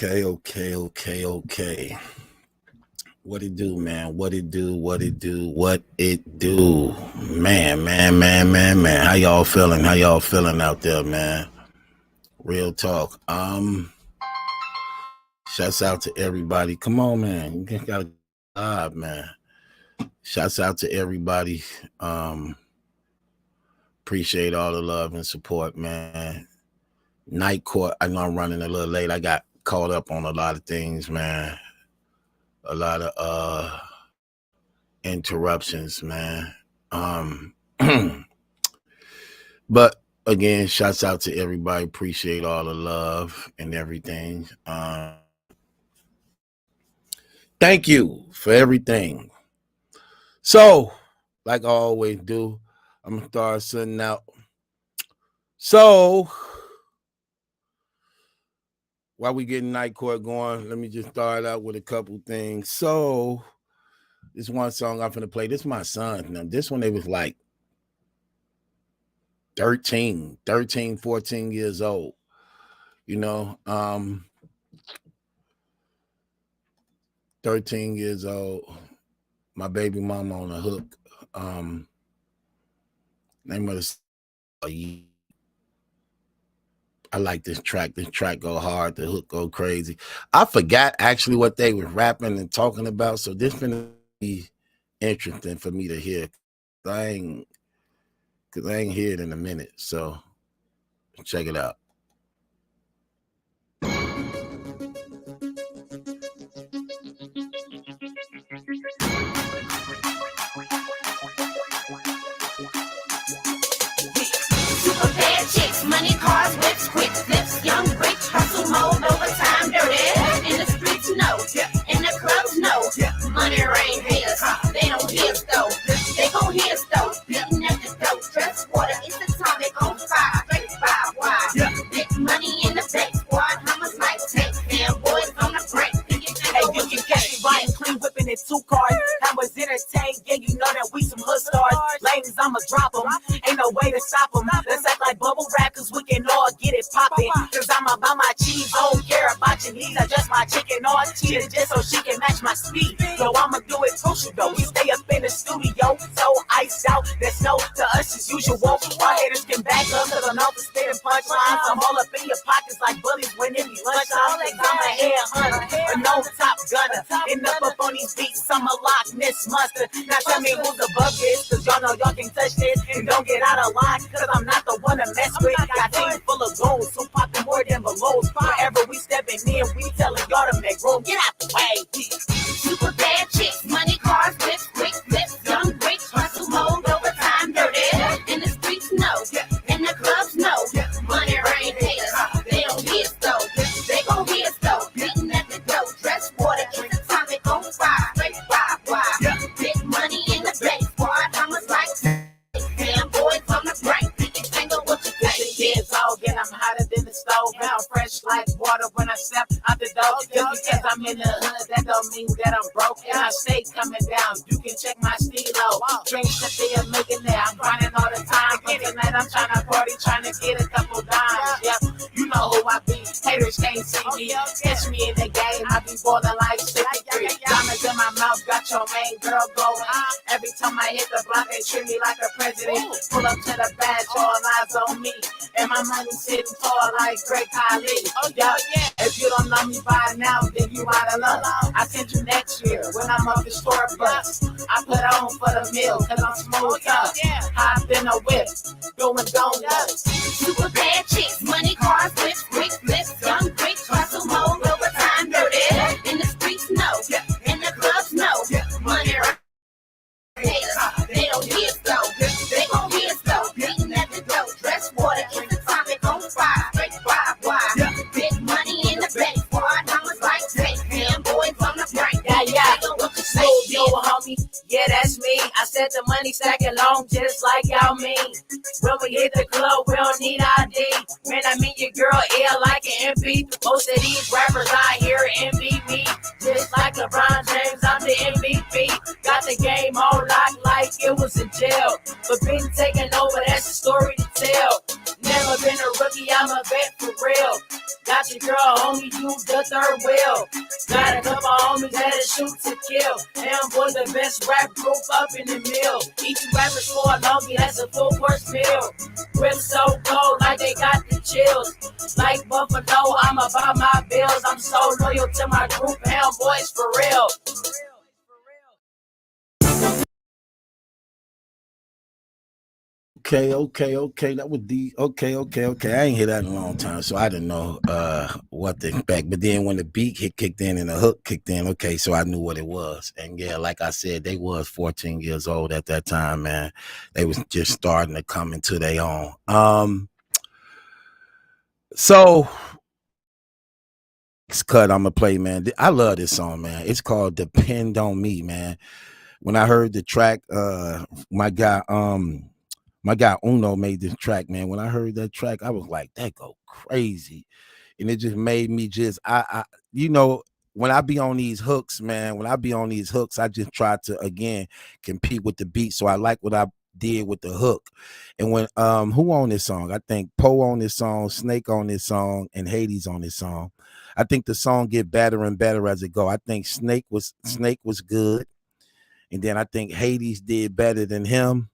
Okay. What it do, man? What it do? Man. How y'all feeling? How y'all feeling out there, man? Real talk. Shouts out to everybody. Come on, man. You got a job, man. Shouts out to everybody. Appreciate all the love and support, man. Night court. I know I'm running a little late. I got caught up on a lot of things, man. A lot of interruptions, man. But again, shouts out to everybody. Appreciate all the love and everything. Thank you for everything. So, like I always do, I'm gonna start sending out. So, while we getting night court going, let me just start out with a couple things. So, this one song I'm finna play. This is my son. Now, this one, they was like 13, 14 years old. You know, 13 years old. My baby mama on the hook. Name of the I like this track. This track go hard. The hook go crazy. I forgot actually what they were rapping and talking about. So this gonna be interesting for me to hear. I ain't hear it in a minute. So check it out. Super bad chicks, money, cars, whips, quick flips, young rich, hustle mode, overtime, dirty. In the streets, no. In the clubs, no. Money rain haters, they don't hear us though. They gon' hear us though. Beating at the dope, dress water, it's atomic on fire. Straight 5 wide. Big money in the bank squad, hummers like tank. Damn boys on the break. Hey, you can catch me riding clean, whipping in 2 cars. I was entertained, yeah, you know that we some hood stars. Ladies, I'ma drop them, ain't no way to stop them. Let's act like bubble wrap, cause we can all get it poppin'. Cause I'm about my cheese, I don't care about your needs. I just my chicken all cheated just so she can match my speed. So I'ma do it crucial though. We stay up in the studio, so iced out. That snow to us is usual. Our haters can back up, cause I'm out for spitting punchlines. I'm all up in your pockets like bullies when it be lunchtime. I'm a headhunter, a no top gunner. End up on these beats, I'm a Loch Ness monster. Now tell me who's above this, cause y'all know y'all can touch this. And don't get out of line, cause I'm not the one to mess with. Got teams full of goons, who popping more than balloons. Wherever we stepping in, we telling y'all to make room. Get out the way. Super bad chicks, money, cars, whips, quick flips, young rich, hustle mode, overtime, dirty. In the streets, no. In the clubs, no. Money rain haters, they don't hear us though. They gon' hear us though. Beating at the dough, dress water, it's atomic on fire. Straight 5 wide. Big money in the bank squad, hummers like damn boys on the break. Tangle what you The kids all get, I'm hotter than the stove. Now I'm fresh like water when I step out the door. Just because I'm in the hood, that don't mean that I'm broke. And I stay coming down. You can check my stilo. Drinks that they are making there. I'm grinding all the time. But tonight I'm trying to party, trying to get a couple dimes. Yep, you know who I be. Haters can't see me. Catch me in the game. I be balling like 63. Diamonds in my mouth, got your main girl going. Every time I hit the block, they treat me like a president. Pull up to the badge, all eyes on me. And my money sitting tall like Great Khali. Oh yeah. If you don't know me by now, then you out of luck. I send you next year when I'm off the store bus. I put on for the meal, cause I'm smooth up. Hop in a whip, doing donuts. super bad chicks, money, cars, whips, quick flips, young rich, hustle mode, overtime, dirty. In the streets, no. In the clubs, no. Money haters, they don't hear us though. They gon' hear us though. Beating at the dough, dress water, it's atomic on fire. Straight 5 wide. Big money in the bank squad, numbers like tank. Damn boys on the break. Yeah. Smooth, yo, homie. Yeah, that's me. I said the money stacking long just like y'all mean. When we hit the club, we don't need ID. Man, I mean your girl ill like an MP. Most of these rappers out here envy me. Just like LeBron James, I'm the MVP. Got the game on lock like it was in jail. But been taking over, that's a story to tell. Now never been a rookie, I'm a vet for real. Got your girl, homie, you the third wheel. Got a couple homies that'll shoot to kill. Damn boy, the best rap group up in the mill. Each rapper for a longie, that's a full course meal. Grip so cold, like they got the chills. Like Buffalo, I'm about my bills. I'm so loyal to my group, hell boys for real. Okay. That was the okay. I ain't hear that in a long time, so I didn't know what to expect. But then when the beat kicked in and the hook kicked in, okay, so I knew what it was. And yeah, like I said, they was 14 years old at that time, man. They was just starting to come into their own. So next cut I'm gonna play, man. I love this song, man. It's called "Depend on Me," man. When I heard the track, my guy Uno made this track, man. When I heard that track, I was like, that go crazy. And it just made me just, you know, when I be on these hooks, man, I just try to, again, compete with the beat. So I like what I did with the hook. And when, who on this song? I think Poe on this song, Snake on this song, and Hades on this song. I think the song get better and better as it go. I think Snake was good. And then I think Hades did better than him.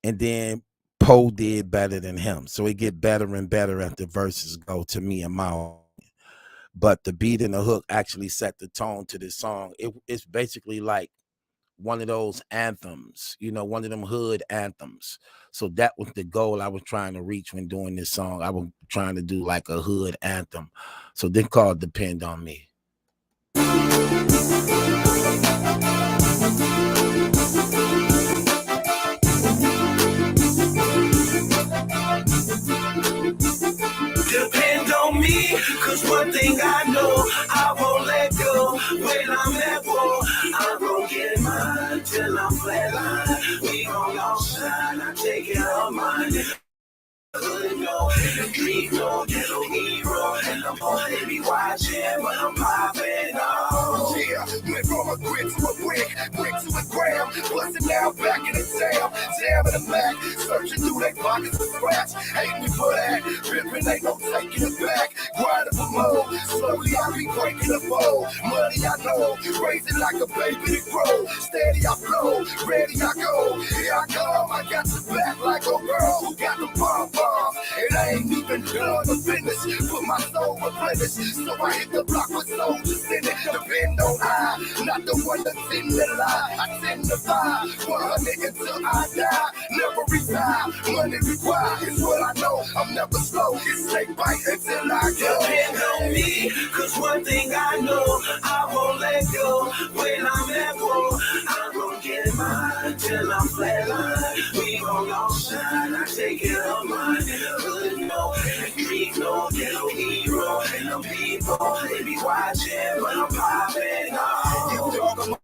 And then Poe did better than him. So it get better and better as the verses go, to me and my own. But the beat and the hook actually set the tone to this song. It's basically like one of those anthems, you know, one of them hood anthems. So that was the goal I was trying to reach when doing this song. I was trying to do like a hood anthem. So they called "Depend on Me." Depend on me, cause one thing I know, I won't let go. When I'm at war, I'm gon' get mine till I'm flatline. We gon' all shine, I take care of mine. No, dream no ghetto hero, and I'm on they be watching, but I'm popping off. Yeah, went from a grit to a brick to a gram, busting now back in the town, jamming the Mac, searching through their pockets for scratch. Hate me for that, ripping ain't no taking it back, grinding for more. Slowly I be breaking the bowl, money I know, raising like a baby to grow. Steady I flow, ready I go, here I come. I got your back like a girl who got the bomb. It ain't even done the business. Put my soul replenished, so I hit the block with soldiers in it. Depend on I, not the one that tend to lie. I tend to vibe 100 until I die. Never retire. Money required is what I know. I'm never slow. It's take bite until I go. Depend on me, cause one thing I know, I won't let go. When I'm at war, I'm gon' get mine till I'm flatline. We gon' all shine. I take care of mine. In the hood, no, street, no ghetto hero, and them people, they be watching, but I'm popping off. You talk about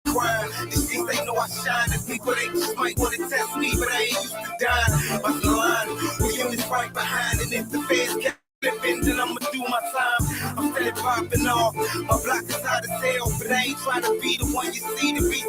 crime, these things they know I shine, and people they just might want to test me, but I ain't used to dying. My line, we in this right behind, and if the feds get flipping, then I'ma do my time. I'm steady popping off, my block is out of sale, but I ain't trying to be the one you see to be.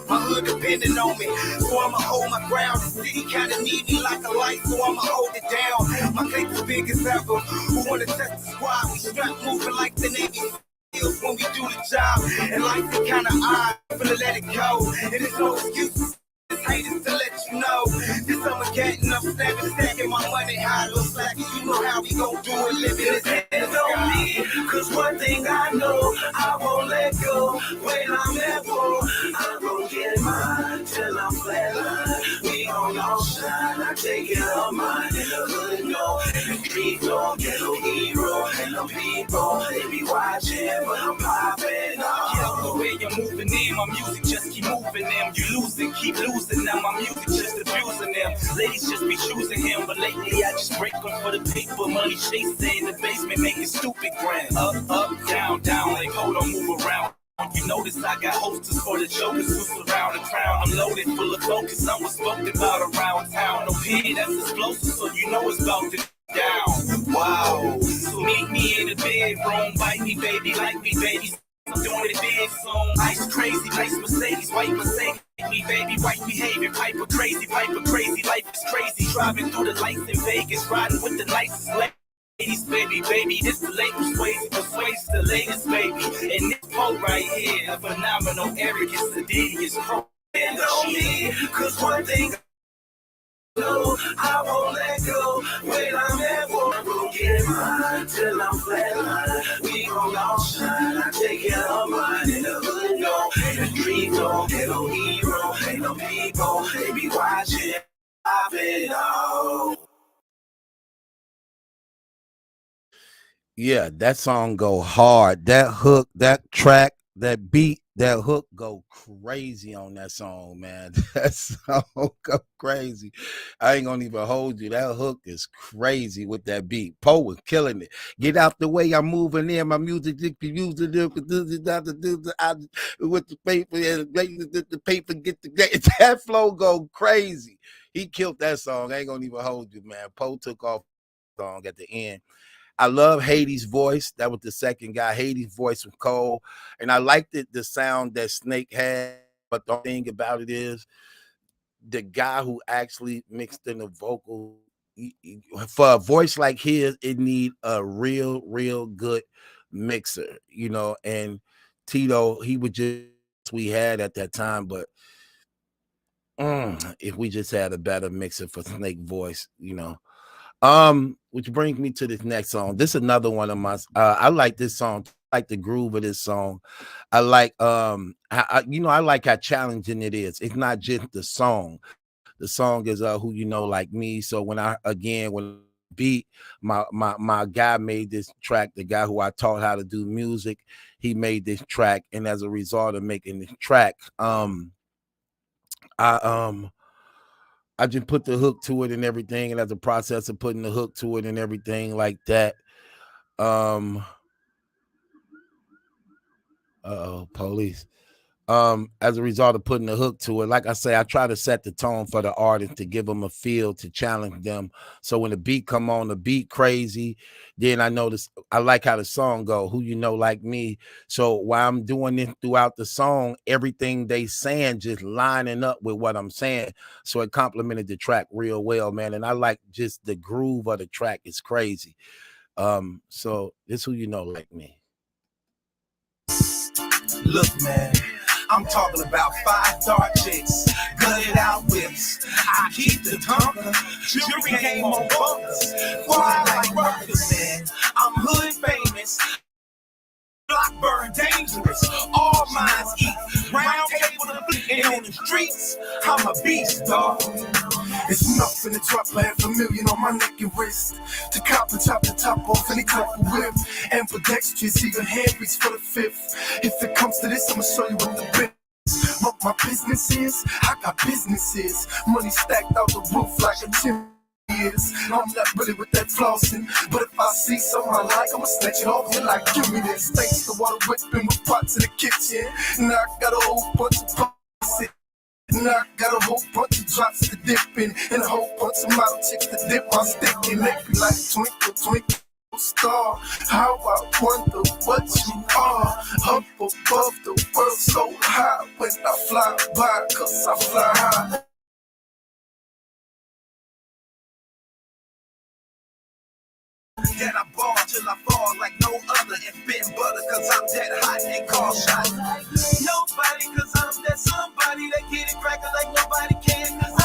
My hood depending on me, so I'ma hold my ground. The city kinda need me like a light, so I'ma hold it down. My clique is big as ever. Who wanna test the squad? We strap moving like the Navy SEALs when we do the job. And life is kinda odd, I'm finna let it go. And there's no excuses. Haters to let you know, this summer getting up, stacking my money high, little slack. You know how we gon' do it, living this hands on me. Cause one thing I know, I won't let go. When I'm at war, I'm gon' get mine till I'm flatline. We gon' all shine, I take care of mine. In the hood, no, in the street, no ghetto hero, and the people, they be watching, but I'm popping off. Yeah, the way you're moving in, my music just keep moving them. You losing, keep losing. Now my music just abusing them. Ladies just be choosing him, but lately I just break them for the paper. Money chasing in the basement, making stupid grand. Up, down, like hold on, move around. You notice I got hostess for the jokers who surround the crown. I'm loaded, full of focus. I'm spoken about around town. No pen that's explosive, so you know it's about to down. Wow. So meet me in the bedroom, bite me, baby, like me, baby. I'm doing it big soon. Ice crazy, nice Mercedes, white Mercedes. Me, baby, white behavior, piper crazy, life is crazy. Driving through the lights in Vegas, riding with the nicest ladies, baby, this the latest persuasive, the latest, baby. And this pole right here, a phenomenal, arrogant, seditious pro. And on me, cause one thing no, I won't let go. When I'm at war, I'm gonna get mine till I'm flatline. We gon' all shine. I take care of mine in the hood, no. In the street, no. Ain't no hero, ain't no people. They be watching. I've been all. Yeah, that song go hard. That hook, that track, that beat, that hook go crazy on that song, man. That song go crazy. I ain't gonna even hold you. That hook is crazy with that beat. Poe was killing it. Get out the way, I'm moving in. My music with the paper and the paper get the that flow go crazy. He killed that song. I ain't gonna even hold you, man. Poe took off the song at the end. I love Haiti's voice. That was the second guy. Haiti's voice was cold. And I liked the sound that Snake had. But the thing about it is the guy who actually mixed in the vocal, for a voice like his, it need a real good mixer, you know. And Tito, he was just we had at that time. But if we just had a better mixer for Snake voice, you know. Which brings me to this next song. This is another one of my I like this song. I like the groove of this song. I like I like how challenging it is. It's not just the song. The song is Who You Know Like Me. So when beat, my guy made this track, the guy who I taught how to do music, he made this track, and as a result of making this track, I just put the hook to it and everything, and as a process of putting the hook to it and everything like that, police. As a result of putting the hook to it, like I say, I try to set the tone for the artist to give them a feel, to challenge them. So when the beat come on, the beat crazy, then I notice I like how the song go, Who You Know Like Me. So while I'm doing it throughout the song, everything they saying just lining up with what I'm saying. So it complemented the track real well, man. And I like just the groove of the track is crazy. So this Who You Know Like Me. Look, man, I'm talking about 5 dark chicks, gutted out whips. I keep the tongue, Jimmie came on bumpers. Why like workers, man? I'm hood famous, block burn dangerous. All minds eat, round table to flip, and on the streets, I'm a beast, dog. It's nothing to drop $500,000 on my neck and wrist. To cop and chop the top off any type of whip. And for dexterous, even hand reach for the 5th. If it comes to this, I'ma show you what the business. What my business is, I got businesses. Money stacked out the roof like a gym. I'm not really with that flossing, but if I see something I like, I'ma snatch it off you like, give me this. Thanks to water whipping with pots in the kitchen. Now I got a whole bunch of pots. Now I got a whole bunch of drops to dip in, and a whole bunch of model chicks to dip my stick in. Make me like twinkle, twinkle star. How I wonder what you are. Up above the world so high when I fly by, cause I fly high. Then I ball till I fall like no other and bend butter cause I'm that hot and call shot. Nobody cause I'm that somebody that get it crackin' like nobody can cause I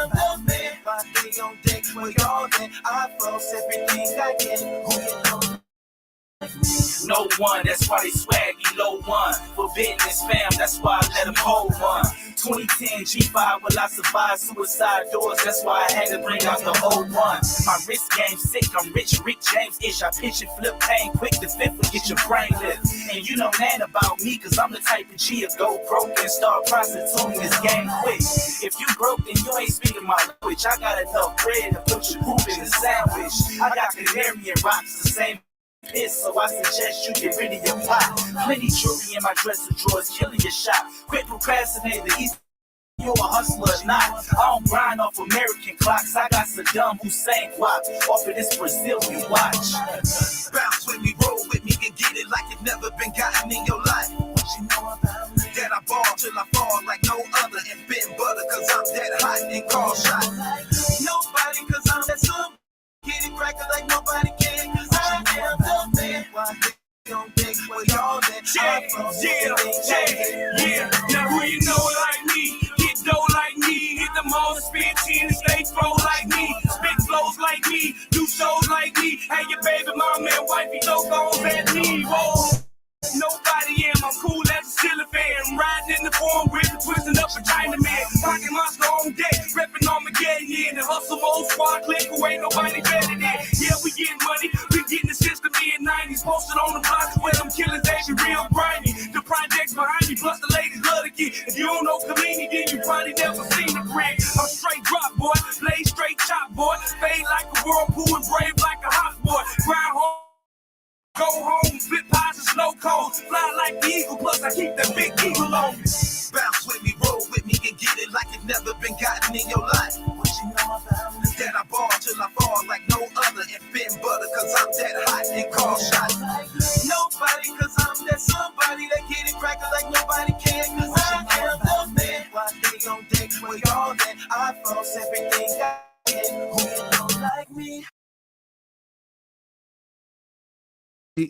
am the man. 5 day on deck for y'all then I floss everything I get. Who you know? No one, that's why they swaggy, low one. For business, fam, that's why I let them hold one. 2010 G5, will I survive suicide doors? That's why I had to bring out the old one. My wrist game sick, I'm rich, Rick James-ish. I pitch and flip pain quick, the fifth will get your brain lift. And you know nothing about me, cause I'm the type of G to go broke and start prostituting this game quick. If you broke, then you ain't speaking my language. I got enough bread to put your group in a sandwich. I got Canarian rocks, the same piss, so I suggest you get rid of your pot. Plenty jewelry in my dresser drawers, killing your shot. Quit procrastinating, you a hustler or not. I don't grind off American clocks. I got Saddam Hussein guap off of this Brazilian watch. Bounce with me, roll with me, and get it like it never been gotten in your life. What you know about me? That I ball till I fall like no other and bend butter, cause I'm that hot and call shot. Nobody, cause I'm that some. Get it crackin' like nobody can, cause I am the man. Why they on deck for y'all that Yeah. Now who you know like me? Get dough like me. Hit the mall and spit 10 and stay throw like me. Spit flows like me. Do shows like me. Hey, your baby mama and wifey throw goals at me. Whoa. Nobody am, I'm cool as a silly fan. Riding in the form with twisting up a Chinaman. Pocket monster on deck, reppin' Armageddon. Yeah, the hustle mode squad click, who ain't nobody better than. Yeah, we getting money, we getting the system mid-90s. Posted on the block where them killers, they be real grimy. The projects behind me, plus the ladies love to get. If you don't know Kamini, then you probably never seen a brick. I'm straight drop, boy, play straight chop, boy. Fade like a whirlpool and brave like a hot boy. Grind home. Go home, flip pies and snow cones. Fly like the eagle, plus I keep that big eagle on me. bounce with me, roll with me, and get it like it never been gotten in your life. What you know about me? That I ball till I fall like no other and bend butter, cause I'm that hot and call shots. Nobody, cause I'm that somebody that get it crackin' like nobody can, cause I am the man. Why they on deck for y'all that I floss everything I can. Who you know like me?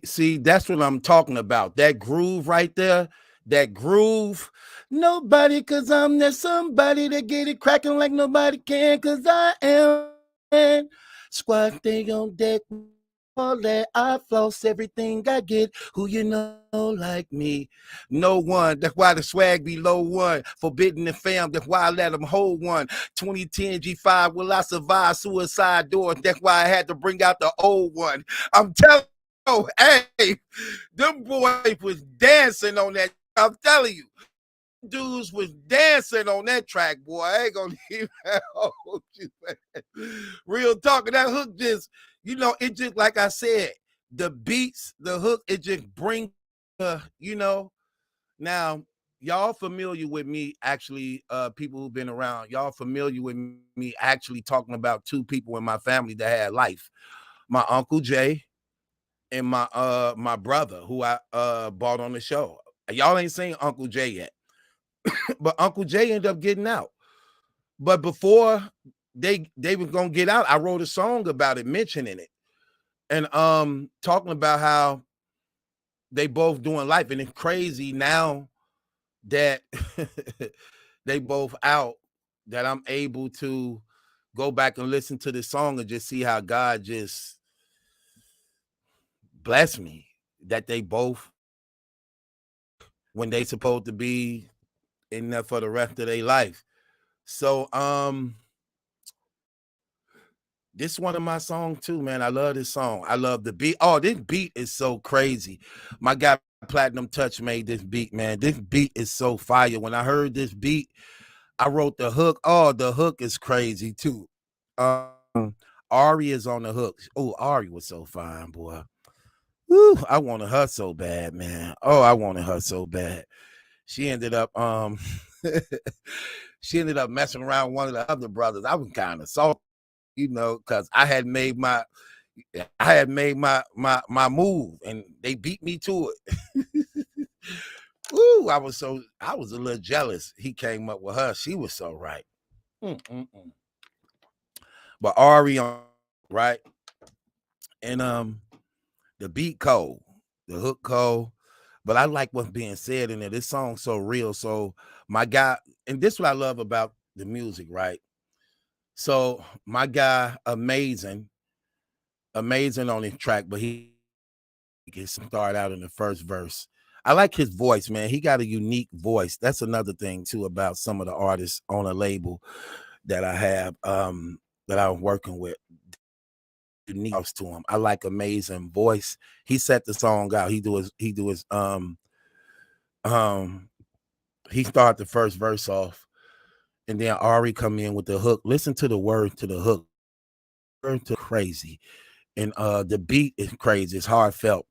See, that's what I'm talking about. That groove right there, that groove. Nobody, cause I'm that somebody that get it cracking like nobody can, cause I am. Squad thing on deck, all that I floss everything I get. Who you know like me? No one. That's why the swag be low one. Forbidden and fam. That's why I let them hold one. 2010 G5. Will I survive suicide door? That's why I had to bring out the old one. I'm telling. Oh, hey, them boys was dancing on that. I'm telling you, dudes was dancing on that track, boy. I ain't gonna leave that hold you, man. Real talk. And that hook just, you know, it just, like I said, the beats, the hook, it just brings, you know. Now, y'all familiar with me, actually, people who've been around, y'all familiar with me actually talking about two people in my family that had life. My Uncle Jay and my brother who I bought on the show. Y'all ain't seen Uncle Jay yet. But Uncle Jay ended up getting out. But before they was gonna get out, I wrote a song about it, mentioning it. And talking about how they both doing life. And it's crazy now that they both out, that I'm able to go back and listen to this song and just see how God just bless me that they both, when they supposed to be in there for the rest of their life. So this is one of my songs too, man. I love this song. I love the beat. Oh, this beat is so crazy. My guy Platinum Touch made this beat, man. This beat is so fire. When I heard this beat, I wrote the hook. Oh, the hook is crazy too. Ari is on the hook. Oh, Ari was so fine, boy. Woo, I wanted her so bad, man. Oh, I wanted her so bad. She ended up she ended up messing around with one of the other brothers. I was kind of salty, you know, because I had made my move and they beat me to it. Ooh, I was a little jealous. He came up with her. She was so right. But Ari on right. And the beat cold, the hook cold. But I like what's being said in it. This song's so real. So my guy, and this is what I love about the music, right? So my guy, amazing on his track, but he gets started out in the first verse. I like his voice, man. He got a unique voice. That's another thing too about some of the artists on a label that I have, that I'm working with. Unique to him. I like amazing voice. He set the song out. He started the first verse off, and then Ari come in with the hook. Listen to the words to the hook. Words to crazy. And the beat is crazy. It's heartfelt.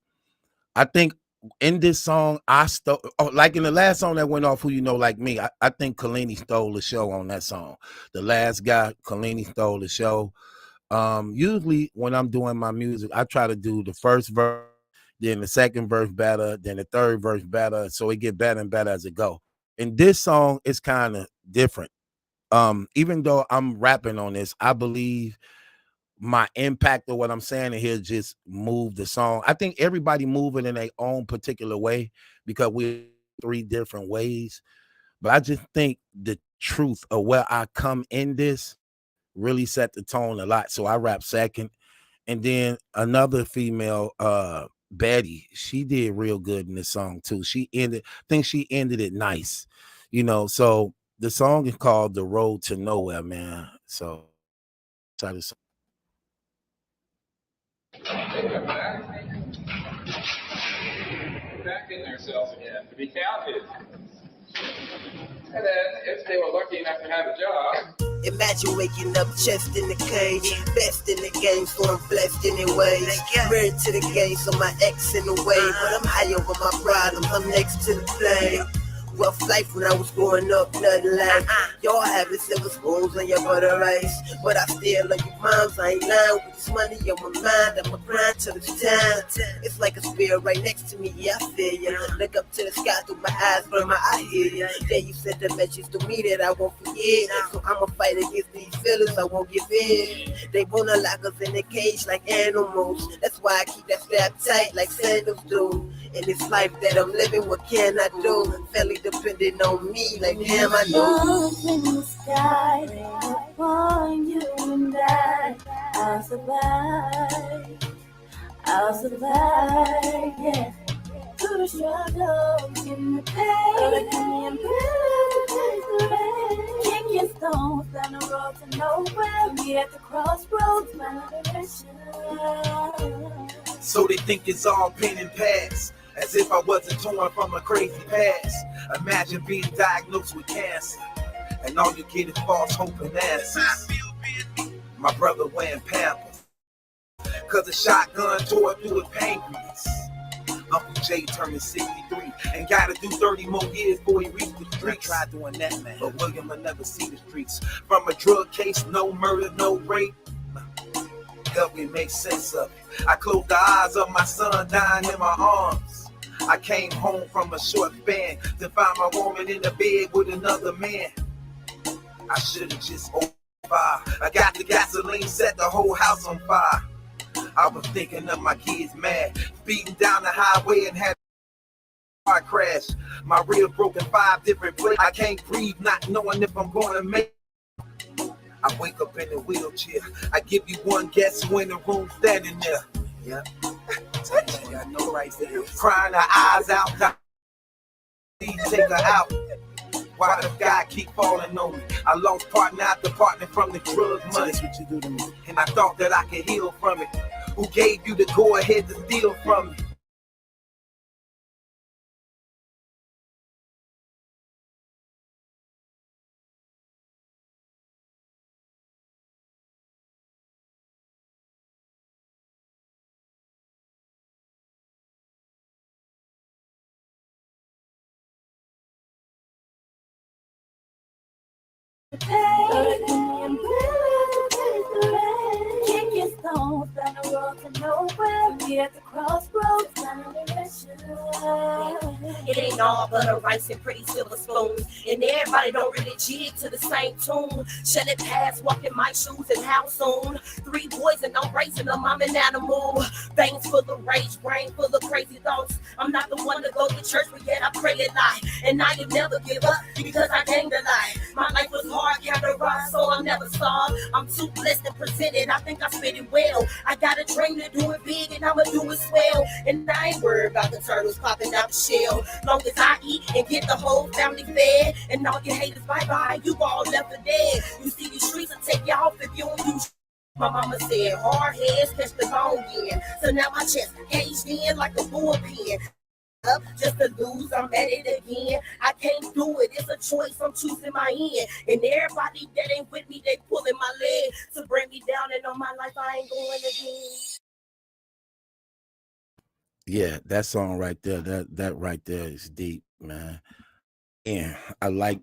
I think in this song, like in the last song that went off, Who You Know Like Me, I think Kalini stole the show on that song. The last guy, Kalini stole the show. Usually when I'm doing my music, I try to do the first verse, then the second verse better, then the third verse better, so it get better and better as it go. And this song is kind of different. Even though I'm rapping on this, I believe my impact of what I'm saying in here just moved the song. I think everybody moving in their own particular way because we're 3 different ways. But I just think the truth of where I come in this really set the tone a lot. So I rap second. And then another female, Betty, she did real good in this song too. I think she ended it nice, So the song is called The Road to Nowhere, man. So try to back in themselves again to be counted. And then, if they were lucky enough to have a job. Imagine waking up chest in the cage, best in the game, so I'm blessed anyways. Married to the game, so my ex in the way, but I'm high over my problems, I'm next to the plane. Rough life when I was growing up, nothing like y'all having silver spoons on your butter rice. But I still love you, moms, I ain't lying. With this money on my mind, I'ma grind till it's time. It's like a spirit right next to me, yeah, I feel ya. Look up to the sky through my eyes, but I hear ya. Yeah, you said the message to me that I won't forget. So I'ma fight against these feelings, I won't give in. They wanna lock us in a cage like animals. That's why I keep that strap tight like sandals do. In this life that I'm living, what can I do? Fairly depending on me, like damn, I know. Stars in the sky, rain upon you and I'll survive, yeah. Through the struggles and the pain, kicking stones down the road to nowhere. We at the crossroads, my direction. So they think it's all pen and pass, as if I wasn't torn from a crazy past. Imagine being diagnosed with cancer, and all you get is false hope and answers. My brother wearing Pampers, cause a shotgun tore through his pancreas. Uncle Jay turning 63, and gotta do 30 more years before he reached the streets. I tried doing that, man, but William will never see the streets. From a drug case, no murder, no rape. Help me make sense of it. I closed the eyes of my son dying in my arms. I came home from a short span to find my woman in the bed with another man. I should've just opened fire. I got the gasoline, set the whole house on fire. I was thinking of my kids mad, speeding down the highway and had a car crash. My rib broken 5 different places. I can't breathe, not knowing if I'm gonna make it. I wake up in a wheelchair. I give you one guess who in the room standing there. Yeah, I know right there. Crying her eyes out. Please take her out. Why the guy keep falling on me? I lost partner after partner from the drug money. So that's what you do to me. And I thought that I could heal from it. Who gave you the go ahead to steal from me? Kicking stones down the road to nowhere. We at the crossroads, my direction. It ain't all butter, rice, and pretty silver spoons. And everybody don't really jig to the same tune. Shut it past, walking my shoes and how soon? 3 boys and I'm raising them, I'm an animal. Veins full of rage, brain full of crazy thoughts. I'm not the one to go to church, but yet I pray a lot. And I will never give up because I gained a lot. My life was hard, counter rock, so I'm never starved. I'm too blessed and presented, I think I spit it well. I got a dream to do it big and I'ma do it swell. And I ain't worried about the turtles popping out the shell. Long as I eat and get the whole family fed. And all your haters bye-bye, you all left for dead. You see these streets will take you off if you don't do. My mama said hard heads catch the bone in. So now my chest caged in like a bullpen. Up just to lose, I'm at it again. I can't do it, it's a choice, I'm choosing my end. And everybody that ain't with me, they pulling my leg to bring me down, and on my life I ain't going again. Yeah, that song right there, that right there is deep, man. And I like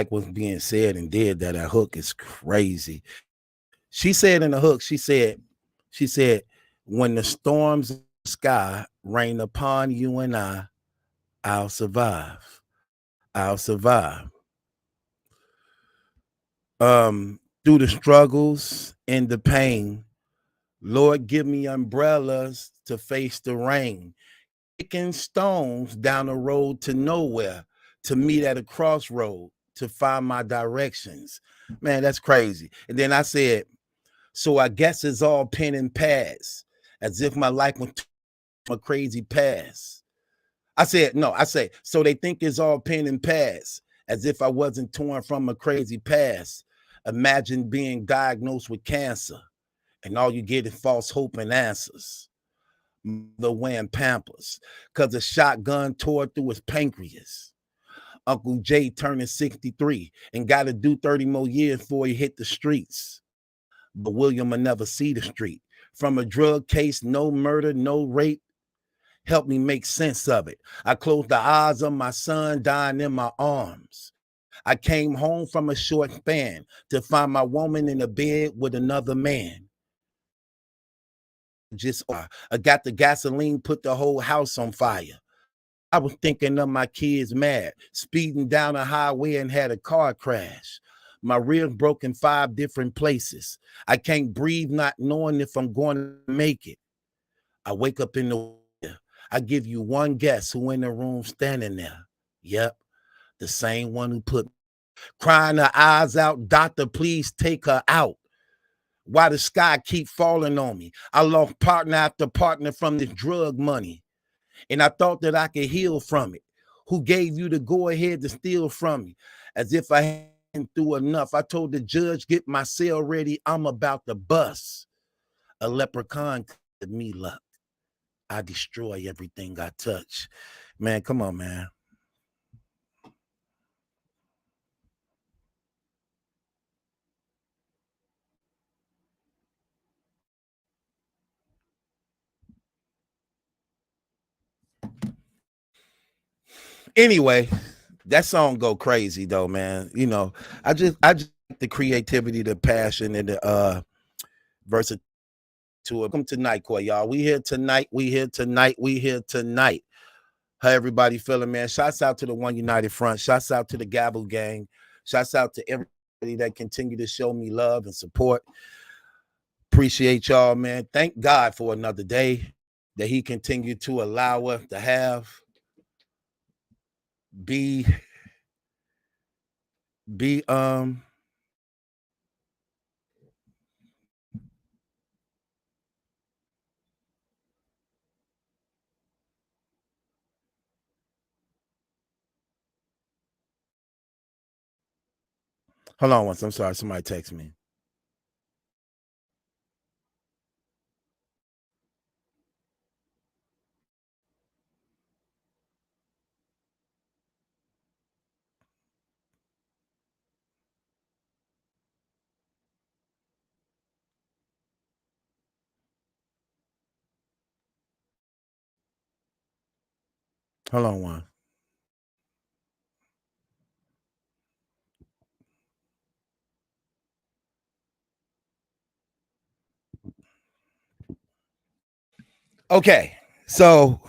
what's being said and did. That hook is crazy. She said in the hook, she said, when the storms of the sky rain upon you and I'll survive. I'll survive. Through the struggles and the pain, Lord, give me umbrellas to face the rain. Kicking stones down the road to nowhere, to meet at a crossroad, to find my directions. Man, that's crazy. And then I said, so I guess it's all pen and pads, as if my life went a crazy pass. I said, no, I say, so they think it's all pen and pads, as if I wasn't torn from a crazy past. Imagine being diagnosed with cancer, and all you get is false hope and answers. The wearing Pampers, because a shotgun tore through his pancreas. Uncle Jay turning 63 and got to do 30 more years before he hit the streets. But William will never see the street. From a drug case, no murder, no rape. Help me make sense of it. I closed the eyes of my son dying in my arms. I came home from a short span to find my woman in a bed with another man. I got the gasoline, put the whole house on fire. I was thinking of my kids mad, speeding down a highway and had a car crash. My ribs broke in 5 different places. I can't breathe, not knowing if I'm going to make it. I wake up in the I give you one guess who in the room standing there. Yep, the same one who put crying her eyes out. Doctor, please take her out. Why the sky keep falling on me? I lost partner after partner from this drug money. And I thought that I could heal from it. Who gave you the go ahead to steal from me? As if I hadn't through enough. I told the judge, get my cell ready. I'm about to bust. A leprechaun to me luck. I destroy everything I touch. Man, come on, man. Anyway, that song go crazy though, man. You know, I just like the creativity, the passion, and the versatility to it. Welcome to Night Court, y'all. We here tonight. We here tonight. We here tonight. How everybody feeling, man? Shouts out to the One United Front. Shouts out to the Gavel Gang. Shouts out to everybody that continue to show me love and support. Appreciate y'all, man. Thank God for another day that He continued to allow us to have. Be hold on once. I'm sorry. Somebody text me. Hold on one. Okay. So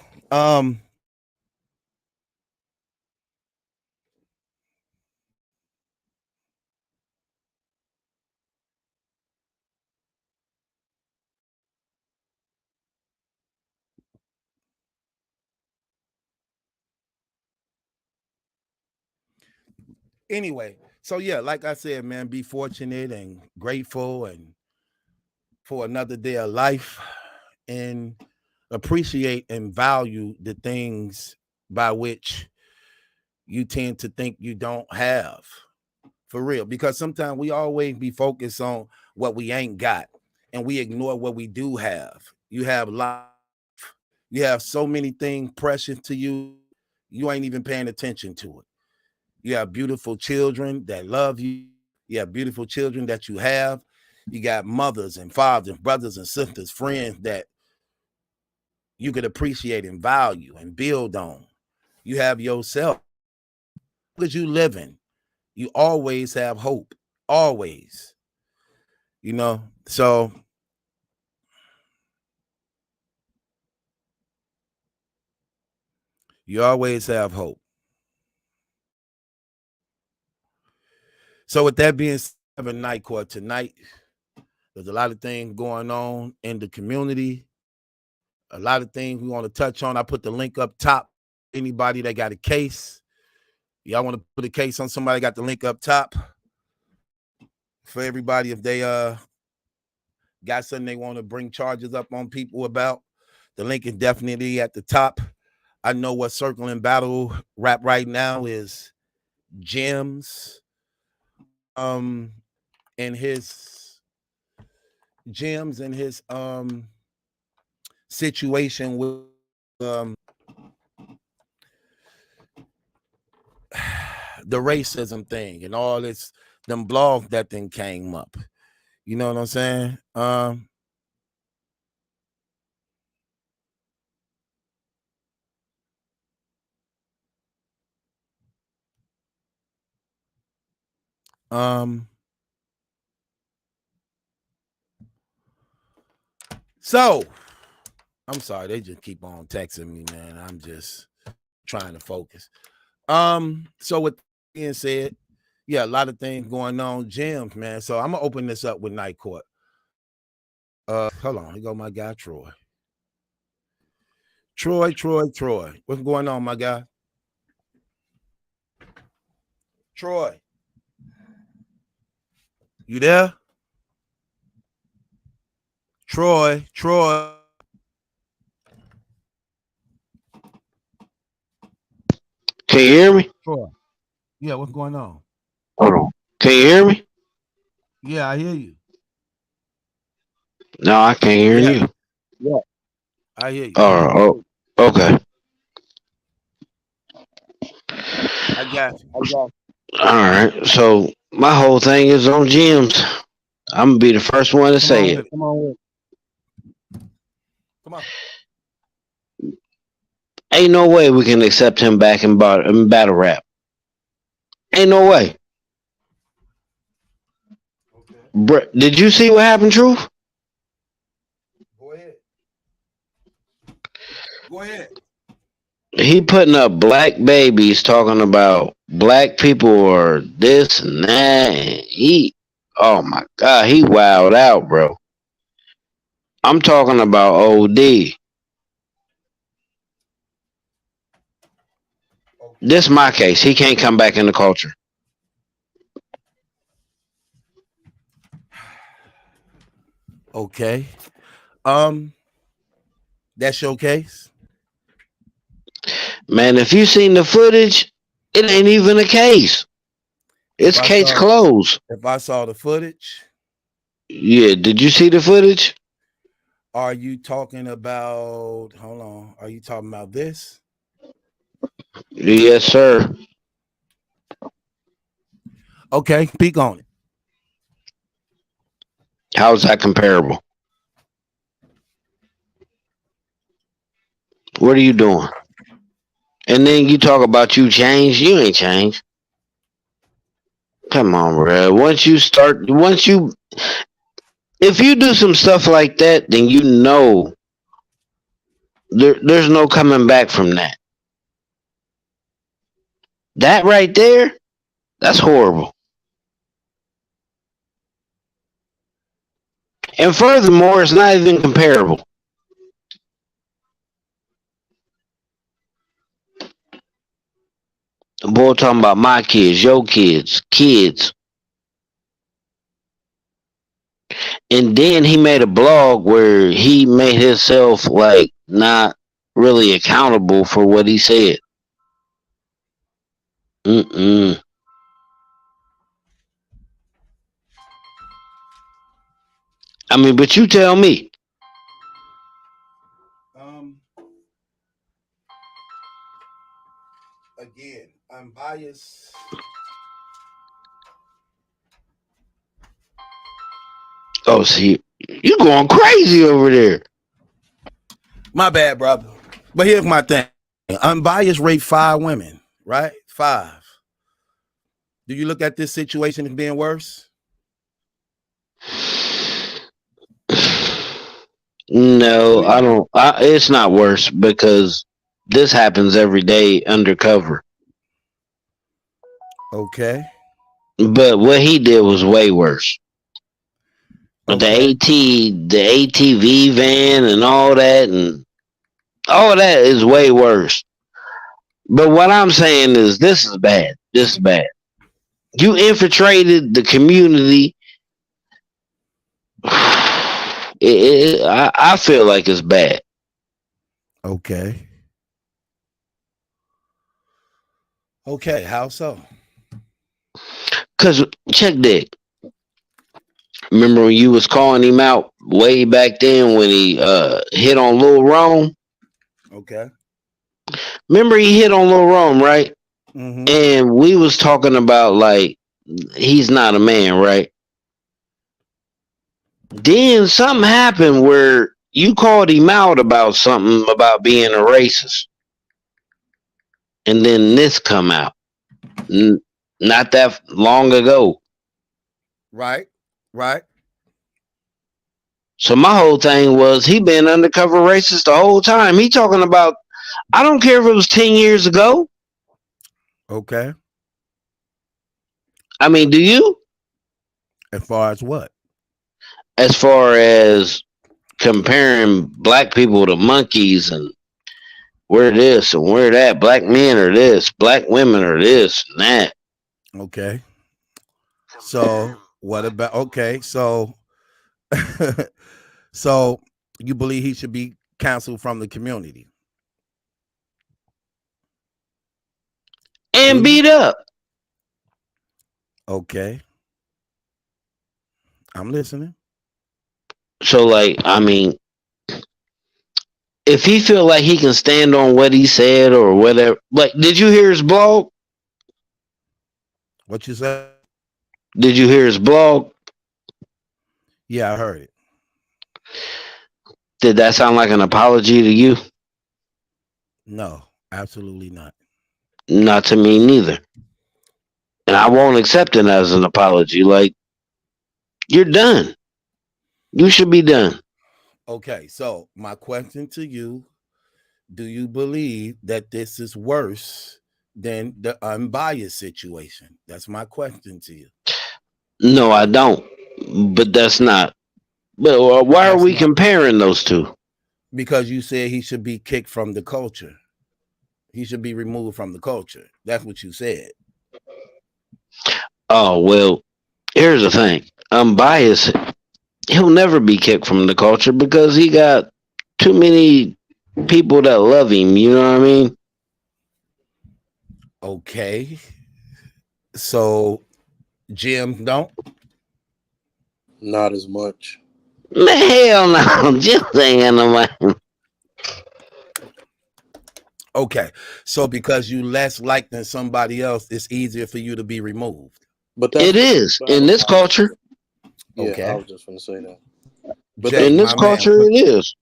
anyway, so yeah, like I said, man, be fortunate and grateful and for another day of life and appreciate and value the things by which you tend to think you don't have. For real, because sometimes we always be focused on what we ain't got and we ignore what we do have. You have life, you have so many things precious to you, you ain't even paying attention to it. You have beautiful children that love you. You have beautiful children that you have. You got mothers and fathers, brothers and sisters, friends that you could appreciate and value and build on. You have yourself. As you living, you always have hope. Always. You know, so you always have hope. So with that being said, having night court tonight, there's a lot of things going on in the community. A lot of things we want to touch on. I put the link up top. Anybody that got a case, y'all want to put a case on somebody, got the link up top for everybody. If they got something they want to bring charges up on people about, the link is definitely at the top. I know what circling battle rap right now is Gems. And his situation with the racism thing and all this, them blogs that thing came up. You know what I'm saying? So I'm sorry, they just keep on texting me, man. I'm just trying to focus. So with that being said, yeah, a lot of things going on, Gems, man. So I'm gonna open this up with Night Court. Hold on, here go my guy Troy. Troy. What's going on, my guy? Troy. You there? Troy. Can you hear me? Troy. Yeah, what's going on? Hold on. Can you hear me? Yeah, I hear you. No, I can't hear you. Yeah. I hear you. Oh, okay. I got you. All right. So my whole thing is on Gems. I'm gonna be the first one to say it. Come on. Ain't no way we can accept him back in battle rap. Ain't no way. Okay. Did you see what happened, Truth? Go ahead. He putting up black babies talking about black people or this and that. And oh my God, he wowed out, bro. I'm talking about OD. This my case. He can't come back in the culture. Okay. That's your case? Man, if you seen the footage, it ain't even a case. It's case closed. If I saw the footage. Yeah, did you see the footage? Are you talking about, hold on, are you talking about this? Yes, sir. Okay, speak on it. How's that comparable? What are you doing? And then you talk about you changed. You ain't changed. Come on, bro. If you do some stuff like that, then you know there's no coming back from that. That right there, that's horrible. And furthermore, it's not even comparable. The boy talking about my kids, your kids. And then he made a blog where he made himself like not really accountable for what he said. I mean, but you tell me. Again, I'm biased. Oh, see, you going crazy over there. My bad, brother. But here's my thing. Unbiased rate 5 women, right? 5. Do you look at this situation as being worse? No, I don't. It's not worse because this happens every day undercover. Okay. But what he did was way worse. Okay. The ATV van and all that is way worse. But what I'm saying is this is bad. This is bad. You infiltrated the community. I feel like it's bad. Okay. Okay. How so? Cause check that. Remember when you was calling him out way back then when he hit on Lil Rome? Okay. Remember he hit on Lil Rome, right? Mm-hmm. And we was talking about like he's not a man, right? Then something happened where you called him out about something about being a racist. And then this come out. Not that long ago. Right. Right. So my whole thing was he been undercover racist the whole time. He talking about, I don't care if it was 10 years ago. Okay. I mean, do you? As far as what? As far as comparing black people to monkeys and where this and where that, black men are this, black women are this and that. Okay. So what about, okay, so so you believe he should be canceled from the community And beat up. Okay. I'm listening. So like, I mean, if he feel like he can stand on what he said or whatever, like, did you hear his blog? What you said? Did you hear his blog? Yeah, I heard it. Did that sound like an apology to you? No, absolutely not. Not to me neither. And I won't accept it as an apology. Like, you're done. You should be done. Okay, so my question to you, do you believe that this is worse than the unbiased situation? That's my question to you. No, I don't. But that's not. But why are we comparing those two? Because you said he should be kicked from the culture. He should be removed from the culture. That's what you said. Oh, well, here's the thing. Unbiased, he'll never be kicked from the culture because he got too many people that love him. You know what I mean? Okay. So, Jim, don't? Not as much. Man, hell no. Just saying about. Okay. So, because you less like than somebody else, it's easier for you to be removed. But it is in this culture. Yeah, okay. I was just going to say that. But Jay, in this culture, it is.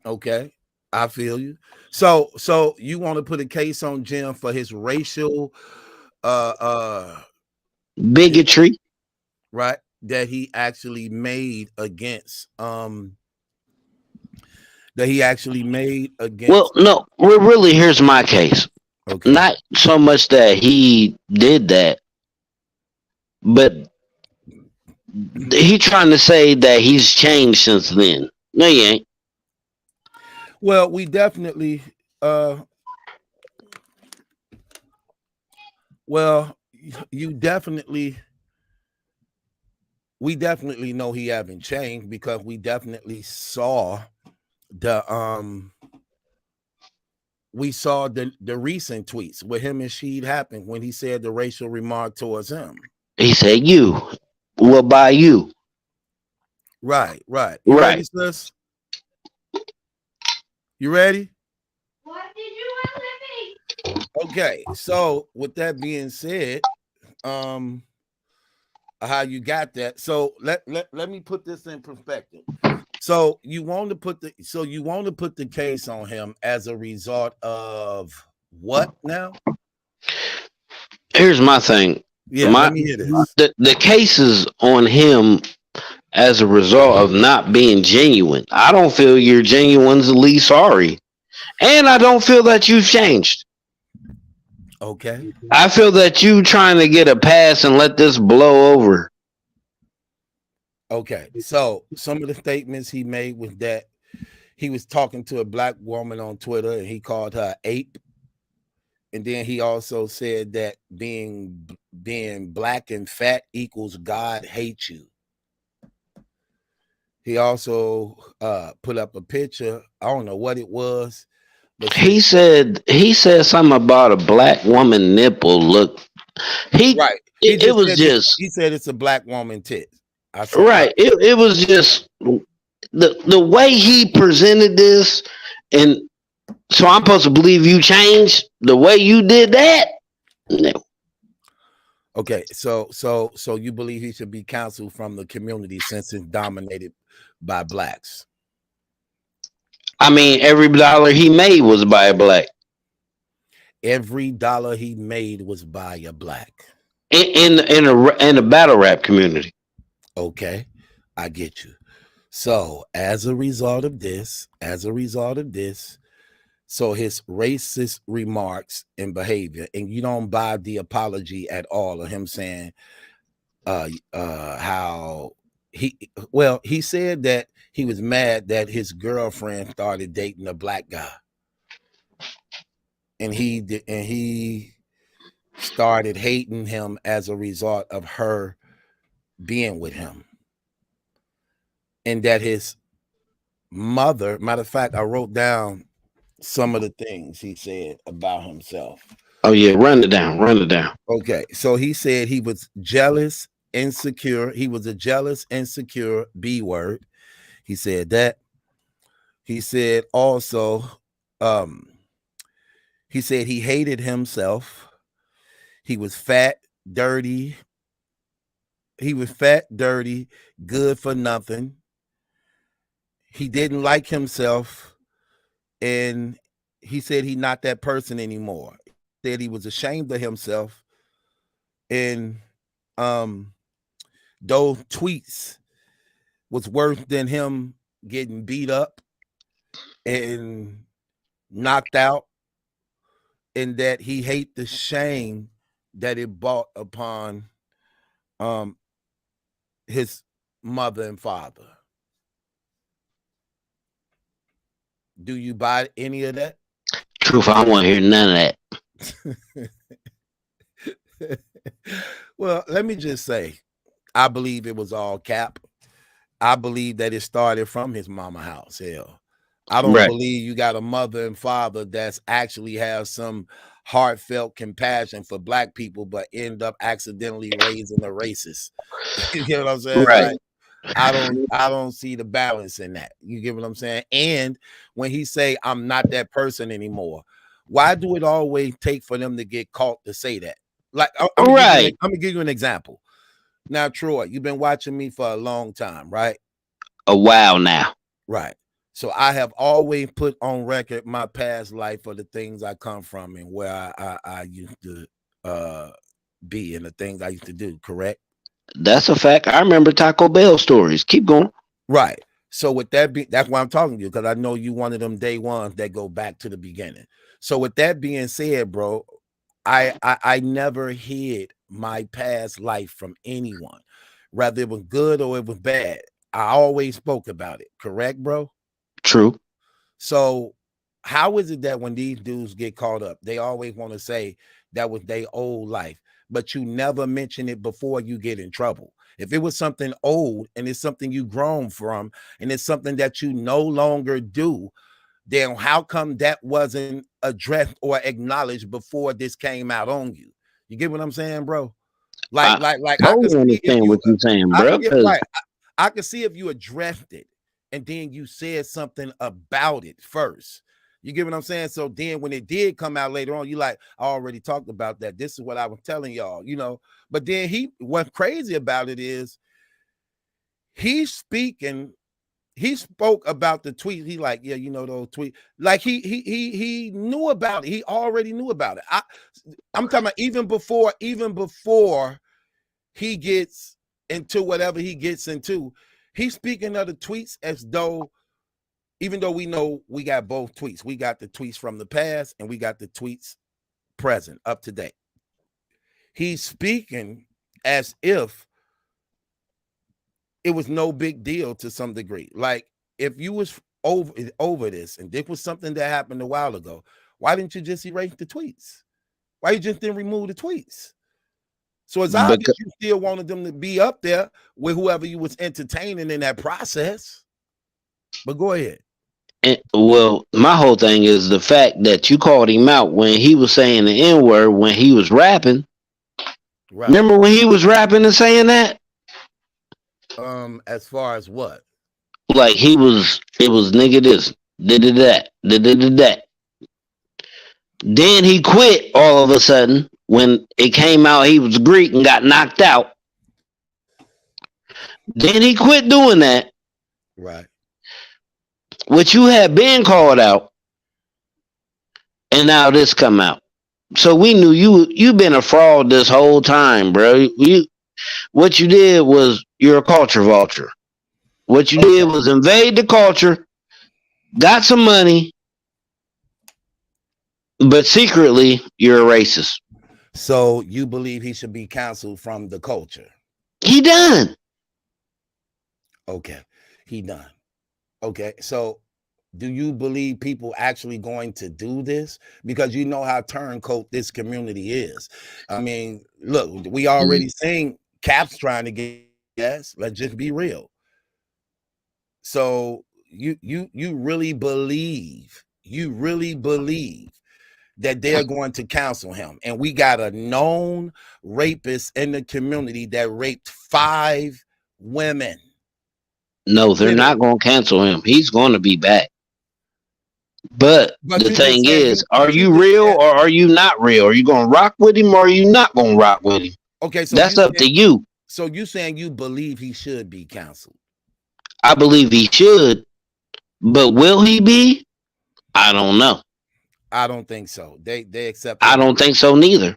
Okay. I feel you. So you want to put a case on Jim for his racial bigotry, right? That he actually made against Well, no, really, here's my case. Okay. Not so much that he did that, but he trying to say that he's changed since then. No, he ain't. Well, we definitely we definitely know he haven't changed because we definitely saw the recent tweets with him and Sheed happened when he said the racial remark towards him. He said, "You will buy you." Right. Right. Ready, sis? You ready? What did you want to me? Okay. So with that being said, how you got that? So let me put this in perspective. So you want to put the case on him as a result of what now? Here's my thing. Yeah, let me hear this. The case is on him as a result of not being genuine. I don't feel you're genuinely sorry. And I don't feel that you've changed. Okay. I feel that you trying to get a pass and let this blow over. Okay. So some of the statements he made was that he was talking to a black woman on Twitter and he called her ape. And then he also said that being black and fat equals God hates you. He also put up a picture. I don't know what it was, but He said something about a black woman nipple. Look, right. it was just He said it's a black woman tit. I said right. It was just the way he presented this, and so I'm supposed to believe you changed the way you did that. No. okay. So you believe he should be counseled from the community since it's dominated by blacks? I mean, every dollar he made was by a black. Every dollar he made was by a black. In a battle rap community. Okay, I get you. So as a result of this, so his racist remarks and behavior, and you don't buy the apology at all of him saying how he said that he was mad that his girlfriend started dating a black guy. And he started hating him as a result of her being with him. And that his mother, matter of fact, I wrote down some of the things he said about himself. Oh yeah, run it down. Okay, so he said he was jealous, insecure. He was a jealous, insecure B word. He said that. He said also, he said he hated himself. He was fat, dirty. He was fat, dirty, good for nothing. He didn't like himself, and he said he's not that person anymore. He said he was ashamed of himself, and those tweets was worse than him getting beat up and knocked out, and that he hate the shame that it brought upon his mother and father. Do you buy any of that? Truth, I don't want to hear none of that. Well, let me just say, I believe it was all cap. I believe that it started from his mama house. Hell, I don't believe you got a mother and father that's actually have some heartfelt compassion for black people, but end up accidentally raising a racist. You get what I'm saying? Right. Like, I don't see the balance in that. You get what I'm saying? And when he say I'm not that person anymore, why do it always take for them to get caught to say that? Like, I'm gonna give you an example. Now, Troy, you've been watching me for a long time, right? A while now. Right. So I have always put on record my past life for the things I come from and where I used to be and the things I used to do, correct? That's a fact. I remember Taco Bell stories. Keep going. Right. So with that that's why I'm talking to you, because I know you one of them day ones that go back to the beginning. So with that being said, bro, I never hid my past life from anyone, whether it was good or it was bad. I always spoke about it. Correct, bro? True. So how is it that when these dudes get caught up, they always want to say that was their old life, but you never mention it before you get in trouble? If it was something old and it's something you grown from and it's something that you no longer do, then how come that wasn't addressed or acknowledged before this came out on you? You get what I'm saying, bro? Like I could understand what you're saying, bro. I could see if you addressed it and then you said something about it first. You get what I'm saying? So then when it did come out later on, you like, I already talked about that. This is what I was telling y'all, you know. But then what's crazy about it is he spoke about the tweet. He like, yeah, you know, those tweets. Like he knew about it. He already knew about it. I'm talking about even before he gets into whatever he gets into. He's speaking of the tweets as though, even though we know we got both tweets. We got the tweets from the past and we got the tweets present, up to date. He's speaking as if it was no big deal to some degree. Like if you was over this and this was something that happened a while ago, why didn't you just erase the tweets? Why you just didn't remove the tweets? So it's obvious you still wanted them to be up there with whoever you was entertaining in that process. But go ahead. Well, my whole thing is the fact that you called him out when he was saying the N-word when he was rapping. Right. Remember when he was rapping and saying that? As far as what? Like it was nigga this, did that. Then he quit all of a sudden when it came out he was Greek and got knocked out. Then he quit doing that. Right. Which you had been called out. And now this come out. So we knew you been a fraud this whole time, bro. What you did was you're a culture vulture. What you did was invade the culture, got some money, but secretly you're a racist. So you believe he should be canceled from the culture? He done. Okay, he done. Okay, so do you believe people actually going to do this? Because you know how turncoat this community is. I mean, look, we already seen Cap's trying to get yes. Let's just be real. So you really believe that they're going to cancel him? And we got a known rapist in the community that raped 5 women. No, they're not going to cancel him. He's going to be back. But the thing is, are you real or are you not real? Are you going to rock with him or are you not going to rock with him? Okay, so that's up to you. So you saying you believe he should be canceled? I believe he should, but will he be? I don't know. I don't think so. They accept. I don't think so neither.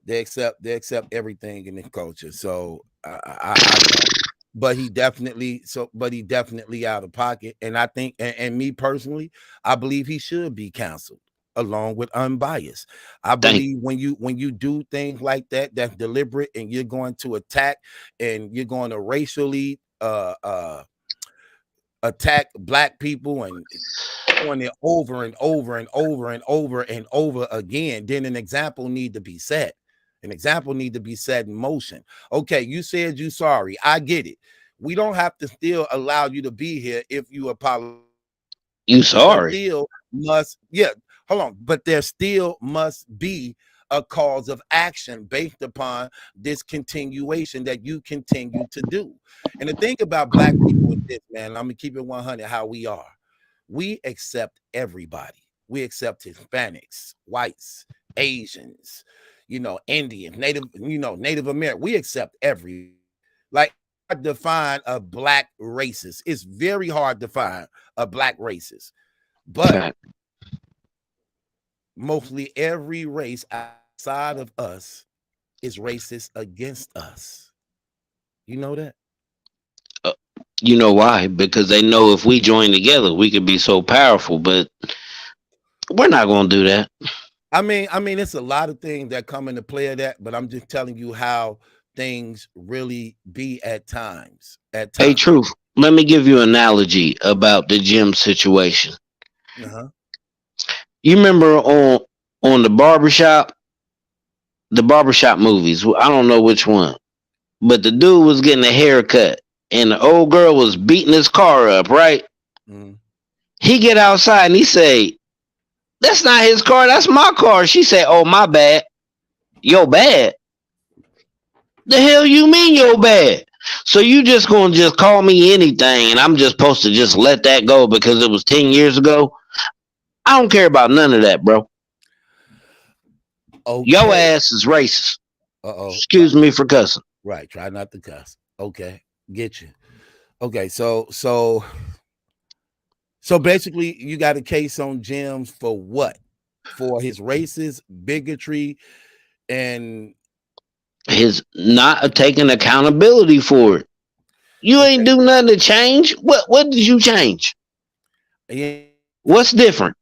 They accept everything in the culture. So I don't. But he definitely out of pocket. And I think, and me personally, I believe he should be canceled along with Unbiased. I believe when you do things like that, that's deliberate, and you're going to attack and you're going to racially attack black people and doing it over and over and over and over and over again, then an example need to be set. An example need to be set in motion. Okay, you said you sorry. I get it. We don't have to still allow you to be here if you apologize. You sorry. Still must, hold on. But there still must be a cause of action based upon this continuation that you continue to do. And the thing about black people is this, man, I'm gonna keep it 100 how we are. We accept everybody. We accept Hispanics, whites, Asians, Indian, Native American. We accept every, like, define a black racist. It's very hard to find a black racist, but mostly every race outside of us is racist against us. You know that? You know why? Because they know if we join together, we could be so powerful, but we're not going to do that. I mean, it's a lot of things that come into play of that, but I'm just telling you how things really be at times. Hey, Truth, let me give you an analogy about the gym situation. You remember on the barbershop movies, I don't know which one, but the dude was getting a haircut and the old girl was beating his car up, right? He get outside and he say, "That's not his car, that's my car." She said, "Oh, my bad." Yo bad? The hell you mean yo bad? So you just gonna just call me anything and I'm just supposed to just let that go because it was 10 years ago? I don't care about none of that, bro. Okay. Your ass is racist. Excuse me for cussing. Right, try not to cuss. Okay, get you. Okay, so basically you got a case on Jim for what? For his racist bigotry and his not taking accountability for it. You ain't do nothing to change. What did you change? Yeah. What's different?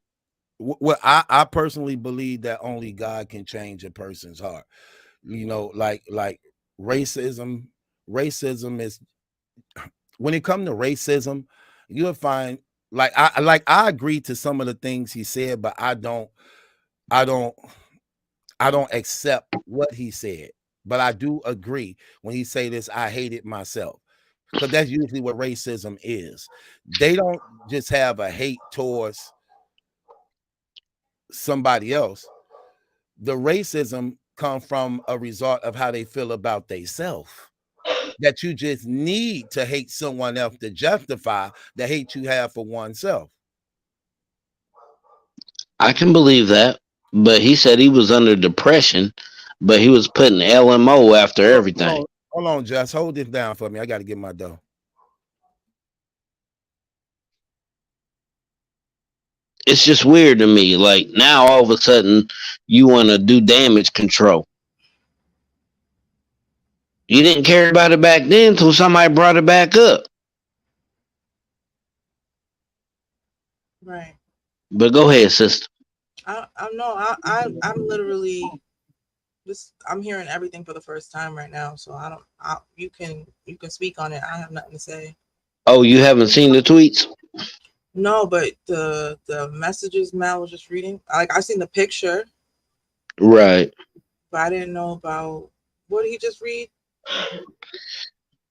Well, I personally believe that only God can change a person's heart. You know, like racism. Racism is, when it comes to racism, you'll find, I agree to some of the things he said, but I don't accept what he said. But I do agree when he say this, I hate it myself. Because that's usually what racism is. They don't just have a hate towards somebody else. The racism come from a result of how they feel about themselves. That you just need to hate someone else to justify the hate you have for oneself. I can believe that, but he said he was under depression, but he was putting LMO after everything. Hold on, Just hold this down for me. I got to get my dough. It's just weird to me. Like now, all of a sudden, you want to do damage control. You didn't care about it back then until somebody brought it back up. Right. But go ahead, sister. I'm literally this. I'm hearing everything for the first time right now, so you can speak on it. I have nothing to say. Oh, you haven't seen the tweets? No, but the messages Mal was just reading, like I seen the picture, right? But I didn't know about what did he just read.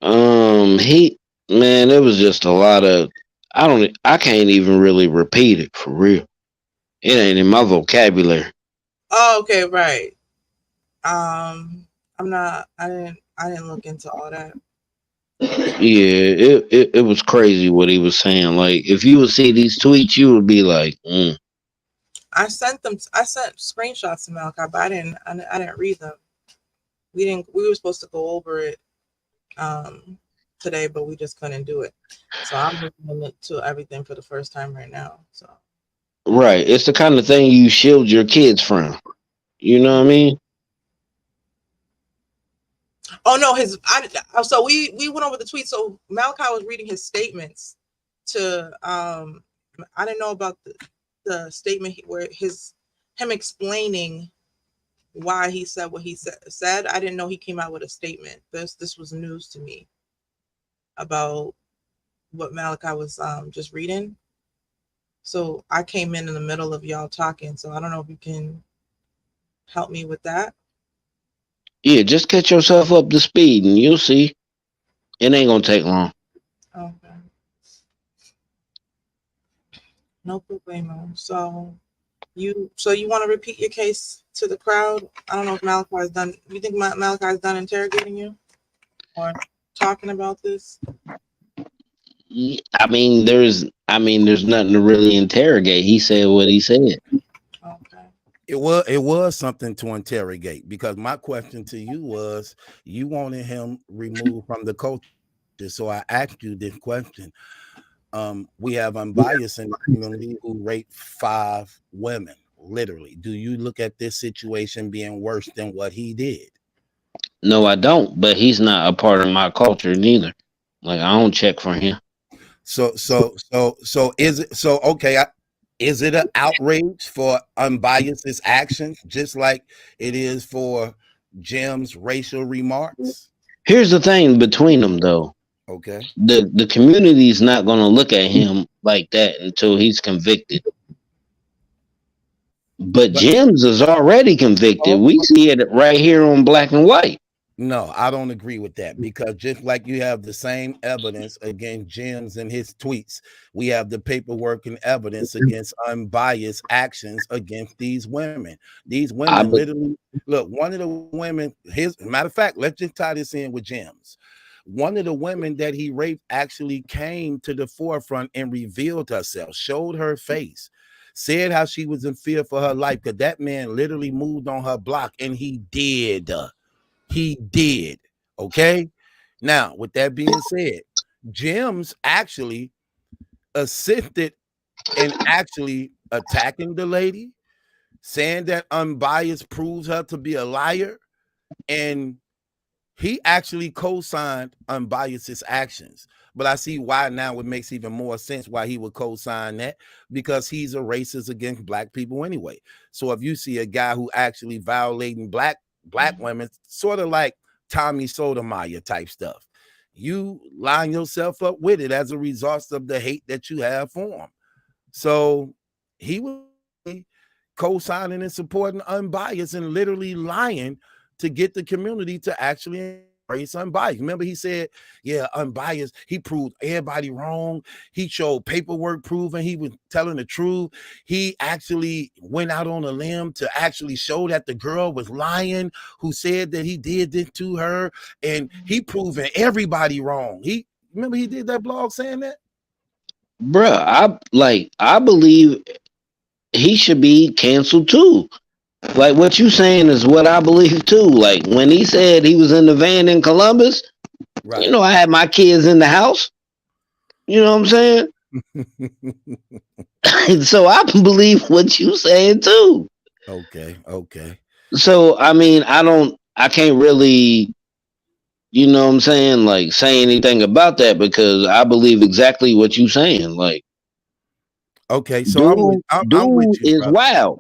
It was just a lot of. I can't even really repeat it for real. It ain't in my vocabulary. Oh, okay, right. I didn't look into all that. Yeah, it was crazy what he was saying. Like, if you would see these tweets, you would be like, I sent screenshots to Malachi, but I didn't read them. We were supposed to go over it today, but we just couldn't do it. So I'm looking to everything for the first time right now. So right, it's the kind of thing you shield your kids from. You know what I mean? Oh no, so we went over the tweet. So Malachi was reading his statements to I didn't know about the statement where him explaining why he said what he said. I didn't know he came out with a statement. This was news to me about what Malachi was just reading. So I came in the middle of y'all talking. So I don't know if you can help me with that. Yeah, just catch yourself up to speed and you'll see. It ain't gonna take long. Okay. No problemo. So you want to repeat your case to the crowd? I don't know if Malachi's done. You think Malachi's done interrogating you or talking about this? I mean, there's nothing to really interrogate. He said what he said. Okay. It was something to interrogate, because my question to you was, you wanted him removed from the culture. So I asked you this question. We have unbiased in the community who raped 5 women, literally. Do you look at this situation being worse than what he did? No, I don't, but he's not a part of my culture neither. Like, I don't check for him. So is it so? Okay, is it an outrage for unbiased actions, just like it is for Jim's racial remarks? Here's the thing between them, though. Okay. The community's not going to look at him like that until he's convicted. But Jim's is already convicted. We see it right here on black and white. No, I don't agree with that, because just like you have the same evidence against Jim's and his tweets, we have the paperwork and evidence against unbiased actions against these women. These women literally, look, one of the women, matter of fact, let's just tie this in with Jim's. One of the women that he raped actually came to the forefront and revealed herself, showed her face, said how she was in fear for her life, because that man literally moved on her block, and he did. He did. Okay. Now, with that being said, Jim's actually assisted in actually attacking the lady, saying that unbiased proves her to be a liar, and he actually co-signed Unbiased's actions. But I see why now it makes even more sense why he would co-sign that, because he's a racist against black people anyway. So if you see a guy who actually violating black women, sort of like Tommy Sotomayor type stuff, you line yourself up with it as a result of the hate that you have for him. So he was co-signing and supporting Unbiased and literally lying to get the community to actually embrace Unbiased. Remember, he said, yeah, Unbiased, he proved everybody wrong. He showed paperwork proving he was telling the truth. He actually went out on a limb to actually show that the girl was lying who said that he did this to her, and he proving everybody wrong. He remember he did that blog saying that? Bruh, I believe he should be canceled too. Like what you saying is what I believe too. Like when he said he was in the van in Columbus, Right. you know, I had my kids in the house. You know what I'm saying? So I believe what you saying too. Okay. So I mean, I can't really, you know what I'm saying, like say anything about that because I believe exactly what you saying. Like, okay, so I'm with you, is brother. wild.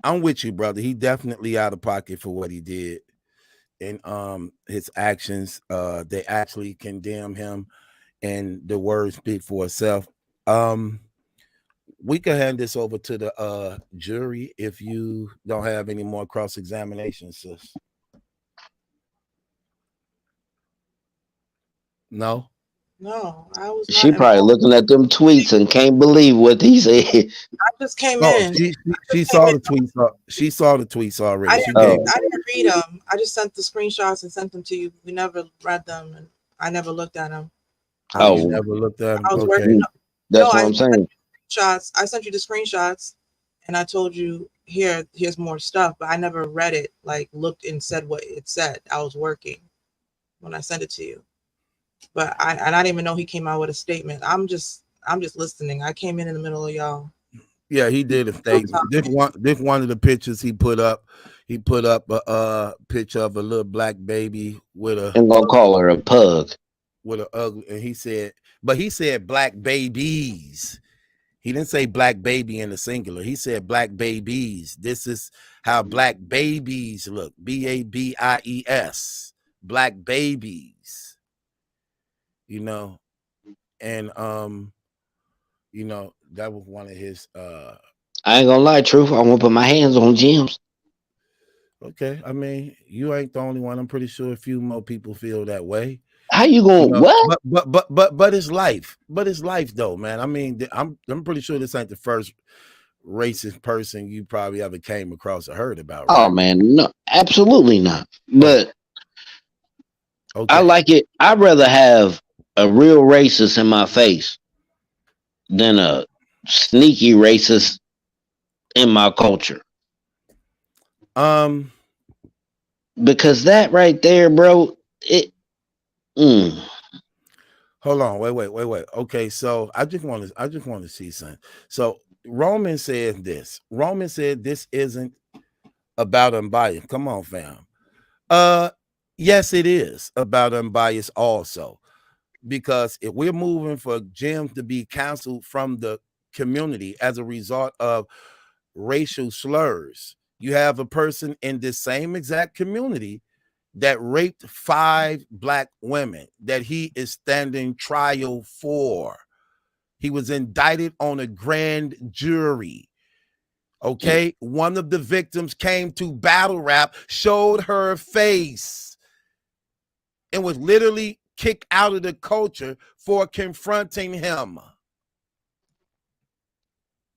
I'm with you, brother. He definitely out of pocket for what he did. And his actions, they actually condemn him, and the words speak for itself. We can hand this over to the jury if you don't have any more cross-examination, sis. No, I was not She probably involved. looking at them tweets and can't believe what he said. I just came Oh, in. she saw the tweets. She saw the tweets already. I She didn't, gave. I didn't read them. I just sent the screenshots and sent them to you. We never read them, and I never looked at them. You Oh, never looked at him. I was Okay. working. that's No, what I I'm sent saying. you screenshots. I sent you the screenshots, and I told you here's more stuff. But I never read it. Like looked and said what it said. I was working when I sent it to you. But I didn't even know he came out with a statement. I'm just listening. I came in the middle of y'all. Yeah, he did a statement. This one of the pictures he put up. He put up a picture of a little black baby with a I'm gonna call her a pug. ugly, and he said black babies. He didn't say black baby in the singular. He said black babies. This is how black babies look. BABIES. Black babies. You know, and you know, that was one of his I ain't gonna lie, truth. I won't put my hands on gems. okay. I mean, you ain't the only one. I'm pretty sure a few more people feel that way. How you You gonna know, what? but it's life. But it's life though, man. I mean, I'm pretty sure this ain't the first racist person you probably ever came across or heard about, Oh right? man, no, absolutely not. But I Okay. like it. I'd rather have a real racist in my face than a sneaky racist in my culture. Um, Because that right there, bro, it hold on, wait. Okay, so I just want to see something. So Roman said this. Roman said this isn't about unbiased. Come on, fam. Yes, it is about unbiased also. Because if we're moving for Jim to be canceled from the community as a result of racial slurs, you have a person in this same exact community that raped 5 black women that he is standing trial for. He was indicted on a grand jury. Okay, one of the victims came to battle rap, showed her face, and was literally kicked out of the culture for confronting him.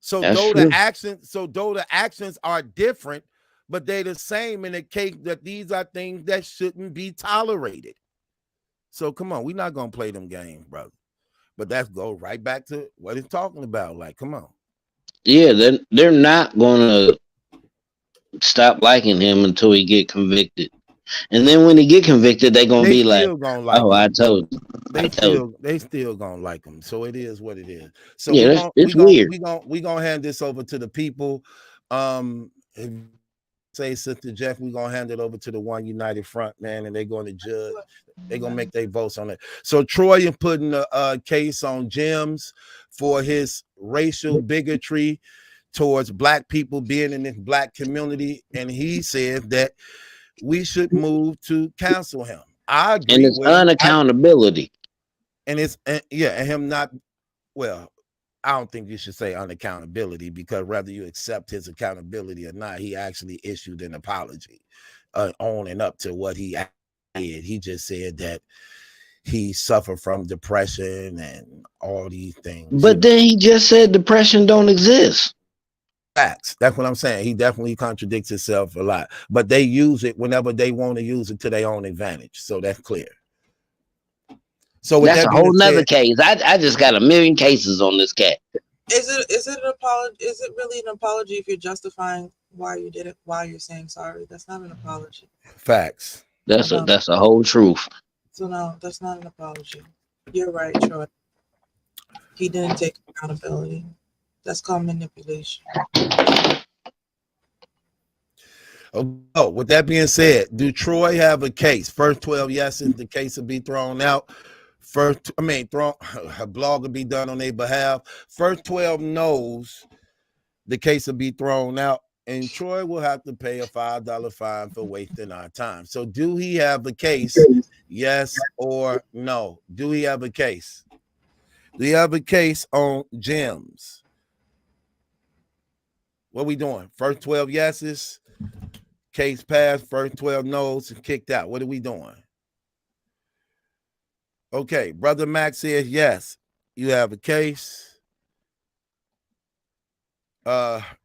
So that's though true. the actions are different, but they're the same in the case that these are things that shouldn't be tolerated. So come on, we're not gonna play them games, brother. But that's go right back to what it's talking about. Like, come on. Yeah, they're not gonna stop liking him until he get convicted. And then when he get convicted, they gonna They be like, still gonna like "Oh, him. I told you, I told you." They still gonna like him. So it is what it is. So Yeah, it's weird. we gonna hand this over to the people. say, Sister Jeff, we're gonna hand it over to the One United Front, man, and they're gonna judge. They're gonna make their votes on it. So Troy is putting a case on Jims for his racial bigotry towards black people being in this black community, and he said that we should move to cancel him. I agree And it's with him. unaccountability. And him not, well, I don't think you should say unaccountability, because whether you accept his accountability or not, he actually issued an apology, owning up to what he did. He just said that he suffered from depression and all these things. But then he just said depression don't exist. Facts. That's what I'm saying. He definitely contradicts himself a lot, but they use it whenever they want to use it to their own advantage. So that's clear. So with that's that a whole nother said, case. I just got a million cases on this cat. Is it an apology? Is it really an apology if you're justifying why you did it, why you're saying sorry? That's not an apology. Facts. That's a whole truth. So no, that's not an apology. You're right, Troy. He didn't take accountability. That's called manipulation. Oh, with that being said, do Troy have a case? First 12 yeses, the case will be thrown out. A blog will be done on their behalf. First 12 no's, the case will be thrown out, and Troy will have to pay a $5 fine for wasting our time. So do he have a case? Yes or no? Do he have a case? Do he have a case on Jims? What we doing? First 12 yeses, case passed. First 12 no's, kicked out. What are we doing? Okay, Brother Max says yes, you have a case.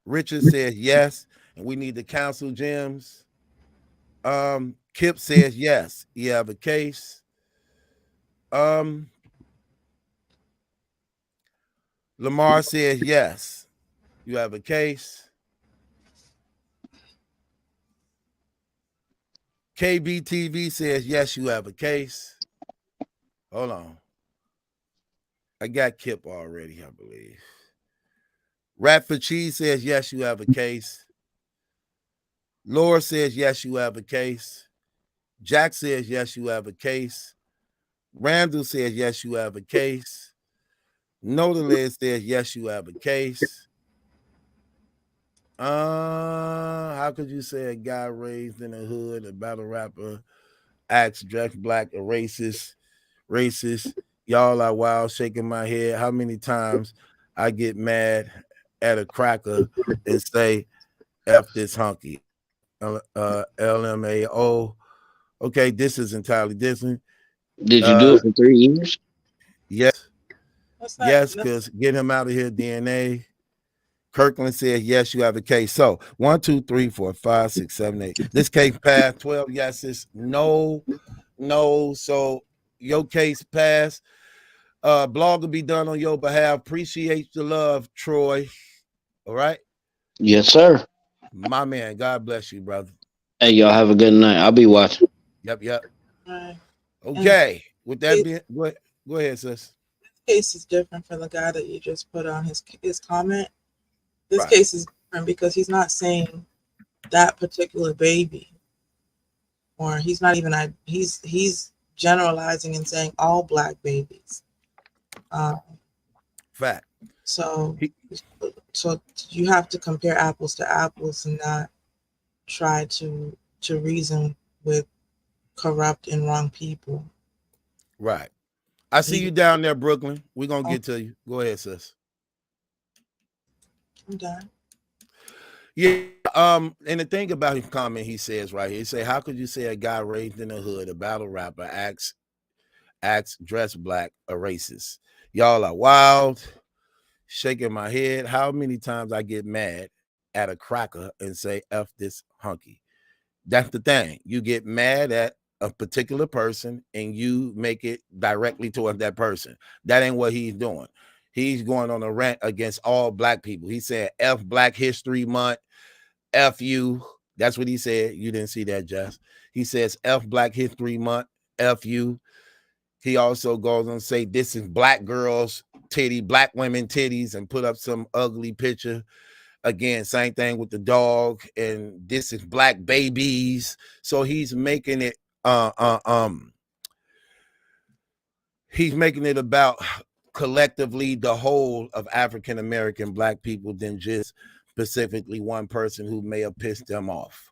Richard says yes, and we need to counsel Jims. Kip says yes, you have a case. Lamar says yes, you have a case. KBTV says yes, you have a case. Hold on. I got Kip already, I believe. Rat for Cheese says yes, you have a case. Laura says yes, you have a case. Jack says yes, you have a case. Randall says yes, you have a case. Nodaliz says yes, you have a case. How could you say a guy raised in the hood, a battle rapper, acts dressed black, a racist? Y'all are wild, shaking my head. How many times I get mad at a cracker and say F this hunky? LMAO. Okay, this is entirely different. Did you do it for 3 years? Yes. Yes, because get him out of here, DNA. Kirkland says yes, you have a case. So 1, 2, 3, 4, 5, 6, 7, 8. This case passed. 12 yeses. No. So your case passed. Blog will be done on your behalf. Appreciate the love, Troy. All right. Yes, sir. My man. God bless you, brother. Hey, y'all have a good night. I'll be watching. Yep. Okay. With that being, go ahead, sis. This case is different from the guy that you just put on his comment. This case is different because he's not saying that particular baby, or he's not even he's generalizing and saying all black babies. Fact. So you have to compare apples to apples and not try to reason with corrupt and wrong people. Right. I see you down there, Brooklyn. We're gonna get to you. Go ahead, sis. I'm done. Yeah. And the thing about his comment, he says right here, he say, how could you say a guy raised in the hood, a battle rapper, acts dressed black, a racist? Y'all are wild, shaking my head. How many times I get mad at a cracker and say F this hunky? That's the thing. You get mad at a particular person and you make it directly towards that person. That ain't what he's doing. He's going on a rant against all black people. He said F Black History Month, F you. That's what he said. You didn't see that, Jess. He says F Black History Month, F you. He also goes on to say this is black girls' titty, black women titties, and put up some ugly picture. Again, same thing with the dog, and this is black babies. So he's making it he's making it about collectively the whole of African American black people than just specifically one person who may have pissed them off,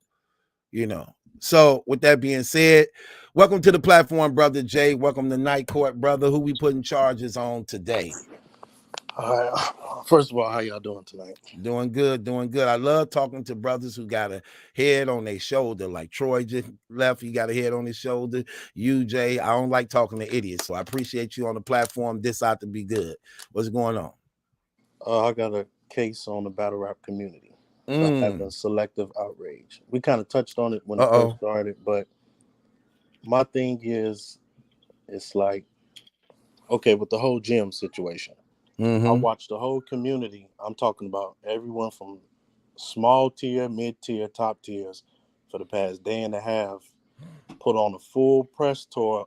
you know. So with that being said, welcome to the platform, Brother Jay. Welcome to Night Court, brother. Who we putting charges on today? All right. First of all, how y'all doing tonight? Doing good, doing good. I love talking to brothers who got a head on their shoulder. Like Troy just left, he got a head on his shoulder. You, Jay, I don't like talking to idiots, so I appreciate you on the platform. This ought to be good. What's going on? I got a case on the battle rap community for having selective outrage. We kind of touched on it when it first started, but my thing is, it's like, okay, with the whole gym situation, I watched the whole community. I'm talking about everyone from small tier, mid tier, top tiers for the past day and a half put on a full press tour,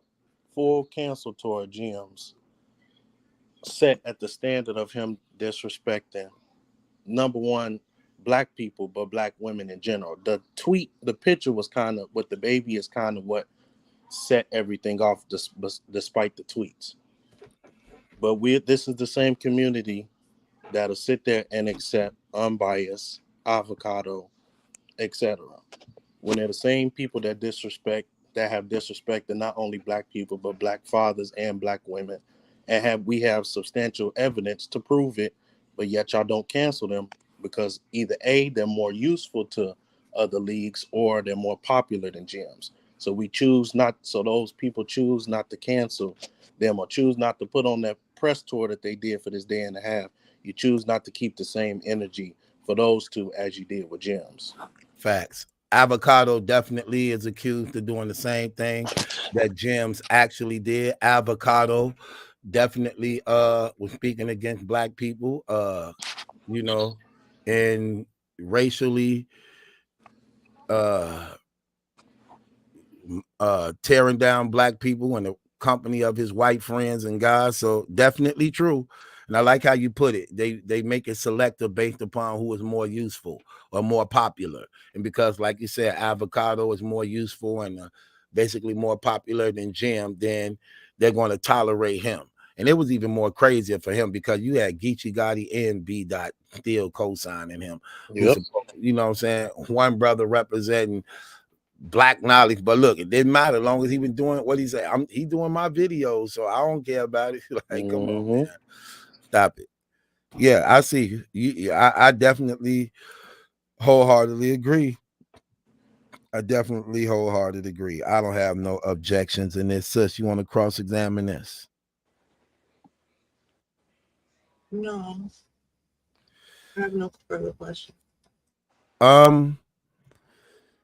full cancel tour of gyms set at the standard of him disrespecting, number one, black people, but black women in general. The tweet, the picture was kind of, with the baby is kind of what set everything off despite the tweets. But this is the same community that'll sit there and accept unbiased, avocado, etc. When they're the same people that have disrespected not only black people, but black fathers and black women, and we have substantial evidence to prove it, but yet y'all don't cancel them because either A, they're more useful to other leagues, or they're more popular than gyms. So those people choose not to cancel them or choose not to put on that press tour that they did for this day and a half. You choose not to keep the same energy for those two as you did with gyms. Facts. Avocado definitely is accused of doing the same thing that gyms actually did. Avocado definitely was speaking against black people, you know, and racially tearing down black people in the company of his white friends and guys. So definitely true. And I like how you put it. They make it selective based upon who is more useful or more popular. And because, like you said, Avocado is more useful and basically more popular than Jim, then they're going to tolerate him. And it was even more crazier for him because you had Geechee Gotti and B. Dot still co-signing him. Yep. You know what I'm saying? One brother representing black knowledge, but look, it didn't matter as long as he been doing what he said. He doing my videos, so I don't care about it. Like, come on, man. Stop it. Yeah, I see you. I definitely wholeheartedly agree. I definitely wholeheartedly agree. I don't have no objections in this. Sis, you want to cross-examine this? No. I have no further question.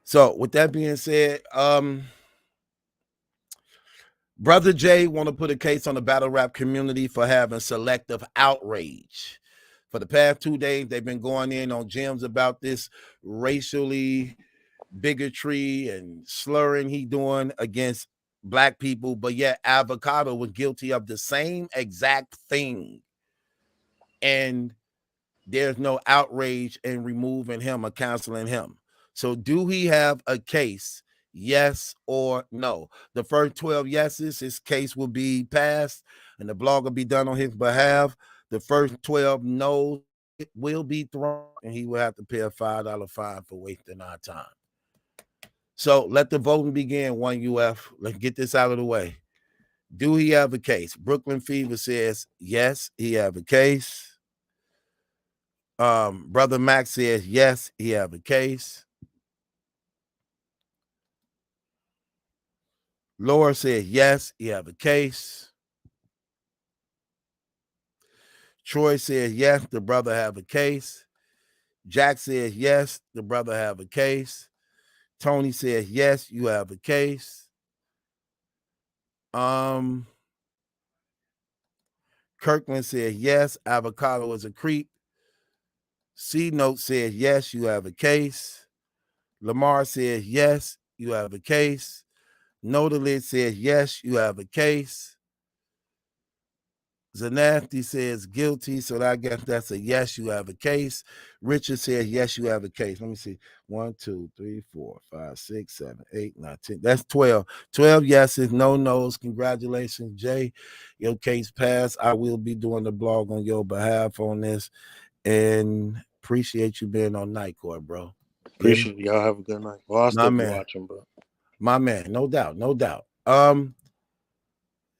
So with that being said, Brother Jay want to put a case on the battle rap community for having selective outrage. For the past 2 days, they've been going in on gyms about this racially bigotry and slurring he doing against black people, but yet Avocado was guilty of the same exact thing. And there's no outrage in removing him or canceling him. So do he have a case? Yes or no? The first 12 yeses, his case will be passed and the blog will be done on his behalf. The first 12 no's, it will be thrown and he will have to pay a $5 fine for wasting our time. So let the voting begin, 1UF. Let's get this out of the way. Do he have a case? Brooklyn Fever says, yes, he have a case. Brother Max says, yes, he have a case. Laura says, yes, he have a case. Troy says, yes, the brother have a case. Jack says, yes, the brother have a case. Tony says, yes, you have a case. Kirkland says, yes, Avocado is a creep. C Note says, yes, you have a case. Lamar says, yes, you have a case. Nodalid says, yes, you have a case. Zanafti says guilty, so I guess that's a yes, you have a case. Richard says yes, you have a case. Let me see. 1, 2, 3, 4, 5, 6, 7, 8, 9, 10. That's 12. 12 yeses, no nos. Congratulations, Jay. Your case passed. I will be doing the blog on your behalf on this. And appreciate you being on Night Court, bro. Appreciate y'all. Have a good night. Well, I'll still be man. watching, bro. My man, no doubt, no doubt.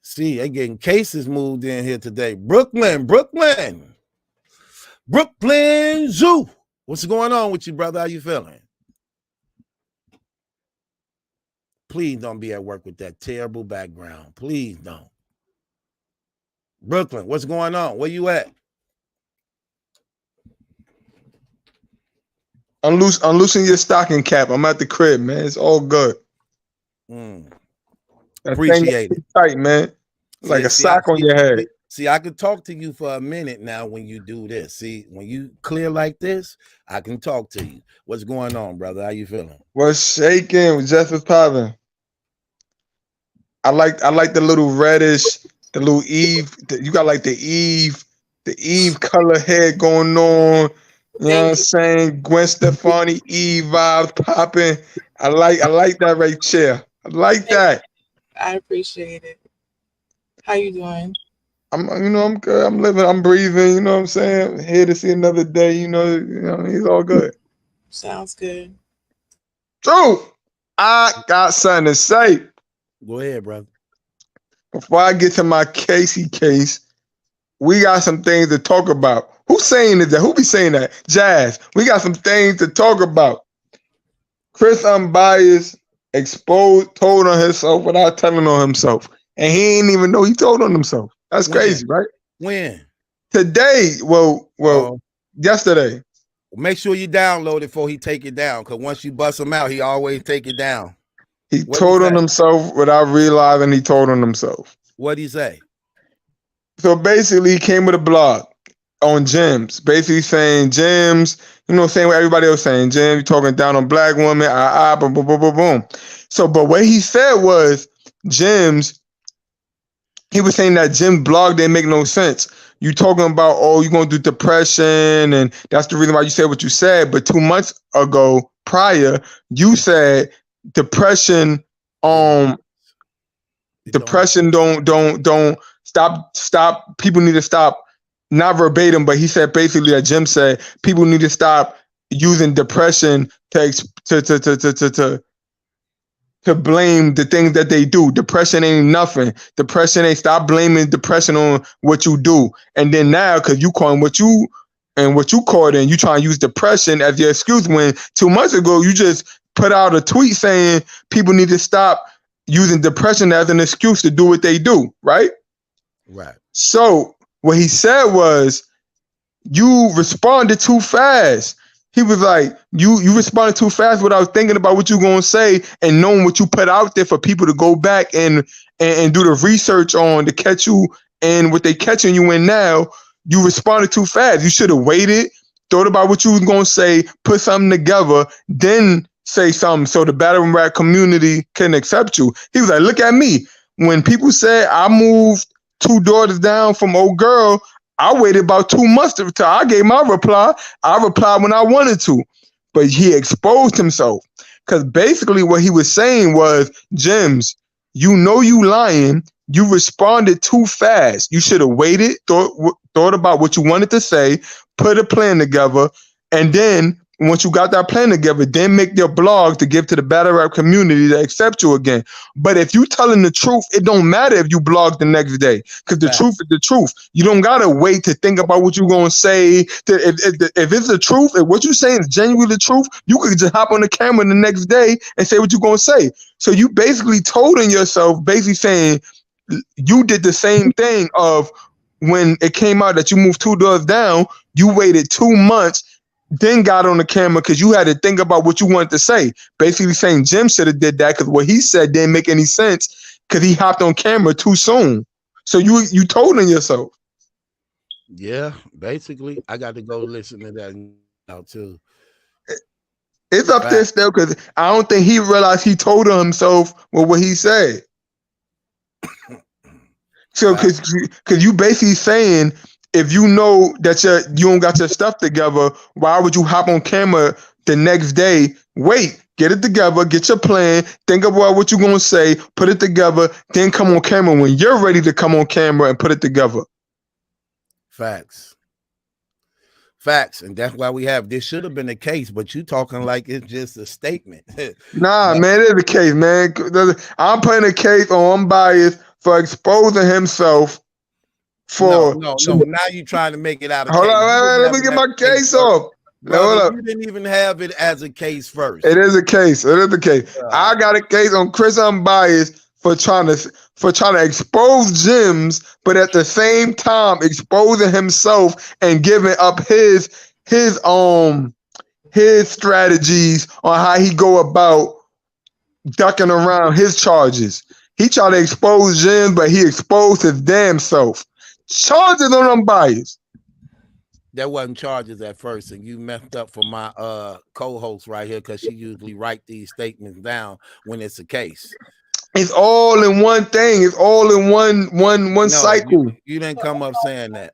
See, they getting cases moved in here today. Brooklyn Zoo. What's going on with you, brother? How you feeling? Please don't be at work with that terrible background. Please don't. Brooklyn, what's going on? Where you at? Unloosing your stocking cap. I'm at the crib, man. It's all good. Appreciate it. Tight, man. Like a sock on your head. See, I could talk to you for a minute now when you do this. See, when you clear like this, I can talk to you. What's going on, brother? How you feeling? What's shaking? Just was popping. I like the little reddish, the little Eve. You got like the Eve color head going on. You know what I'm saying? Gwen Stefani, Eve vibes popping. I like that right chair. I like that. I appreciate it. How you doing? I'm good. I'm living. I'm breathing. You know what I'm saying? Here to see another day. You know, he's all good. Sounds good. True. I got something to say. Go ahead, brother. Before I get to my case, we got some things to talk about. Who's saying that? Who be saying that? Jazz. We got some things to talk about. Chris Unbiased told on himself without telling on himself. And he ain't even know he told on himself. That's crazy, right? When? Today. Well, yesterday. Make sure you download it before he take it down. Because once you bust him out, he always take it down. He told on himself without realizing he told on himself. What'd he say? So basically, he came with a blog on Gems, basically saying Gems, saying what everybody else saying. Gems, you talking down on black women, boom, boom, boom, boom, boom. So, but what he said was Gems. He was saying that Jim's blog didn't make no sense. You talking about, you're going to do depression, and that's the reason why you said what you said. But 2 months ago, prior, you said depression, depression don't stop. People need to stop, not verbatim, but he said basically that Jim said people need to stop using depression to blame the things that they do. Depression ain't nothing. Depression ain't, stop blaming depression on what you do. And then now, because you calling what you called in, you trying to use depression as your excuse when 2 months ago you just put out a tweet saying people need to stop using depression as an excuse to do what they do, right? Right. So what he said was, you responded too fast. He was like, you responded too fast without thinking about what you're going to say and knowing what you put out there for people to go back and do the research on to catch you and what they catching you in now. You responded too fast. You should have waited, thought about what you was going to say, put something together, then say something so the battle rap community can accept you. He was like, look at me. When people said I moved 2 daughters down from old girl, I waited about 2 months till I gave my reply. I replied when I wanted to, but he exposed himself because basically what he was saying was, Gems, you lying. You responded too fast. You should have waited, thought about what you wanted to say, put a plan together, and then once you got that plan together, then make your blog to give to the battle rap community to accept you again. But if you telling the truth, it don't matter if you blog the next day because the truth is the truth. You don't got to wait to think about what you're going to say. If it's the truth, if what you're saying is genuinely the truth, you could just hop on the camera the next day and say what you're going to say. So you basically told on yourself, basically saying you did the same thing of when it came out that you moved 2 doors down, you waited 2 months, then got on the camera because you had to think about what you wanted to say. Basically saying Jim should have did that because what he said didn't make any sense because he hopped on camera too soon. So you told on yourself. Yeah, basically, I got to go listen to that now too. It's up there still because I don't think he realized he told on himself with what he said. So, because you basically saying if you know that you don't got your stuff together, why would you hop on camera the next day? Wait, get it together, get your plan, think about what you're gonna say, put it together, then come on camera when you're ready to come on camera and put it together. Facts, and that's why we have this. Should have been the case, but you talking like it's just a statement. Nah, man, it is the case, man. I'm putting a case on Unbiased for exposing himself. For no. Now you trying to make it out of hold case. on, let me get my case off. Brother, you didn't even have it as a case first. It is a case. It is a case. I got a case on Chris Unbiased for trying to expose gyms, but at the same time exposing himself and giving up his strategies on how he go about ducking around his charges. He tried to expose gyms, but he exposed his damn self. Charges on Unbiased. There wasn't charges at first, and you messed up for my co-host right here because she usually write these statements down when it's a case. It's all in one thing. It's all in one cycle. You didn't come up saying that.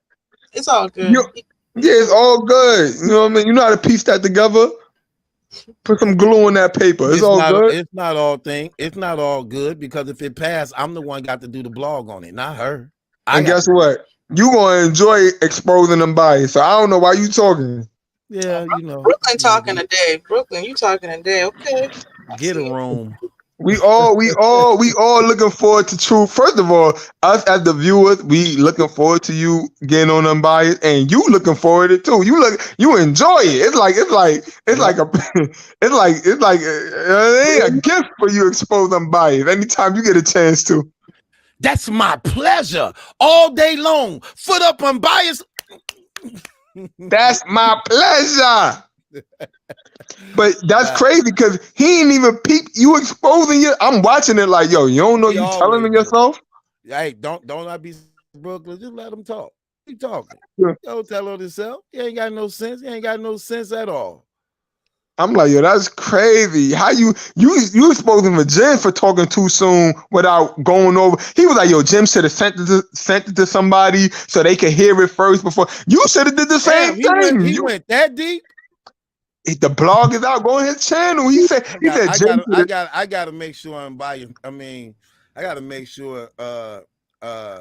It's all good. Yeah, it's all good. You know what I mean? You know how to piece that together? Put some glue on that paper. It's all good. It's not all good because if it passed, I'm the one got to do the blog on it, not her. And guess what? You gonna enjoy exposing them bias. So I don't know why you talking. Yeah, you know. Brooklyn talking today. Brooklyn, you talking today? Okay. Get a room. We all looking forward to truth. First of all, us as the viewers, we looking forward to you getting on Unbiased, and you looking forward to it too. You enjoy it. It's like it ain't a gift for you to expose Unbiased anytime you get a chance to. That's my pleasure all day long. Foot up Unbiased. That's my pleasure. But that's crazy because he ain't even peep. You exposing it. I'm watching it like, yo, you don't know you telling him yourself. Hey, don't I be Brooklyn? Just let him talk. Keep talking. Yeah. Don't tell on himself. He ain't got no sense. He ain't got no sense at all. I'm like, yo, that's crazy. How you exposing the Jim for talking too soon without going over? He was like, yo, Jim should have sent it to somebody so they could hear it first before. You should have did the same thing. He went that deep. The blog is out. Go on his channel. He said, I gotta make sure I'm buying. I mean, I gotta make sure ADEP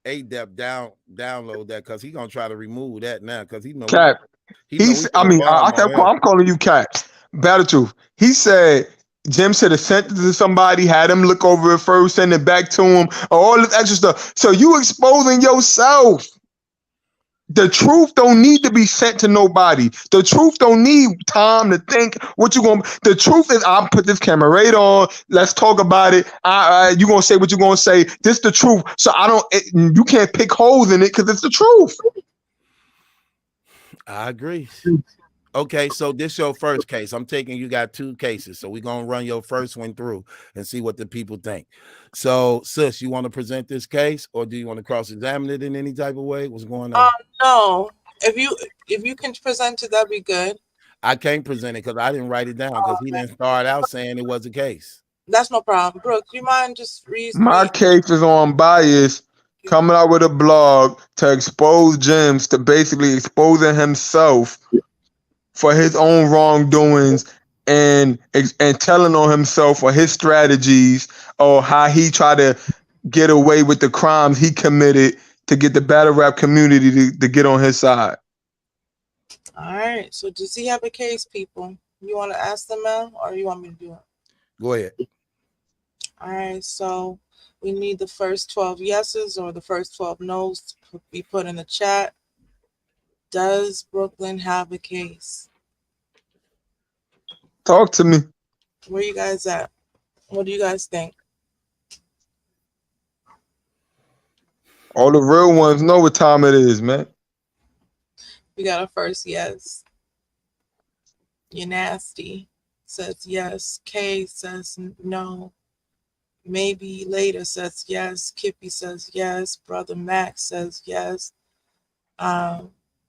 download that because he's gonna try to remove that now because he knows. Cap. I'm calling you Cap. Battle Truth. He said Jim should have sent it to somebody, had him look over it first, send it back to him, all this extra stuff. So you exposing yourself. The truth don't need to be sent to nobody. The truth don't need time to think what you going. The truth is, I'll put this camera right on. Let's talk about it. You gonna say what you gonna say. This the truth. So you can't pick holes in it because it's the truth. I agree. Okay, so this your first case. I'm taking you got two cases, so we're gonna run your first one through and see what the people think. So, sis, you want to present this case, or do you want to cross-examine it in any type of way? What's going on? No. If you can present it, that'd be good. I can't present it because I didn't write it down because he didn't start out saying it was a case. That's no problem. Brooke, do you mind just reading? My case is on Bias coming out with a blog to expose James, to basically exposing himself for his own wrongdoings and telling on himself for his strategies or how he tried to get away with the crimes he committed to get the battle rap community to get on his side. All right. So does he have a case, people? You want to ask them now, or you want me to do it? Go ahead. All right. So we need the first 12 yeses or the first 12 no's to be put in the chat. Does Brooklyn have a case? Talk to me. Where you guys at? What do you guys think? All the real ones know what time it is, man. We got a first yes. You're nasty says yes. Kay says no. Maybe later says yes. Kippy says yes. Brother Max says yes.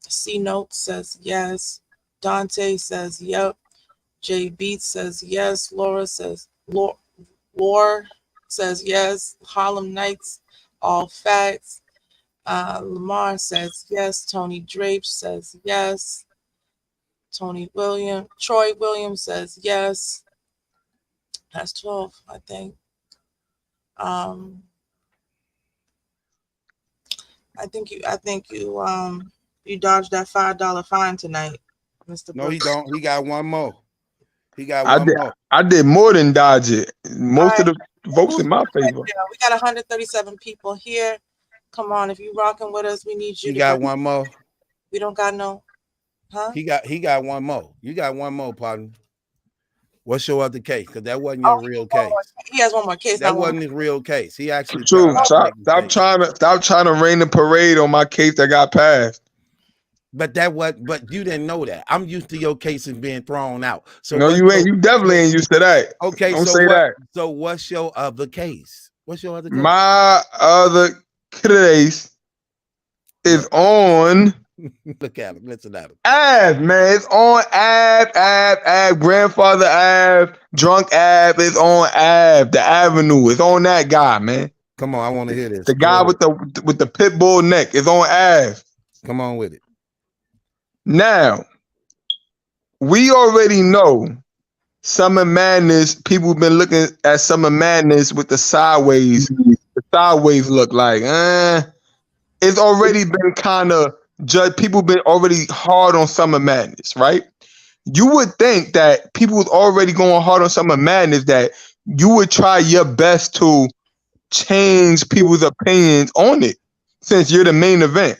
C Note says yes. Dante says yep. J Beat says yes. Laura says yes. Harlem Nights all facts. Lamar says yes. Tony Drape says yes. Troy Williams says yes. That's 12, I think. I think you dodged that $5 fine tonight, Mr. No, he don't. He got one more. He got I one did. more. I did more than dodge it. Most of the votes in my favor. We got 137 people here. Come on, if you rocking with us, we need you. You got one more. We don't got no. Huh? He got one more. You got one more, partner. What's your other case? Because that wasn't your real case. He has one more case. That wasn't his real case. He actually True. Stop trying to rain the parade on my case that got passed. But you didn't know that. I'm used to your cases being thrown out. So no, you ain't. You definitely ain't used to that. Okay, don't say that. So what's your other case? What's your other case? My other case is on. Look at him. Listen at him. Ave, man. It's on Ave, grandfather Ave, drunk Ave. It's on Ave, the avenue. It's on that guy, man. Come on, I want to hear this. The guy with the pit bull neck is on Ave. Come on with it. Now, we already know Summer Madness. People have been looking at Summer Madness with the sideways. The sideways look like, it's already been kind of judged. People been already hard on Summer Madness, right? You would think that people was already going hard on Summer Madness, that you would try your best to change people's opinions on it, since you're the main event.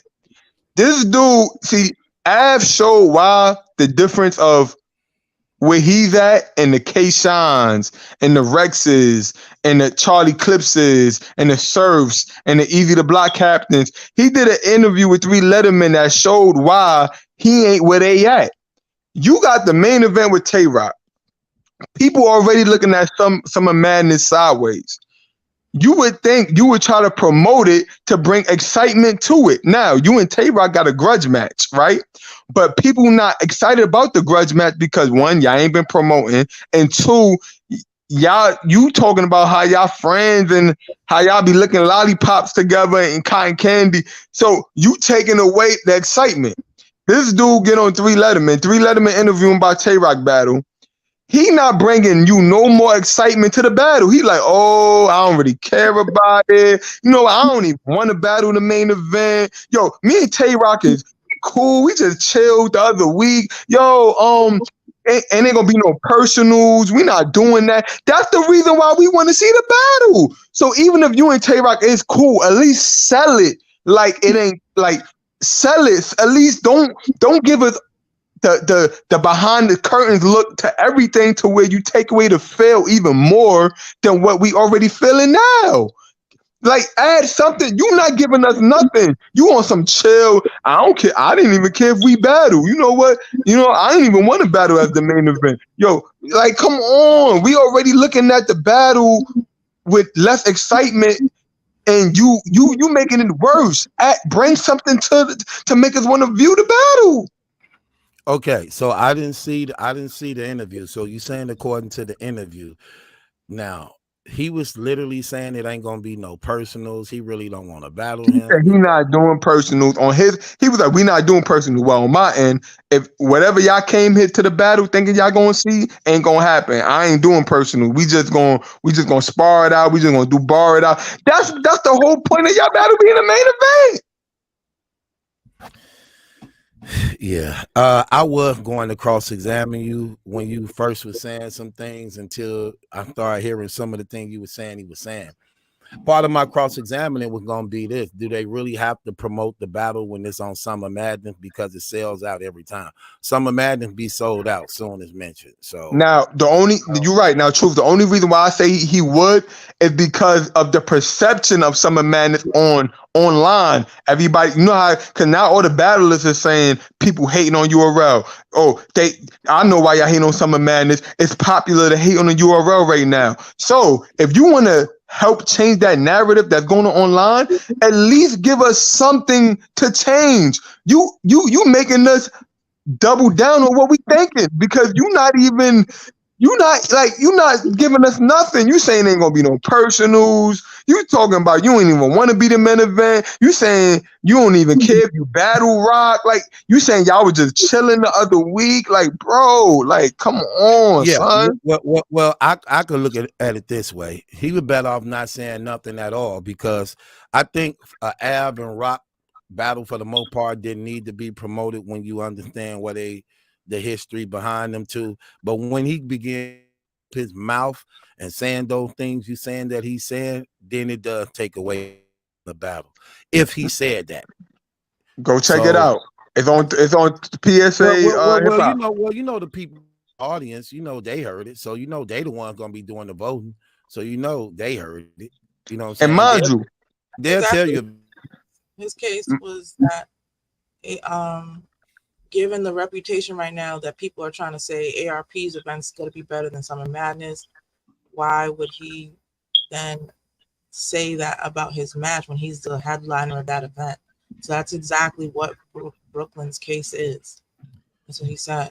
This dude, see, Av showed why the difference of where he's at and the K-Shines and the Rexes and the Charlie Clipses and the Surfs and the Easy to Block Captains. He did an interview with 3 Letterman that showed why he ain't where they at. You got the main event with Tay-Rock. People already looking at Summer Madness sideways. You would think you would try to promote it to bring excitement to it. Now, you and Tay-Rock got a grudge match, right? But people not excited about the grudge match because 1, y'all ain't been promoting, and 2, you talking about how y'all friends and how y'all be licking lollipops together and cotton candy. So you taking away the excitement. This dude get on 3 Letterman. 3 Letterman interviewing about Tay-Rock battle. He not bringing you no more excitement to the battle. He like, oh, I don't really care about it. You know, I don't even want to battle the main event. Yo, me and Tay-Rock is cool. We just chilled the other week. Yo, ain't gonna be no personals. We not doing that. That's the reason why we want to see the battle. So even if you and Tay-Rock is cool, at least sell it like it ain't, like sell it. At least don't give us the behind the curtains look to everything, to where you take away the feel even more than what we already feeling now. Like, add something. You not giving us nothing. You want some chill. I don't care. I didn't even care if we battle. You know what? I didn't even want to battle as the main event. Yo, like, come on. We already looking at the battle with less excitement, and you making it worse. Bring something to make us want to view the battle. Okay, so I didn't see the interview. So you saying according to the interview, now he was literally saying it ain't gonna be no personals. He really don't want to battle him. He not doing personals on his. He was like, we not doing personals. Well, on my end, if whatever y'all came here to the battle thinking y'all gonna see ain't gonna happen. I ain't doing personal. We just gonna spar it out. We just gonna bar it out. That's the whole point of y'all battle being the main event. Yeah, I was going to cross-examine you when you first was saying some things until I started hearing some of the things you were saying. He was saying part of my cross-examining was going to be this: do they really have to promote the battle when it's on Summer Madness, because it sells out every time? Summer Madness be sold out soon as mentioned. So now you're right. Now, truth, the only reason why I say he would is because of the perception of Summer Madness online. Everybody, you know how, because now all the battlers are saying people hating on URL. Oh, I know why y'all hating on Summer Madness. It's popular to hate on the URL right now. So if you want to help change that narrative that's going on online, at least give us something to change. You making us double down on what we thinking, because you're not giving us nothing. You saying ain't gonna be no personals. You talking about you don't even want to be the main event. You saying you don't even care if you battle Rock. Like you saying y'all was just chilling the other week. Like, bro, like come on, Yeah, son. well, I could look at it this way. He was better off not saying nothing at all, because I think Ab and Rock battle for the most part didn't need to be promoted when you understand what the history behind them too. But when he began his mouth and saying those things you saying that he's saying, then it does take away the battle. If he said that, go check it out. It's on PSA hip hop. You know the people audience, you know they heard it, so you know they the ones gonna be doing the voting, so you know they heard it. You know what I'm saying? And mind you, they'll tell you. His case was that, given the reputation right now that people are trying to say ARP's event's going to be better than Summer Madness, why would he then say that about his match when he's the headliner of that event? So that's exactly what Brooklyn's case is. That's what he said.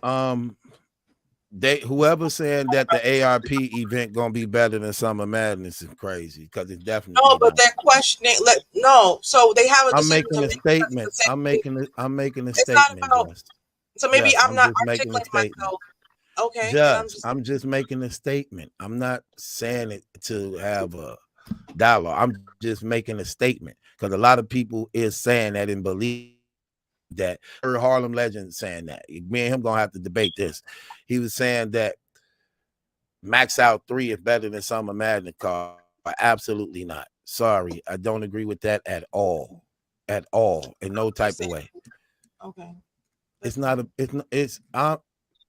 Whoever saying that the ARP event gonna be better than Summer Madness is crazy, because it's definitely no. But they're questioning. No, so they have a. I'm making a statement. I'm making a statement. So maybe I'm not articulating myself. Okay. I'm just making a statement. I'm not saying it to have a dialogue. I'm just making a statement, because a lot of people is saying that and believe that. I heard Harlem Legend saying that. Me and him gonna have to debate this. He was saying that Max Out 3 is better than Summer Madness card. Absolutely not. Sorry, I don't agree with that at all, in no type of way. Okay. I'm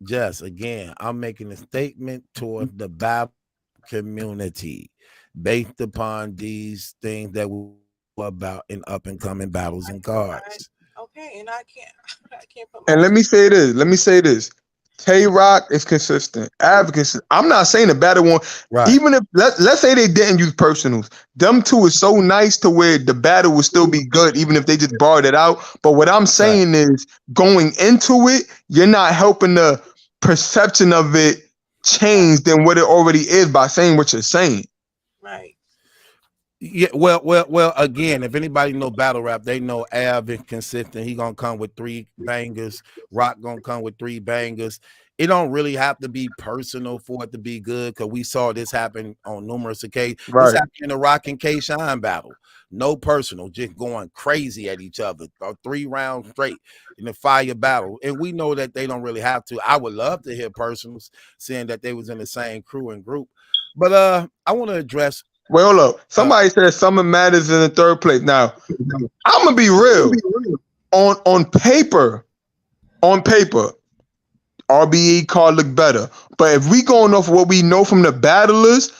just, again, I'm making a statement toward the battle community based upon these things that we're about in up and coming battles and cards. Okay, and I can't put. And let me say this. Tay-Rock is consistent. Advocacy. I'm not saying the battle one. Right. Even if let's say they didn't use personals, them two is so nice to where the battle will still be good, even if they just borrowed it out. But what I'm saying is, going into it, you're not helping the perception of it change than what it already is by saying what you're saying. Right. Yeah, well. Again, if anybody know battle rap, they know Av is consistent. He gonna come with 3 bangers. Rock gonna come with 3 bangers. It don't really have to be personal for it to be good, because we saw this happen on numerous occasions. Right. This happened in the Rock and K-Shine battle. No personal, just going crazy at each other, 3 rounds straight in the fire battle. And we know that they don't really have to. I would love to hear personals, seeing that they was in the same crew and group. But I want to address. Well, hold up. Somebody said Summer Madness in the 3rd place. Now, I'm gonna be real. On paper, RBE card look better. But if we going off what we know from the battlers,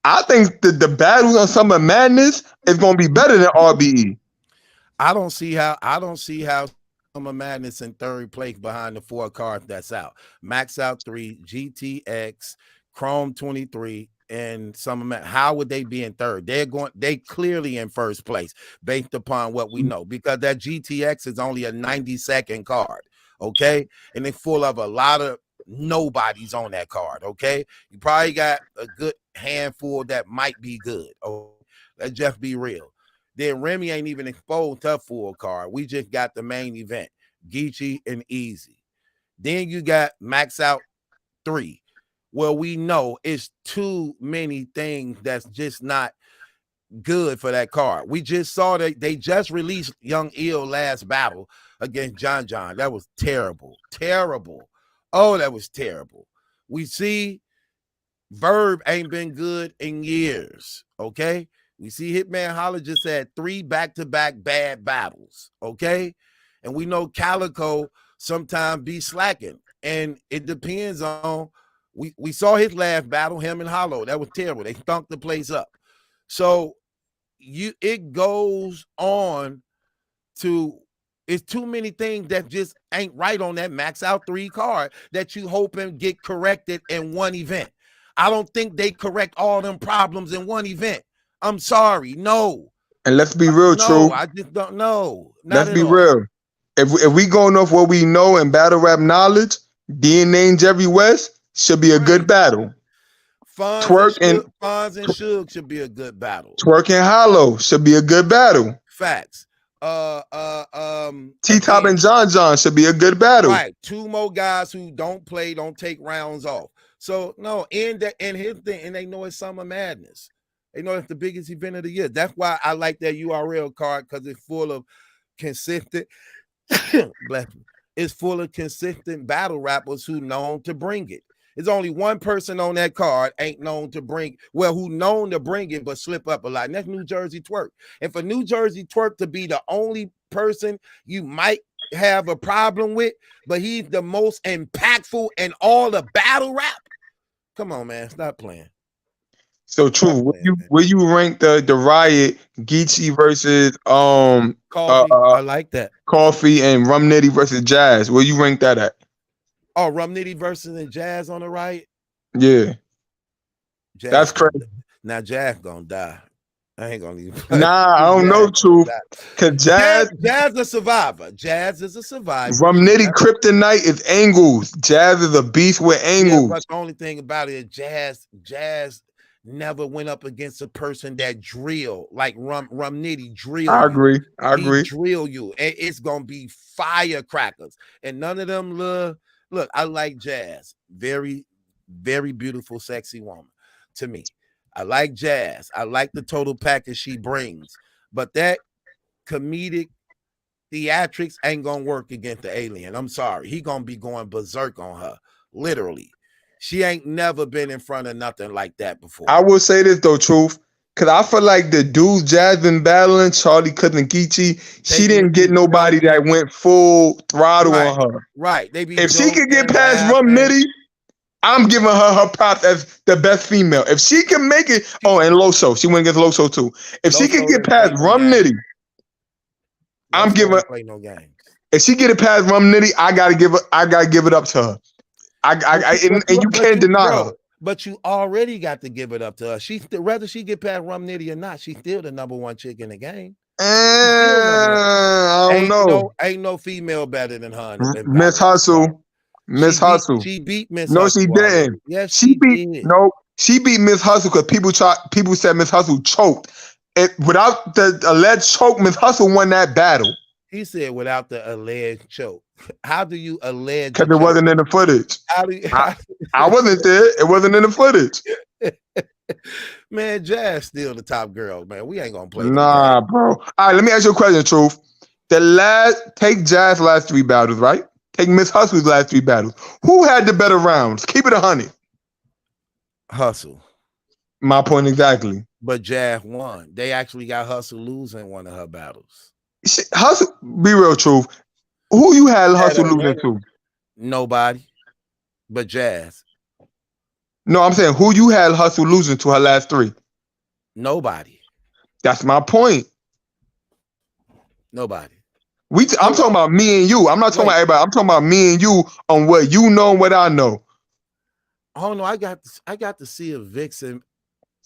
I think the battles on Summer Madness is gonna be better than RBE. I don't see how Summer Madness in 3rd place behind the 4 cards that's out. Max Out 3, GTX, Chrome 23. And how would they be in 3rd? They clearly in 1st place based upon what we know, because that GTX is only a 90-second card, okay? And it's full of a lot of nobodies on that card, okay? You probably got a good handful that might be good. Oh, let's just be real. Then Remy ain't even exposed to a full card. We just got the main event, Geechee and Easy. Then you got Max Out 3. Well, we know it's too many things that's just not good for that card. We just saw that they just released Young Ill last battle against John. That was terrible. Oh, that was terrible. We see Verb ain't been good in years, okay? We see Hitman Holla just had 3 back-to-back bad battles, okay? And we know Calico sometimes be slacking, and it depends on. We saw his last battle, him and Hollow. That was terrible. They stunk the place up. So it goes on to, it's too many things that just ain't right on that Max Out 3 card that you hope and get corrected in one event. I don't think they correct all them problems in one event. I'm sorry. No. And let's be real, True. I just don't know. Let's be real. If we going off what we know in battle rap knowledge, DNA and Jerry West should be a good battle. Twerk and Fonz and Suge should be a good battle. Twerk and Hollow should be a good battle. Facts. T-Top and John should be a good battle. Right. Two more guys who don't take rounds off. So no, and his thing, and they know it's Summer Madness. They know it's the biggest event of the year. That's why I like that URL card, because it's full of consistent it's full of consistent battle rappers who known to bring it. There's only one person on that card ain't known to bring, who known to bring it but slip up a lot, and that's New Jersey Twerk. And for New Jersey Twerk to be the only person you might have a problem with, but he's the most impactful in all the battle rap. Come on, man, stop playing. So true. Where you rank the Riot Geechee versus Coffee? I like that. Coffee and Rum Nitty versus Jazz. Where you rank that at? Oh, Rum Nitty versus and Jazz on the Riot? Yeah. Jazz, that's crazy. Now Jazz gonna die. I ain't gonna even play. Nah, I don't know, Truth. Cause Jazz a survivor. Jazz is a survivor. Rum Nitty kryptonite is angles. Jazz is a beast with angles. Yeah, but the only thing about it is Jazz never went up against a person that drill like Rum Nitty drill. I agree. He drill you. It's gonna be firecrackers. And none of them look, I like Jazz. Very, very beautiful, sexy woman to me. I like Jazz. I like the total package she brings. But that comedic theatrics ain't gonna work against the alien. I'm sorry. He gonna be going berserk on her. Literally. She ain't never been in front of nothing like that before. I will say this though, Truth, because I feel like the dudes Jazz been battling, Charlie Cook and Geechee, she didn't get nobody that went full throttle on her. Right. If she could get past Rum Nitty, I'm giving her props as the best female. If she can make it, and Loso, she went against Loso too. If she can get past Rum Nitty, I'm giving. Play no games. If she get it past Rum Nitty, I gotta give it up to her. And you can't deny her. But you already got to give it up to her. Whether she get past Rum Nitty or not, she's still the number one chick in the game. I don't know. Ain't no female better than her. Miss Hustle. Miss Hustle. She beat Miss No, Hustle. she didn't. Yes, she beat. did. No, she beat Miss Hustle because people said Miss Hustle choked. Without the alleged choke, Miss Hustle won that battle. He said without the alleged choke. How do you allege? Because it wasn't in the footage. I wasn't there. It wasn't in the footage. Man, Jazz still the top girl, man. We ain't gonna play. Nah, bro. All right, let me ask you a question, Truth. Take Jazz last 3 battles, right? Take Miss Hustle's last 3 battles. Who had the better rounds? Keep it 100. Hustle. My point exactly. But Jazz won. They actually got Hustle losing one of her battles. Hustle, be real, Truth. Who you had Hustle losing to? Nobody. But Jazz. No, I'm saying who you had Hustle losing to her last 3? Nobody. That's my point. Nobody. I'm talking about me and you. I'm not talking about everybody. I'm talking about me and you on what you know and what I know. Oh no, I got to see a Vixen.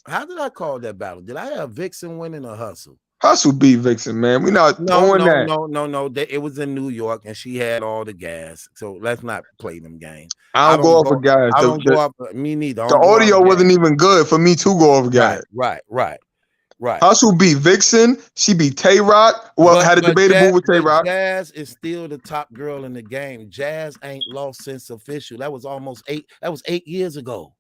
How did I call that battle? Did I have Vixen winning or Hustle? Hustle beat Vixen, man. We not doing that. No. It was in New York and she had all the gas. So let's not play them games. I don't go off of guys. I don't go off. Me neither. The audio wasn't even good for me to go off guys. Right. Hustle beat Vixen. She beat Tay Rock. Well, had a debatable with Tay Rock. Jazz is still the top girl in the game. Jazz ain't lost since official. That was 8 years ago.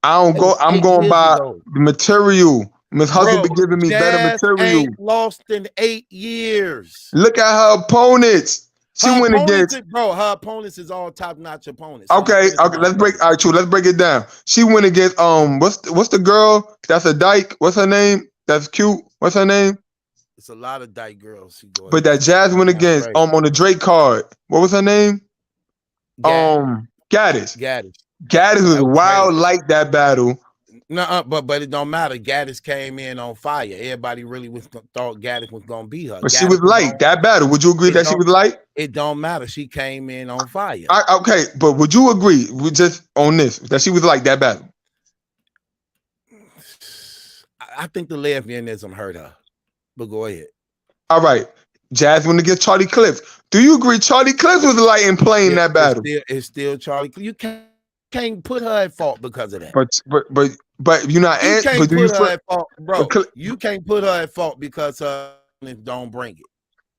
I'm going by the material. Miss Hustle be giving me better material. Ain't lost in 8 years. Look at her opponents. She went against her opponents is all top-notch opponents. Okay, let's break it down. She went against what's the girl that's a dyke? What's her name? That's cute. What's her name? It's a lot of dyke girls. But that Jazz went against on the Drake card. What was her name? Gaddis. Gaddis was wild like that battle. No, but it don't matter. Gaddis came in on fire. Everybody really thought Gaddis was gonna beat her. But she was light that battle. Would you agree that she was light? It don't matter. She came in on fire. Okay, but would you agree with just on this that she was like that battle? I think the lesbianism hurt her. But go ahead. All right. Jazz went against Charlie Clips. Do you agree Charlie Clips was light in playing that battle? It's still Charlie. You can't can't put her at fault because of that. But you're not. You can't But do you put her feel? at fault, bro. You can't put her at fault because her don't bring it.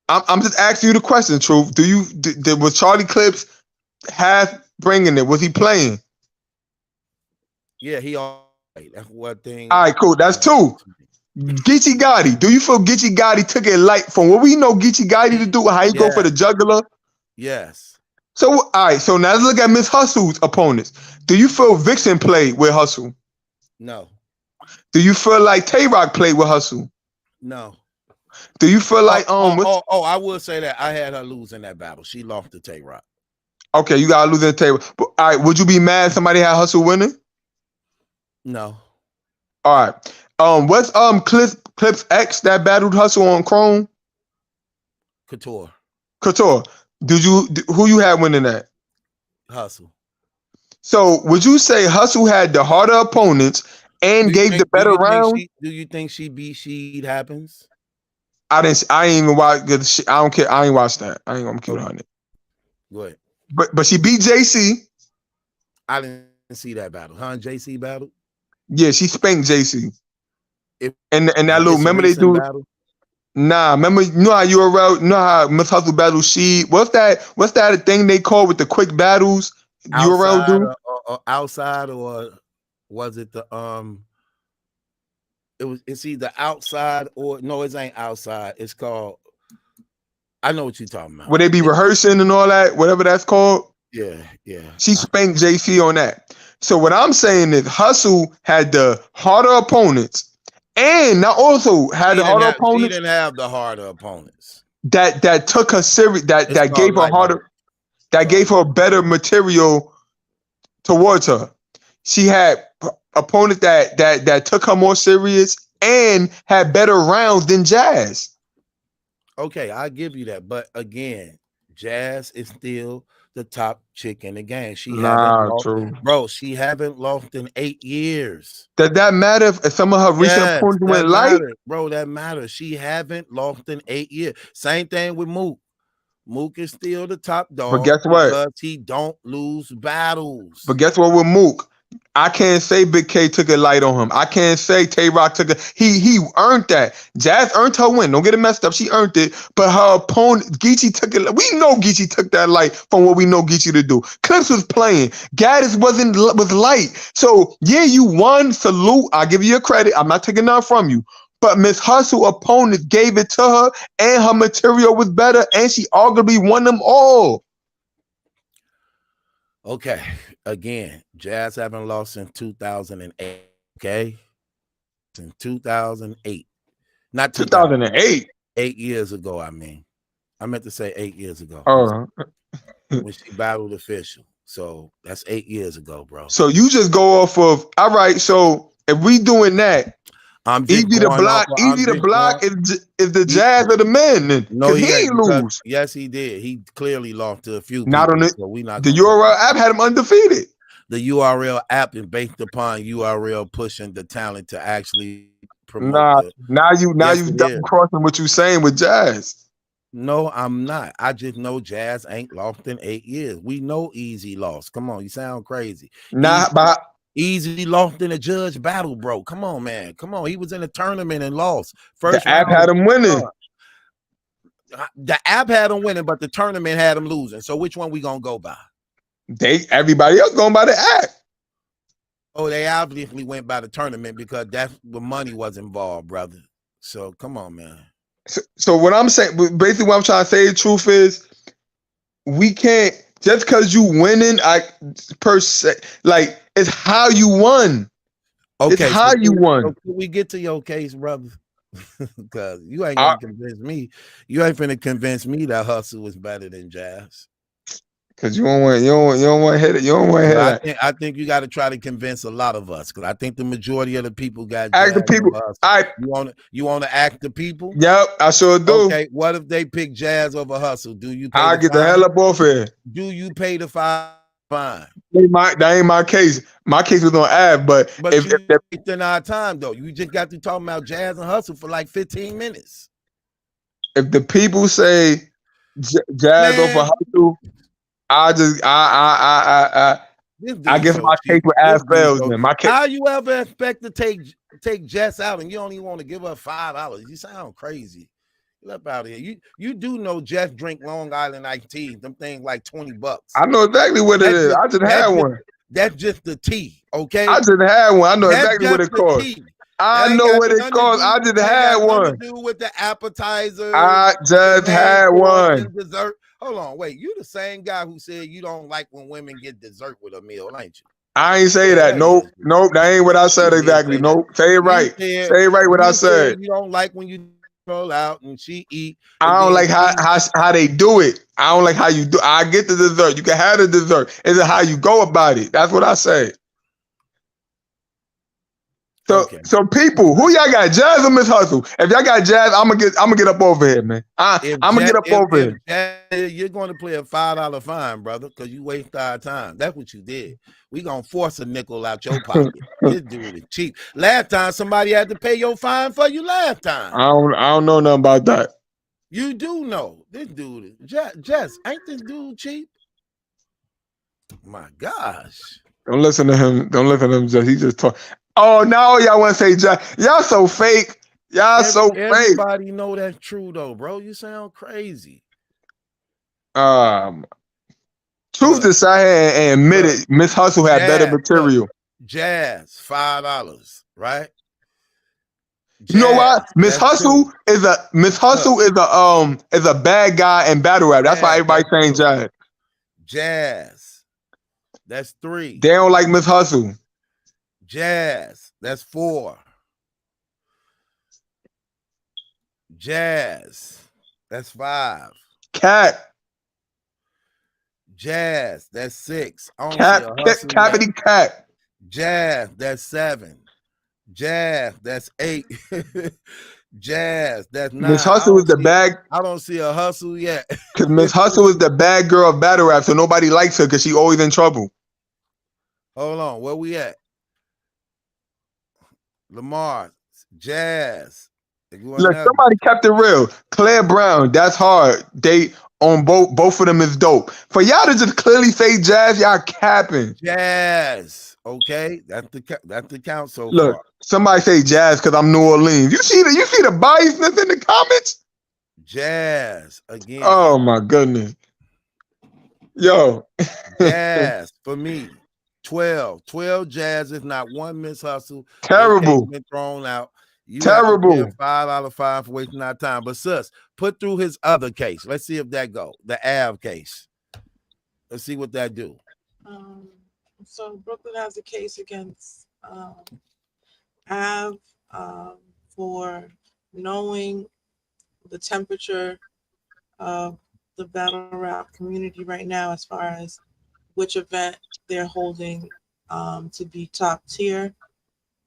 I'm just asking you the question, Truth. Was Charlie Clips half bringing it? Was he playing? Yeah, he all right. That's one thing. All right, cool. That's two. Geechee Gotti. Do you feel Geechee Gotti took it light from what we know Geechee Gotti to do? How he go for the jugular? Yes. So all right. So now let's look at Miss Hustle's opponents. Do you feel Vixen played with Hustle? No. Do you feel like Tay-Rock played with Hustle? No. Do you feel like I will say that I had her lose in that battle. She lost to Tay-Rock. Okay, you gotta lose in Tay-Rock. But all right, would you be mad if somebody had Hustle winning? No. All right. What's Clips X that battled Hustle on Chrome? Couture. Who you had winning that? Hustle. So would you say Hustle had the harder opponents and gave the better round? Do you think she beat Sheed Happens? I ain't even watch. I don't care. I ain't watched that. I ain't gonna keep it on it. Go ahead. But she beat JC. I didn't see that battle. Her and JC battle. Yeah, she spanked JC. And that little, remember they do. Battle? Nah, remember, you know how URL, you know how Miss Hustle battle she. What's that thing they call with the quick battles? URL do? Or outside, or was it the it's either outside or no, it ain't outside. It's called, I know what you're talking about. Would they be rehearsing and all that, whatever that's called? Yeah. She spanked JC on that. So what I'm saying is Hustle had the harder opponents, and not also had the harder opponents. She didn't have the harder opponents. That took her serious. That gave her harder. That gave her better material towards her. She had opponents that took her more serious and had better rounds than Jazz. Okay, I give you that, but again, Jazz is still the top chick in the game. She haven't lost in 8 years. Does that matter if some of her recent opponents went light? Bro, that matters. She haven't lost in 8 years. Same thing with Mook. Mook is still the top dog. But guess what? Because he don't lose battles. But guess what with Mook? I can't say Big K took it light on him. I can't say Tay-Rock took it. He earned that. Jazz earned her win. Don't get it messed up. She earned it. But her opponent, Geechee, took it. We know Geechee took that light from what we know Geechee to do. Clips was playing. Gaddis was light. So yeah, you won. Salute. I'll give you your credit. I'm not taking none from you. But Miss Hustle opponent gave it to her, and her material was better, and she arguably won them all. Okay, again, Jazz haven't lost since 2008. Okay, in 2008, not 2008. 8 years ago. I meant to say 8 years ago. When she battled Official. So that's 8 years ago, bro. So you just go off of, all right. So if we doing that, easy to block is the Jazz or the men. No, he ain't lose. Yes, he did. He clearly lost to a few not people. On it. So we not the URL app had him undefeated. The URL app is based upon URL pushing the talent to actually promote. Now you double crossing what you saying with Jazz. No, I'm not. I just know Jazz ain't lost in 8 years. We know Easy lost. Come on, you sound crazy. Easy lost in a judge battle, bro. Come on, man. Come on. He was in a tournament and lost. First the app had him winning. The app had him winning, but the tournament had him losing. So which one we gonna go by? Everybody else going by the app. Oh, they obviously went by the tournament because that's the money was involved, brother. So come on, man. So what I'm saying, basically what I'm trying to say, the truth is, we can't just because you winning, per se, like it's how you won. Okay, it's how you won. So can we get to your case, brother? Because you ain't gonna convince me. You ain't finna convince me that Hustle was better than Jazz. Because you don't want to hit it. You don't want to hit it. I think you got to try to convince a lot of us. Because I think the majority of the people got act the people. You want to act the people? Yep, I sure do. Okay, what if they pick Jazz over Hustle? Do you pay I'll get the hell up off here. Do you pay the fine? That ain't my case. My case was on Av, but if you wasting our time though, you just got to talk about Jazz and Hustle for like 15 minutes. If the people say Jazz over Hustle, This dude I guess so my case cheap. with This ass dude fails. so- Then my case. How you ever expect to take Jess out and you don't even want to give her $5? You sound crazy. Get up out of here. You do know Jess drink Long Island iced tea. Them things like $20. I know exactly what it is. I just had one. That's just the tea, okay? I just had one. I know That's exactly what just it the costs. tea. I That ain't know got what it nothing to costs. do- I just that ain't had got nothing one. to do with the appetizers. I just the had main course, one. and dessert. Hold on, wait. You the same guy who said you don't like when women get dessert with a meal, ain't you? I ain't say Yeah, that. that Nope. is. Nope. That ain't what I said You did exactly. say that. Nope. Say it right. said- Say it right what I you said. You don't like when you roll out and she eat. I and don't then like how they do it. I don't like how you do. I get the dessert. You can have the dessert. Is it how you go about it? That's what I say. So Okay. so people, who y'all got, Jazz or Miss Hustle? If y'all got Jazz, I'm gonna get up over here, man. I'm gonna get up over here. You're going to play a $5 fine, brother, because you waste our time. That's what you did. We gonna force a nickel out your pocket. This dude is cheap. Last time somebody had to pay your fine for you. Last time. I don't know nothing about that. You do know this dude. Jess, ain't this dude cheap? My gosh. Don't listen to him. Don't listen to him. He just talk. Oh no, y'all want to say Jazz? Y'all so fake. Y'all so fake. Everybody know that's true though, bro. You sound crazy. Truth to say and admit it, Miss Hustle had better material. Jazz, $5, right? You know what? Miss Hustle is a bad guy in battle rap. That's why everybody saying Jazz. Jazz. That's 3. They don't like Miss Hustle. Jazz. That's 4. Jazz. That's 5. Cat. Jazz. That's 6. Cat. Jazz. That's 7. Jazz. That's 8. Jazz. That's 9. Miss Hustle is the bad. I don't see a hustle yet. Because Miss Hustle is the bad girl of battle rap, so nobody likes her because she always in trouble. Hold on. Where we at? Lamar. Jazz. Look, somebody kept it real. Claire Brown, that's hard. They on both of them is dope. For y'all to just clearly say Jazz, y'all capping. Jazz. Okay, that's the count so Look, far. somebody say Jazz because I'm New Orleans. You see the biasness in the comments? Jazz again. Oh my goodness. Yo. Jazz for me. 12 jazzes, not one Miss Hustle. Terrible. Been thrown out. You Terrible. have to pay a $5 fine for wasting our time. But sus, put through his other case. Let's see if that go. The Av case. Let's see what that do. So Brooklyn has a case against Av for knowing the temperature of the battle rap community right now, as far as which event they're holding to be top tier,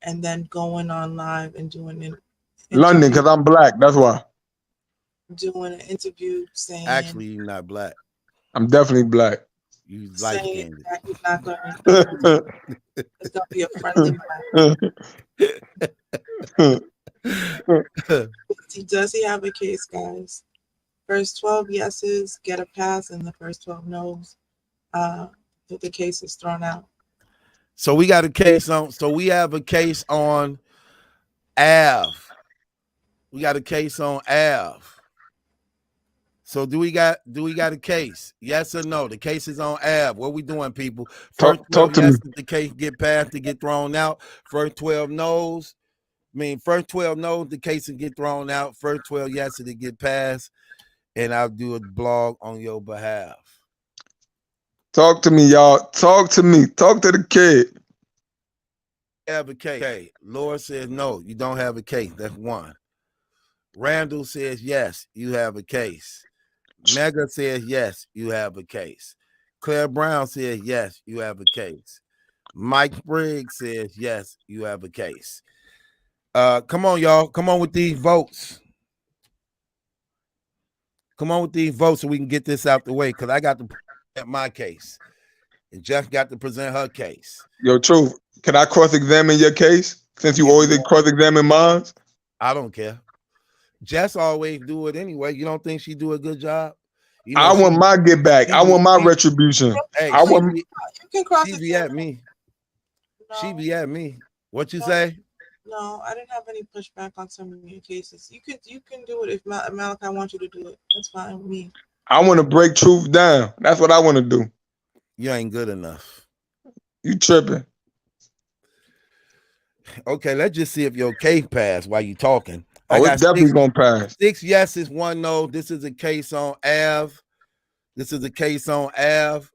and then going on live and doing an London, because I'm black. That's why. Doing an interview saying, actually, you're not black. I'm definitely black. You like saying that he's not going to. It's going to be a friendly match. Does he have a case, guys? First 12 yeses get a pass, and the first 12 no's, the case is thrown out. So we got a case on. So we have a case on Av. We got a case on Av. So do we got a case? Yes or no? The case is on Av. What we doing, people? First 12 yes, the case get passed to get thrown out. First 12 no's. First 12 no's, the case will get thrown out. First 12 yes, to get passed. And I'll do a blog on your behalf. Talk to me, y'all. Talk to me. Talk to the kid. Have a case. Okay. Laura says no, you don't have a case. That's 1. Randall says yes, you have a case. Mega says yes, you have a case. Claire Brown says yes, you have a case. Mike Briggs says yes, you have a case. Come on, y'all. Come on with these votes. Come on with these votes so we can get this out the way, because I got to present my case. And Jeff got to present her case. Yo, Truth, can I cross-examine your case since you always cross-examine mine? I don't care. Jess always do it anyway. You don't think she do a good job? You know, I want my get back. I want my retribution. Hey, I want. You can cross she it. be at me. She be at me. What you say? No, I didn't have any pushback on some of your cases. You can do it if Malachi wants you to do it. That's fine with me. I want to break truth down. That's what I want to do. You ain't good enough. You tripping. Okay, let's just see if your case passed while you talking. Oh, it's definitely gonna pass. 6 yeses, 1 no. This is a case on Ave. This is a case on Ave.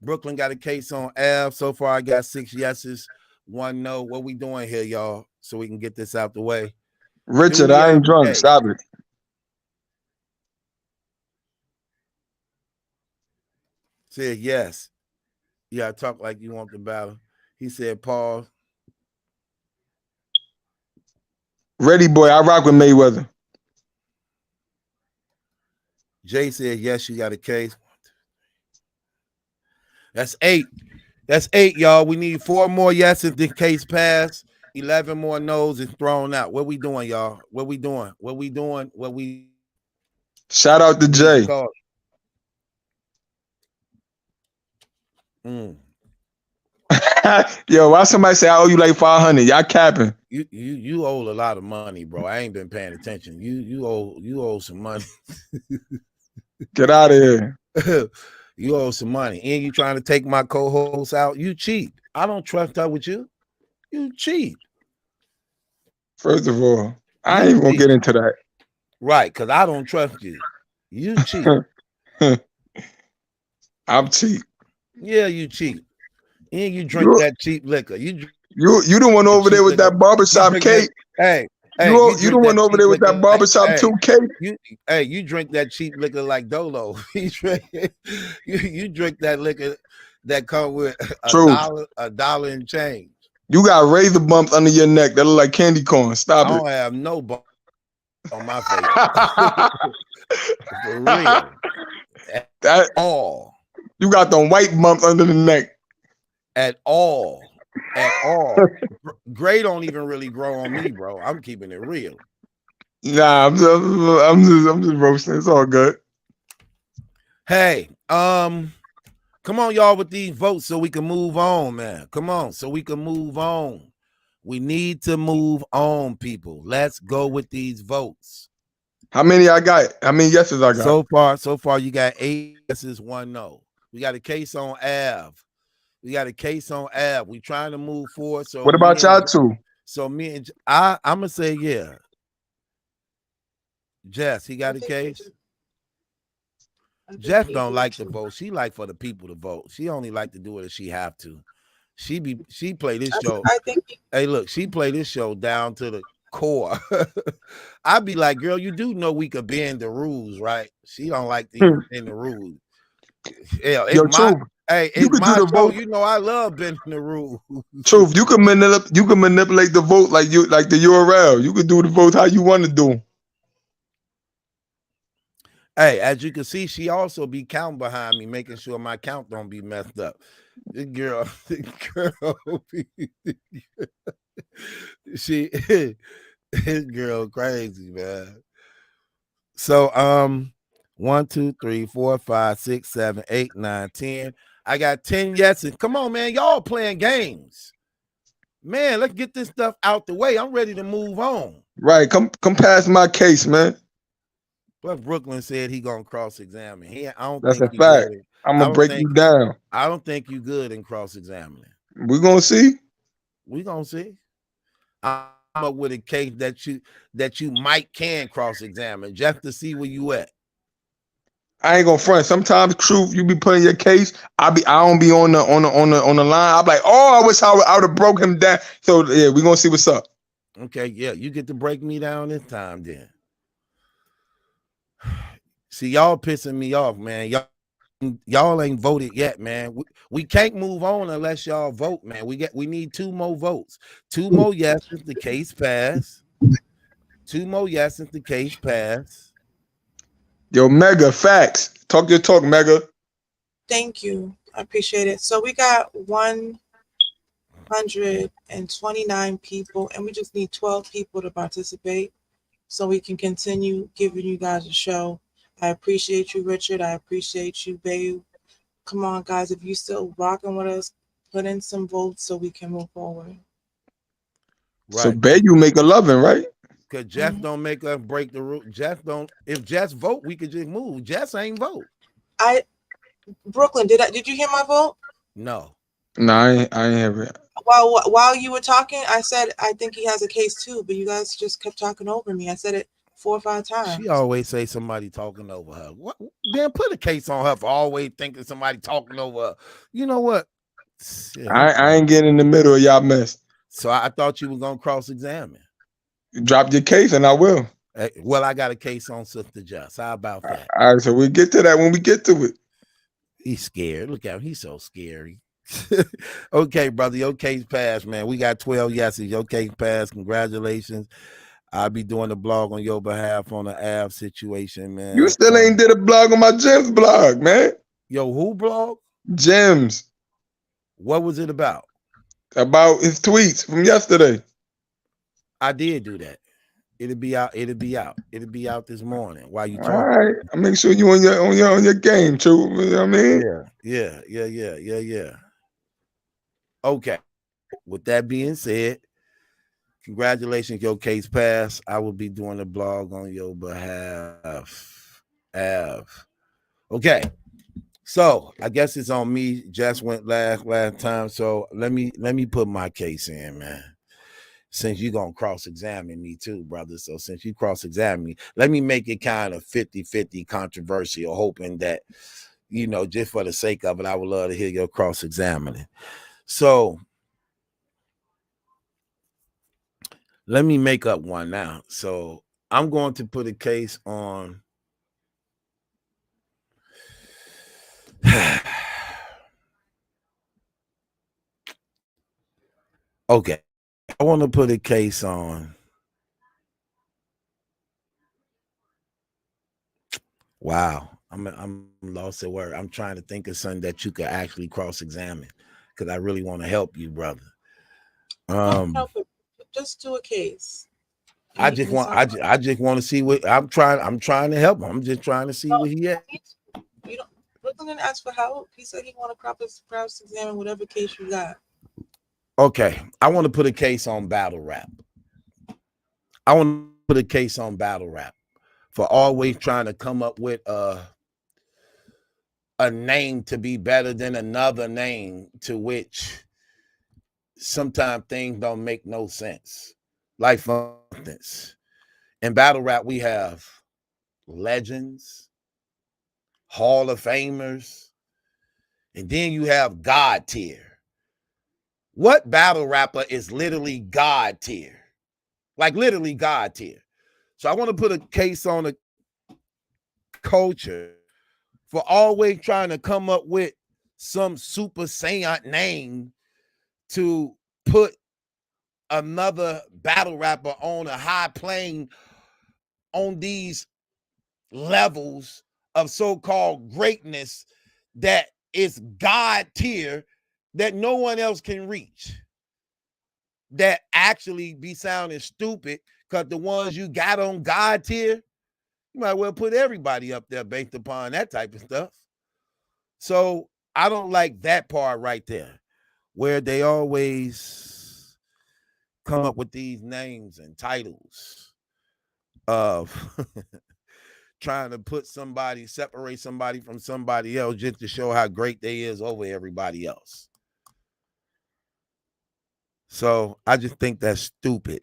Brooklyn got a case on Ave. So far, I got 6 yeses, 1 no. What we doing here, y'all? So we can get this out the way. Richard, I ain't drunk. Stop it. Said yes. Yeah, talk like you want the battle. He said pause. Ready, boy. I rock with Mayweather. Jay said yes, you got a case. That's 8. That's 8, y'all. We need 4 more yeses. The case pass. 11 more no's is thrown out. What we doing, y'all? What we doing? What we doing? What we? Shout out to Jay. Yo, why somebody say I owe you like 500? Y'all capping. You owe a lot of money, bro. I ain't been paying attention. You owe some money. Get out of here. You owe some money. And you trying to take my co-host out. You cheat. I don't trust her with you. You cheat. First of all, I ain't gonna get into that. Right, because I don't trust you. You cheat. I'm cheap. Yeah, you cheat. And you drink that cheap liquor. You the one over there with that barbershop cake. Hey, you the one over there with that barbershop 2K. You drink that cheap liquor like Dolo. you drink that liquor that come with a dollar and change. You got razor bumps under your neck that look like candy corn. Stop it. I don't have no bump on my face. For real. At all. You got them white bumps under the neck. At all. Gray don't even really grow on me, bro. I'm keeping it real. Nah, I'm just roasting. It's all good. Hey, come on, y'all, with these votes so we can move on, man. Come on, so we can move on. We need to move on, people. Let's go with these votes. How many I got? How many yeses I got? So far, you got 8 yeses, 1 no. We got a case on Ave. We trying to move forward. So what about y'all two? So me and I'm gonna say yeah. Jess, he got a case. Jess don't like to vote. She like for the people to vote. She only like to do it if she have to. She play this show. Hey, look, she play this show down to the core. I'd be like, girl, you do know we could bend the rules, right? She don't like to bend the rules. Yeah, it's my show. Vote. You know I love bending the rules. Truth, you can manipulate the vote like the URL. You can do the vote how you want to do. Hey, as you can see, she also be counting behind me, making sure my count don't be messed up. This girl, this girl crazy, man. So 1, 2, 3, 4, 5, 6, 7, 8, 9, 10. I got 10 yeses. Come on, man. Y'all playing games. Man, let's get this stuff out the way. I'm ready to move on. Right. Come past my case, man. Plus, Brooklyn said he gonna cross-examine. That's a fact. I'm gonna break you down. I don't think you good in cross-examining. We're gonna see. We're gonna see. I'm up with a case that you might can cross-examine just to see where you at. I ain't gonna front. Sometimes, truth, you be putting your case. I don't be on the line. I'm like, oh, I wish I would have broke him down. So yeah, we're gonna see what's up. Okay, yeah, you get to break me down this time then. See, y'all pissing me off, man. Y'all ain't voted yet, man. We can't move on unless y'all vote, man. We need 2 more votes. 2 more yeses, the case pass. 2 more yeses, the case pass. Yo, Mega, facts. Talk your talk, Mega. Thank you. I appreciate it. So we got 129 people, and we just need 12 people to participate so we can continue giving you guys a show I appreciate you, Richard. I appreciate you, babe. Come on, guys. If you still rocking with us, put in some votes so we can move forward. So Right. bet you make a loving, right? Cause Jeff don't make us break the rule. Jeff don't. If Jeff vote, we could just move. Jeff ain't vote. Brooklyn, did you hear my vote? No. No, I ain't have it. While you were talking, I said I think he has a case too, but you guys just kept talking over me. I said it 4 or 5 times. She always say somebody talking over her. What? Then put a case on her for always thinking somebody talking over her. You know what? I ain't getting in the middle of y'all mess. So I thought you was gonna cross-examine. Drop your case and I will. Well, I got a case on Sister Just. How about that? All right, so we get to that when we get to it. He's scared. Look at him. He's so scary. Okay, brother. Your case passed, man. We got 12 yeses. Your case passed. Congratulations. I'll be doing the blog on your behalf on the Av situation, man. You still ain't did a blog on my Gems blog, man. Yo, who blog? Gems. What was it about? About his tweets from yesterday. I did do that. It'll be out. It'll be out. It'll be out this morning while you talking. All right. I make sure you on your game, too. You know what I mean? Yeah. Okay. With that being said, congratulations, your case passed. I will be doing the blog on your behalf. Okay. So I guess it's on me. Jess went last time. So let me put my case in, man. Since you're gonna cross-examine me too, brother. So since you cross-examine me, let me make it kind of 50-50 controversial, hoping that, you know, just for the sake of it, I would love to hear your cross-examining. So let me make up one now. So I'm going to put a case on okay. I want to put a case on. Wow, I'm lost at word. I'm trying to think of something that you could actually cross-examine because I really want to help you, brother. Just do a case. I just want to see what I'm trying to help him. I'm just trying to see what he at. You don't. Brooklyn didn't ask for help. He said he want to cross-examine whatever case you got. Okay, I want to put a case on battle rap. I want to put a case on battle rap for always trying to come up with a name to be better than another name, to which sometimes things don't make no sense. Like, for instance, in battle rap, we have legends, Hall of Famers, and then you have God tier. What battle rapper is literally God tier? Like literally God tier. So I want to put a case on a culture for always trying to come up with some super saiyan name to put another battle rapper on a high plane on these levels of so-called greatness that is God tier that no one else can reach, that actually be sounding stupid because the ones you got on God tier, you might well put everybody up there based upon that type of stuff. So I don't like that part right there, where they always come up with these names and titles of trying to put somebody, separate somebody from somebody else just to show how great they is over everybody else. So I just think that's stupid.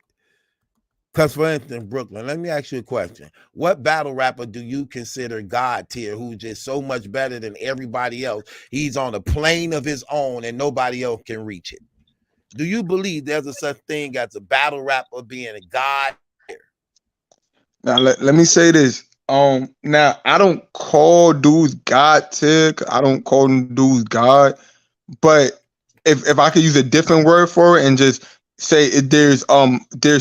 Because, for instance, Brooklyn, let me ask you a question. What battle rapper do you consider God tier, who's just so much better than everybody else? He's on a plane of his own and nobody else can reach it. Do you believe there's a such thing as a battle rapper being a God tier? Now, let me say this. Now, I don't call dudes God tier. I don't call them dudes God. But if I could use a different word for it and just say there's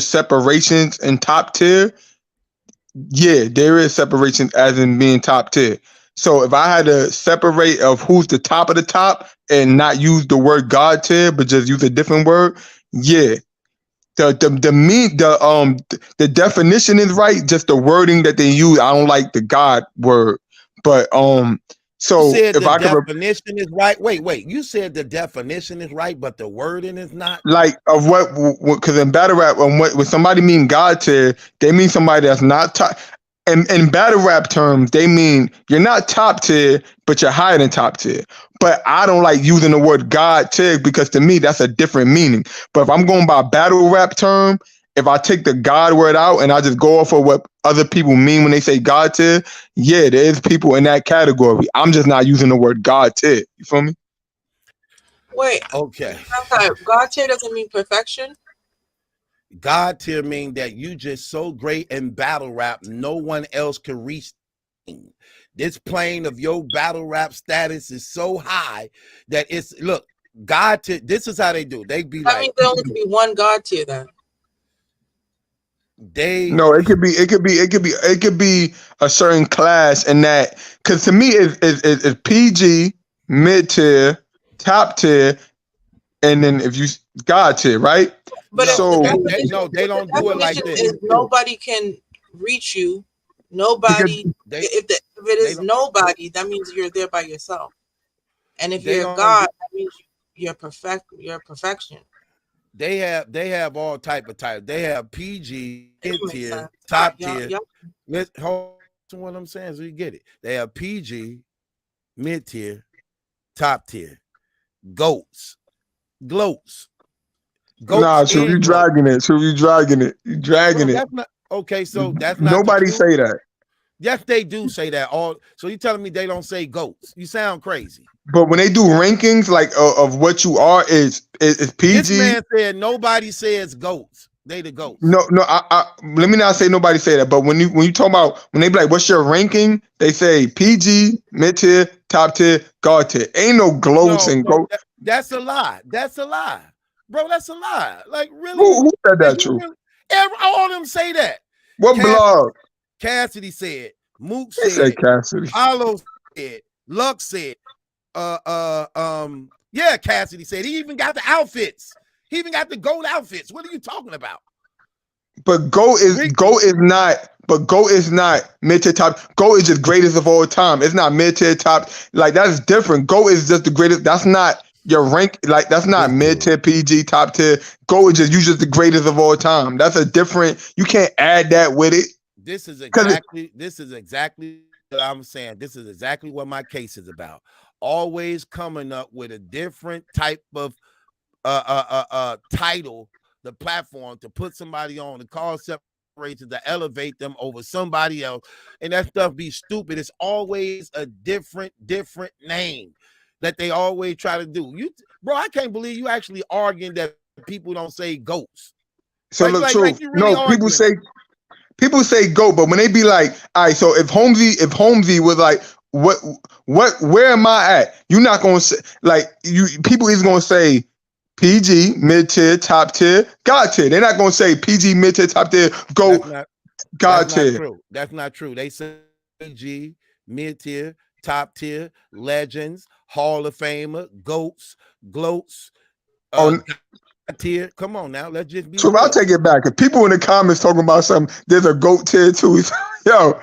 separations in top tier, yeah, there is separation as in being top tier. So if I had to separate of who's the top of the top and not use the word God tier, but just use a different word, yeah, the definition is right. Just the wording that they use, I don't like the God word. But so you said if the I could definition is right. Wait. You said the definition is right, but the wording is not. like of what because in battle rap, when somebody mean God tier, they mean somebody that's not top. In battle rap terms, they mean you're not top tier, but you're higher than top tier. But I don't like using the word God tier because to me that's a different meaning. But if I'm going by battle rap term, if I take the God word out and I just go off of what other people mean when they say God tier, yeah, there is people in that category. I'm just not using the word God tier. You feel me? Wait. Okay. God tier doesn't mean perfection. God tier mean that you just so great in battle rap, no one else can reach. This plane of your battle rap status is so high that it's look. God tier. This is how they do. They be That like, means there only can be one God tier then. No, it could be a certain class in that, because to me it's PG, mid tier, top tier, and then if you God tier, right? But so they don't do it like this. Is nobody can reach you. Nobody. If it is nobody, that means you're there by yourself. And if you're God, that means you're perfection. They have all type of titles. They have PG, mid tier, top tier. Let's hold on what I'm saying so you get it. They have PG, mid tier, top tier, goats, gloats. Nah, so you dragging it. You dragging it. That's not, okay, so that's not nobody say that. Yes, they do say that. So you telling me they don't say goats? You sound crazy. But when they do rankings like of what you are is PG. This man said nobody says goats. They the goats. No, let me not say nobody say that. But when you talk about when they be like, what's your ranking? They say PG, mid tier, top tier, God tier. Ain't no gloats and goats. That's a lie. That's a lie, bro. That's a lie. Like really? Who said that? True. All of them say that. What blog? Cassidy said. Mook said Cassidy. Hollow said. Lux said. Yeah, Cassidy said he even got the outfits. He even got the gold outfits. What are you talking about? But Go is not mid to top. Go is just greatest of all time. It's not mid to top. Like that's different. Go is just the greatest. That's not your rank. Like that's not mid tier, PG, top tier. Go is just the greatest of all time. That's a different. You can't add that with it. This is exactly what I'm saying. This is exactly what my case is about. Always coming up with a different type of title, the platform to put somebody on, the cause separation, to elevate them over somebody else, and that stuff be stupid. It's always a different name that they always try to do. Bro, I can't believe you actually arguing that people don't say goats. So look, true. No, people say goat, but when they be like, all right, so if Holmesy was like, where am I at? You're not gonna say people is gonna say PG, mid tier, top tier, God tier. They're not gonna say PG, mid tier, top tier, God tier. That's not true. They say PG, mid tier, top tier, legends, Hall of Famer, goats, gloats, tier. Come on now, let's just be. So I'll take it back. If people in the comments talking about something, there's a goat tier too. yo.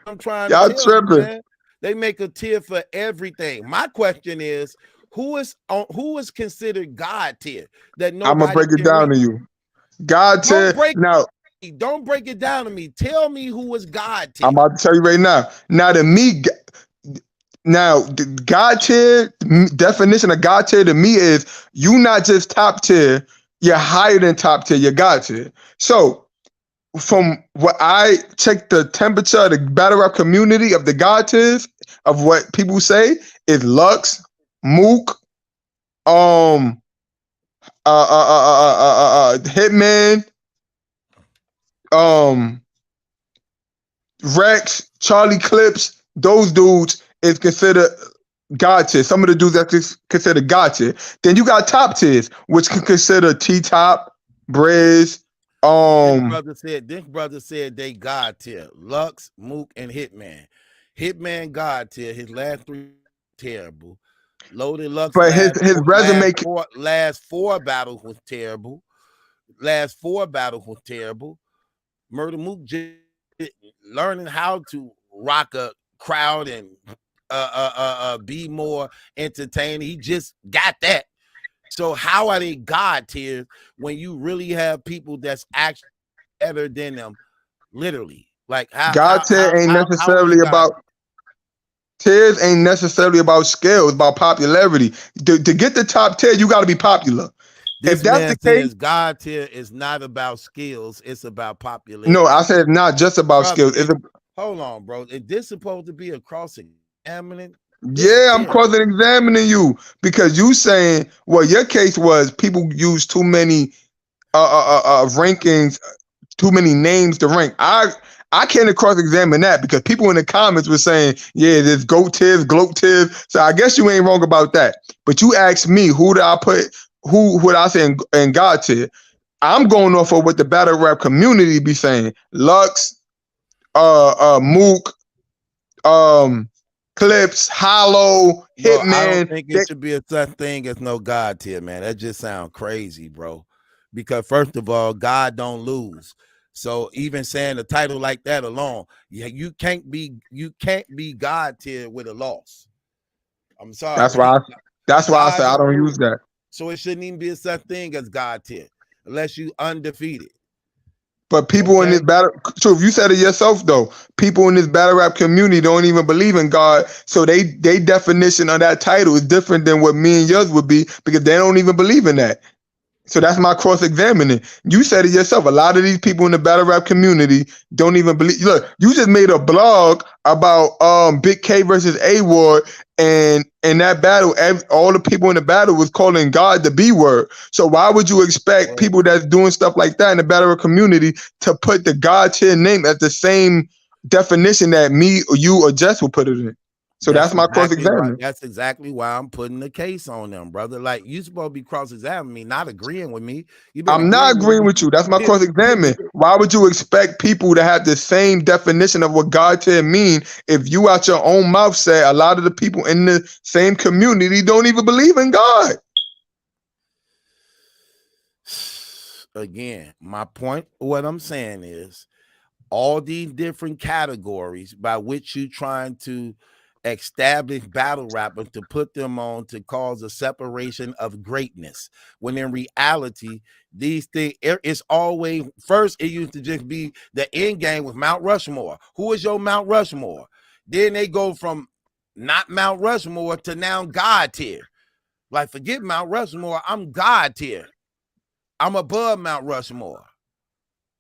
I'm trying y'all to tell tripping. You, man. They make a tier for everything. My question is, who is considered God tier? That nobody I'm gonna break it down to you. God tier. Don't break it down to me. Tell me who is God tier. I'm about to tell you right now. The God tier definition of God tier to me is you not just top tier, you're higher than top tier, you're God tier. So from what I check the temperature of the battle rap community of the God tiers of what people say is Lux, Mook, Hitman, Rex, Charlie Clips, those dudes is considered God tier. Some of the dudes that's considered God tier. Then you got top tiers, which can consider T-Top, Briz. This brother said they God tier. Lux, Mook, and Hitman. Hitman God tier. His last 3 terrible. Loaded Lux, but his resume last 4 battles was terrible. last 4 battles were terrible. Murder Mook just learning how to rock a crowd and be more entertaining. He just got that. So how are they God tiers when you really have people that's actually better than them? Literally, like God tier ain't necessarily about tiers. Ain't necessarily about skill. It's about popularity. To get the top tier, you got to be popular. This If that's man the case, says God tier is not about skills; it's about popularity. no, I said not just about Brother, skills. Hold on, bro. Is this supposed to be a cross-examining? Yeah, I'm cross-examining you because you saying, well, your case was people use too many rankings, too many names to rank. I can't cross-examine that because people in the comments were saying, yeah, there's GOAT tiers, GLOAT tiers. So I guess you ain't wrong about that. But you asked me, who did I put, who would I say in God tier? I'm going off of what the battle rap community be saying. Lux, Mook, Clips, Hollow, Hitman. I don't think it should be a such thing as no God tier, man. That just sounds crazy, bro. Because first of all, God don't lose. So even saying a title like that alone, yeah, you can't be God tier with a loss. I'm sorry. That's why I said I don't use that. So it shouldn't even be a such thing as God tier unless you undefeated. But people in this battle, so if you said it yourself though, people in this battle rap community don't even believe in God. So they definition of that title is different than what me and yours would be because they don't even believe in that. So that's my cross-examining. You said it yourself. A lot of these people in the battle rap community don't even believe. Look, you just made a blog about Big K versus A Ward, and in that battle, all the people in the battle was calling God the B word. So why would you expect people that's doing stuff like that in the battle rap community to put the God tier name at the same definition that me or you or Jess will put it in? So that's my cross-examining. That's exactly why I'm putting the case on them, brother. Like, you supposed to be cross-examining me, not agreeing with me. I'm not agreeing with you. That's my cross-examine. Why would you expect people to have the same definition of what God tier mean if you out your own mouth say a lot of the people in the same community don't even believe in God? Again, my point, what I'm saying is all these different categories by which you trying to establish battle rappers to put them on to cause a separation of greatness, when in reality these things, it's always first it used to just be the end game with Mount Rushmore. Who is your Mount Rushmore? Then they go from not Mount Rushmore to now God tier. Like, forget Mount Rushmore, I'm God tier, I'm above Mount Rushmore.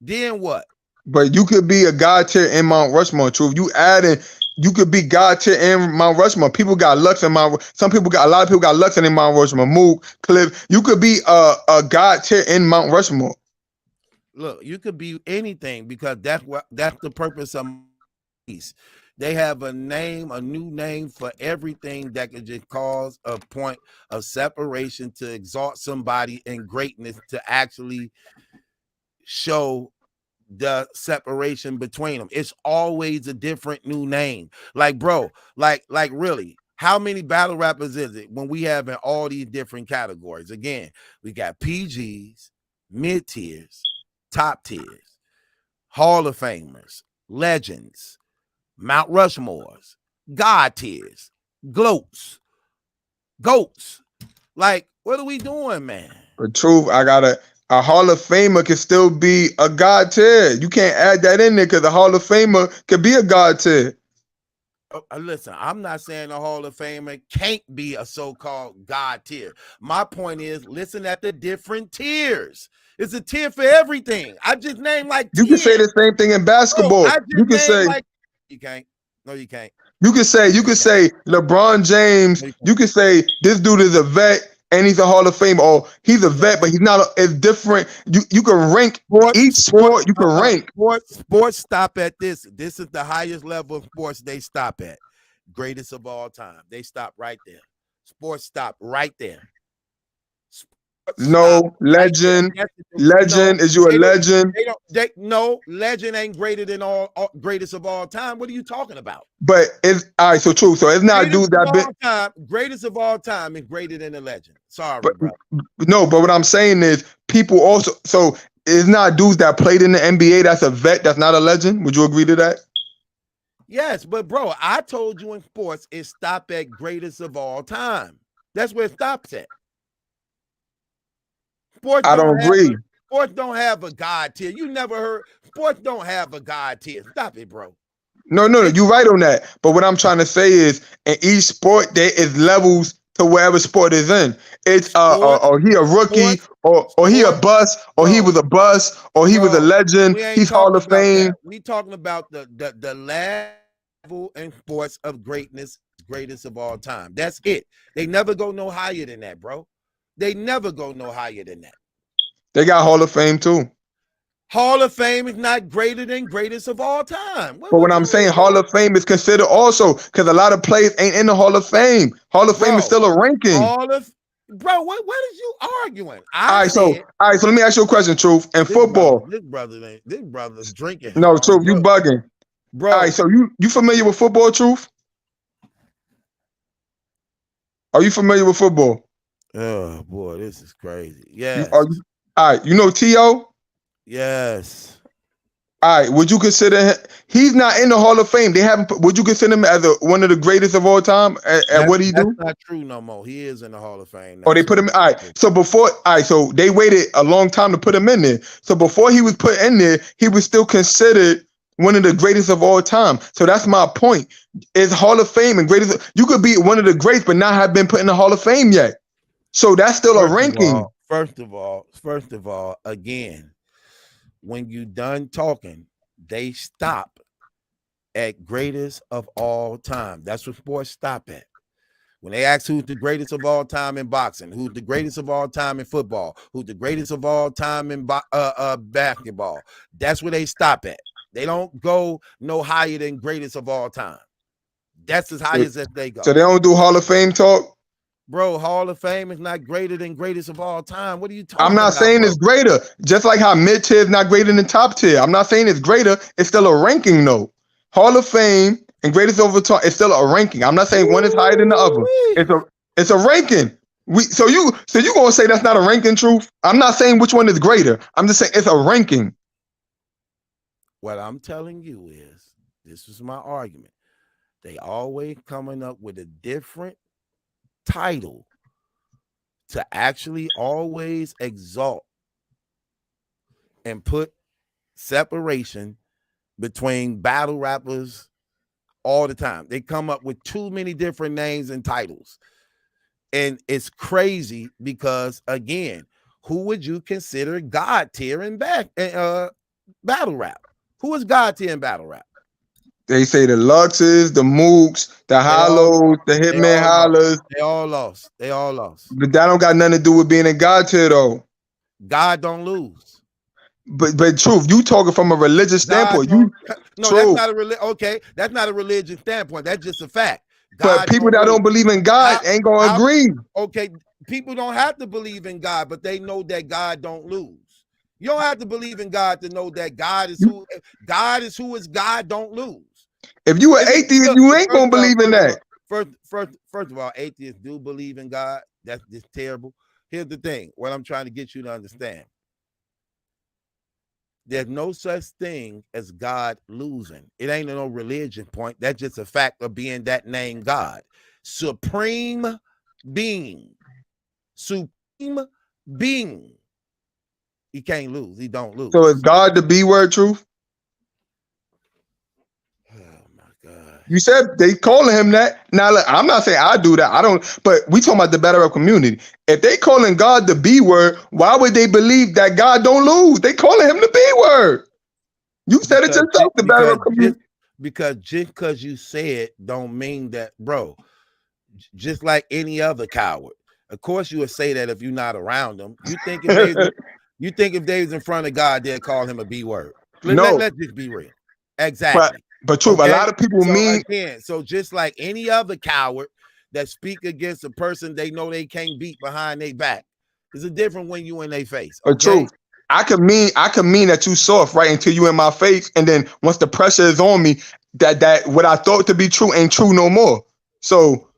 Then what? But you could be a God tier in Mount Rushmore too. If you add in, you could be God tier in Mount Rushmore. People got Lux in Mount. A lot of people got Lux in Mount Rushmore. Mook, Cliff. You could be a God tier in Mount Rushmore. Look, you could be anything because that's the purpose of peace. They have a name, a new name for everything that could just cause a point of separation to exalt somebody in greatness, to actually show the separation between them. It's always a different new name. Like, bro, like really, how many battle rappers is it when we have in all these different categories? Again, we got PGs, mid tiers, top tiers, Hall of Famers, legends, Mount Rushmores, God tiers, GOATs. Like, what are we doing, man? For truth, a Hall of Famer can still be a God tier. You can't add that in there because a Hall of Famer could be a God tier. Listen, I'm not saying a Hall of Famer can't be a so-called God tier. My point is, listen at the different tiers. It's a tier for everything. I just named like 10. You can say the same thing in basketball. You can say you can't. No, you can't. You can say LeBron James. You can say this dude is a vet and he's a Hall of Famer, or he's a vet, but he's not. It's different. You can rank each sport. You can rank. Sports stop at this. This is the highest level of sports they stop at. Greatest of all time. They stop right there. Sports stop right there. Stop No, right there. legend. Yes, Legend. Is you a they don't. legend? No, legend ain't greater than all greatest of all time. What are you talking about? But it's all right. So true. So it's not dudes that been. Greatest of all time is greater than a legend. Sorry, But bro. no. But what I'm saying is, people also. So it's not dudes that played in the NBA. That's a vet. That's not a legend. Would you agree to that? Yes, but bro, I told you in sports it stopped at greatest of all time. That's where it stops at. Sports I don't agree. Sports don't have a God tier. You never heard sports don't have a God tier. Stop it, bro. No, you're right on that. But what I'm trying to say is, in each sport, there is levels to wherever sport is in. It's or he a rookie, or he a bust, or he was a bust, or he was a legend. He's Hall of Fame. We talking about the level in sports of greatness, greatest of all time. That's it. They never go no higher than that, bro. They never go no higher than that. They got Hall of Fame too. Hall of Fame is not greater than greatest of all time. But when I'm saying Hall of Fame is considered also because a lot of players ain't in the Hall of Fame. Hall of Fame is still a ranking. Bro, what is you arguing? All right, so let me ask you a question, Truth. In football, this brother's drinking. No, Truth, you bugging, bro. All right, so you familiar with football, Truth? Are you familiar with football? Oh boy, this is crazy. Yes. All right, you know T.O.? Yes. All right, would you consider him? He's not in the Hall of Fame. They haven't. Would you consider him as one of the greatest of all time at what he do? That's not true no more. He is in the Hall of Fame now. Oh, they put him. All right. So so they waited a long time to put him in there. So before he was put in there, he was still considered one of the greatest of all time. So that's my point. Is Hall of Fame and greatest? You could be one of the greats, but not have been put in the Hall of Fame yet. So that's still a ranking. First of all, again, when you done talking, they stop at greatest of all time. That's what sports stop at. When they ask who's the greatest of all time in boxing, who's the greatest of all time in football, who's the greatest of all time in basketball, that's where they stop at. They don't go no higher than greatest of all time. That's as high as they go. So they don't do Hall of Fame talk? Bro, Hall of Fame is not greater than greatest of all time. What are you talking about? I'm not saying bro? It's greater. Just like how mid tier is not greater than top tier. I'm not saying it's greater. It's still a ranking though. Hall of Fame and greatest over time, it's still a ranking. I'm not saying one is higher than the other. It's a ranking. So you gonna say that's not a ranking, Truth? I'm not saying which one is greater. I'm just saying it's a ranking. What I'm telling you is, this is my argument. They always coming up with a different title to actually always exalt and put separation between battle rappers all the time. They come up with too many different names and titles. And it's crazy because, again, who would you consider God tier in battle rap? Who is God tier in battle rap? They say the Luxes, the Mooks, the Hollows, the Hitman Hollers. They all lost. But that don't got nothing to do with being a God tier, though. God don't lose. But Truth, you talking from a religious standpoint. That's not a that's not a religious standpoint. That's just a fact. But people that don't believe in God ain't gonna agree. Okay, people don't have to believe in God, but they know that God don't lose. You don't have to believe in God to know that God is who God don't lose. If you an atheist, you ain't gonna believe in that. First of all, atheists do believe in God. That's just terrible. Here's the thing, what I'm trying to get you to understand. There's no such thing as God losing. It ain't no religion point. That's just a fact of being that name God. Supreme being. Supreme being. He can't lose. He don't lose. So is God the B word, Truth? Oh my God. You said they calling him that. Now look, I'm not saying I do that. I don't, but we talking about the battle rap community. If they calling God the B word, why would they believe that God don't lose? They calling him the B word. You said it yourself, the battle rap community. Because just because you say it don't mean that, bro. Just like any other coward. Of course you would say that if you're not around them. You think if they was in front of God, they'd call him a B word. Let's just be real. Exactly. But Truth, a lot of people so just like any other coward that speak against a person they know they can't beat behind their back, It's a different when you in their face. But Okay. truth, I could mean that you soft, right? Until you in my face, and then once the pressure is on me, that what I thought to be true ain't true no more. So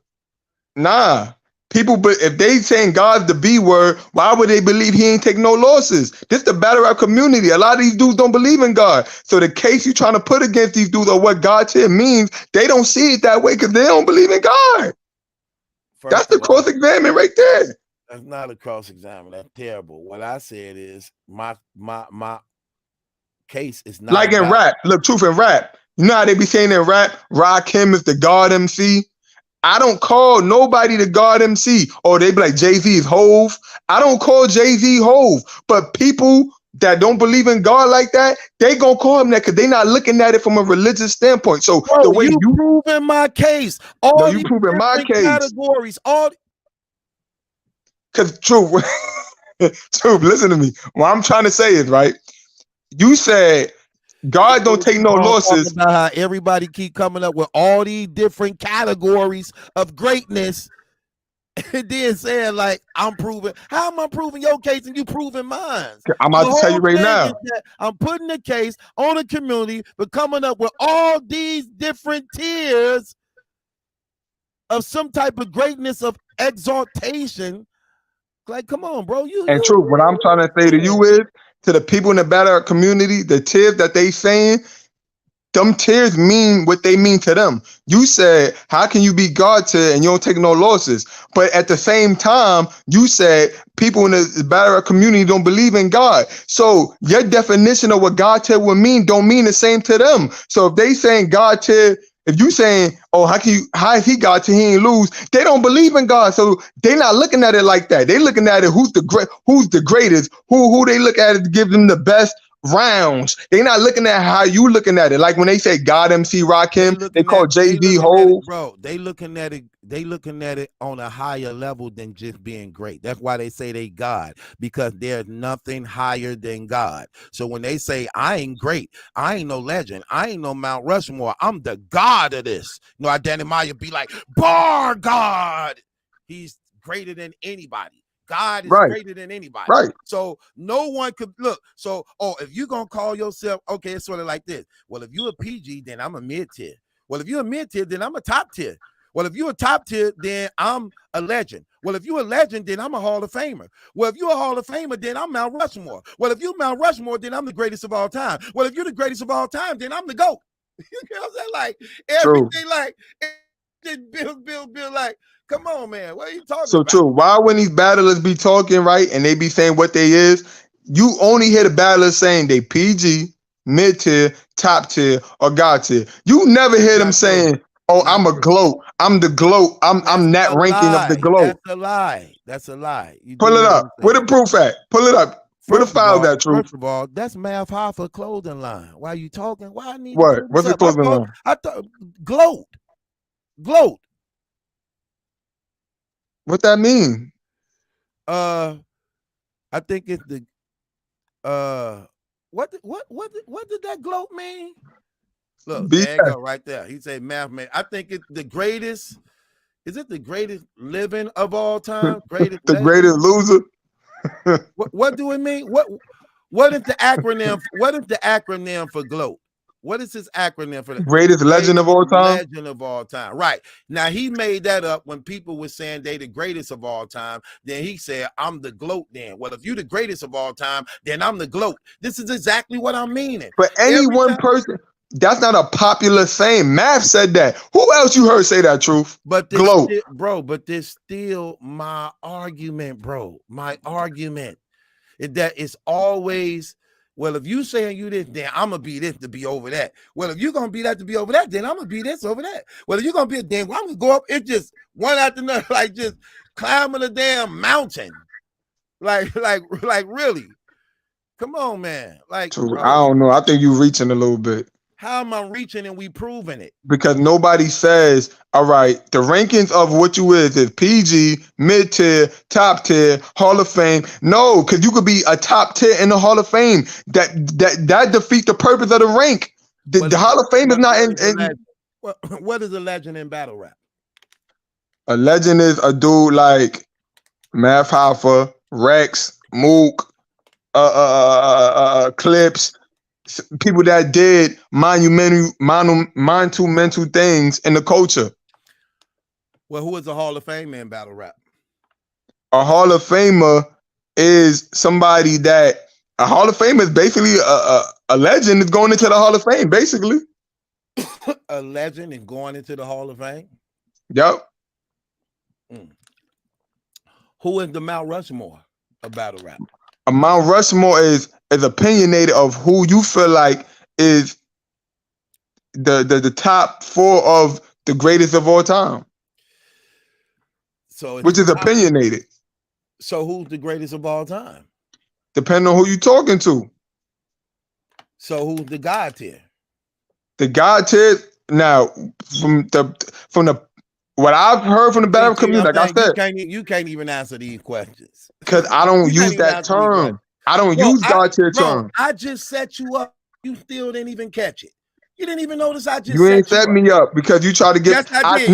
nah. People, but if they saying God's the B word, why would they believe he ain't take no losses? This the battle rap community. A lot of these dudes don't believe in God. So the case you trying to put against these dudes or what God tier means, they don't see it that way because they don't believe in God. That's the cross-examine right there. That's not a cross-examine. That's terrible. What I said is my case is not like in rap. Look, truth in rap. You know how they be saying in rap, Rakim is the God MC. I don't call nobody the God MC, or they be like Jay-Z is Hove. I don't call Jay-Z Hove, but people that don't believe in God like that, they gonna call him that because they not looking at it from a religious standpoint. So bro, the way you proving my case, all no, you proving my case. Categories, all because truth, truth. Listen to me. What I'm trying to say is right. You said God don't take no losses. About how everybody keep coming up with all these different categories of greatness, and then saying like, I'm proving. How am I proving your case and you proving mine? I'm about to tell you right now. I'm putting the case on the community for coming up with all these different tiers of some type of greatness of exaltation. Like, come on, bro. And true, what I'm trying to say to you is, to the people in the battle community, the tiers that they saying, them tiers mean what they mean to them. You said, how can you be God tier and you don't take no losses? But at the same time, you said people in the battle community don't believe in God. So your definition of what God tier would mean don't mean the same to them. So if they saying God tier, if you saying, oh, how is he God till he ain't lose? They don't believe in God, so they not looking at it like that. They looking at it who's the greatest, who they look at it to give them the best rounds. They not looking at how you looking at it. Like when they say God MC Rakim, they call Jay-Z Hove. Bro, they looking at it. They looking at it on a higher level than just being great. That's why they say they God, because there's nothing higher than God. So when they say I ain't great, I ain't no legend, I ain't no Mount Rushmore, I'm the God of this. You know, Danny Meyer be like, bar God. He's greater than anybody. God is greater than anybody. Right. So no one could look. So, if you're going to call yourself, okay, it's sort of like this. Well, if you're a PG, then I'm a mid tier. Well, if you're a mid tier, then I'm a top tier. Well, if you're a top tier, then I'm a legend. Well, if you're a legend, then I'm a Hall of Famer. Well, if you're a Hall of Famer, then I'm Mount Rushmore. Well, if you're Mount Rushmore, then I'm the greatest of all time. Well, if you're the greatest of all time, then I'm the GOAT. You know what I'm saying? Like, everything, like, Bill, like, come on, man. What are you talking about? So true. Why when these battlers be talking, right, and they be saying what they is, you only hear the battlers saying they PG, mid-tier, top tier, or God tier. You never hear them saying, oh, I'm a GLOAT. I'm the GLOAT. I'm that ranking of the GLOAT. That's a lie. That's a lie. Pull it up. Where the proof at? Pull it up. Where the files at, True? First of all, that's Math Hoffa clothing line. Why are you talking? Why I need what? What's the clothing line? I thought GLOAT. What that mean? I think it's the what did that GLOAT mean? Look, there you go, right there. He said math man. I think it's the greatest. Is it the greatest living of all time? Greatest the greatest loser. What do it mean? What is the acronym? What is the acronym for GLOAT? What is his acronym for the greatest legend of all time? Legend of all time. Right. Now he made that up when people were saying they the greatest of all time. Then he said, I'm the GLOAT then. Well, if you the greatest of all time, then I'm the GLOAT. This is exactly what I'm meaning. But any one person, that's not a popular saying. Math said that. Who else you heard say that, Truth? But this GLOAT. But this still my argument, bro. My argument is that it's always, well, if you saying you this, then I'm gonna be this to be over that. Well, if you're gonna be that to be over that, then I'm gonna be this over that. Well, if you're gonna be a damn, I'm gonna go up. It's just one after another, like just climbing a damn mountain. Like really. Come on, man. Like, bro, I don't know. I think you're reaching a little bit. How am I reaching and we proving it? Because nobody says, all right, the rankings of what you is PG, mid-tier, top tier, Hall of Fame. No, because you could be a top tier in the Hall of Fame. That defeats the purpose of the rank. The Hall of Fame is not in. What is a legend in battle rap? A legend is a dude like Math Hoffa, Rex, Mook, Clips, people that did monumental things in the culture. Well, who is a Hall of Fame in battle rap? A Hall of Famer is somebody that a Hall of Famer is basically a legend that's going into the Hall of Fame, basically. A legend is going into the Hall of Fame? Yep. Who is the Mount Rushmore of battle rap? A Mount Rushmore is opinionated of who you feel like is the top 4 of the greatest of all time. So which is opinionated. So who's the greatest of all time? Depending on who you talking to. So who's the God tier? The God tier, now from the what I've heard from the battle community, like I said, you can't even answer these questions because I don't use that term. I don't use God tier term. I just set you up. You still didn't even catch it. You didn't even notice I just you ain't set me up because you tried to get. Yes, I did.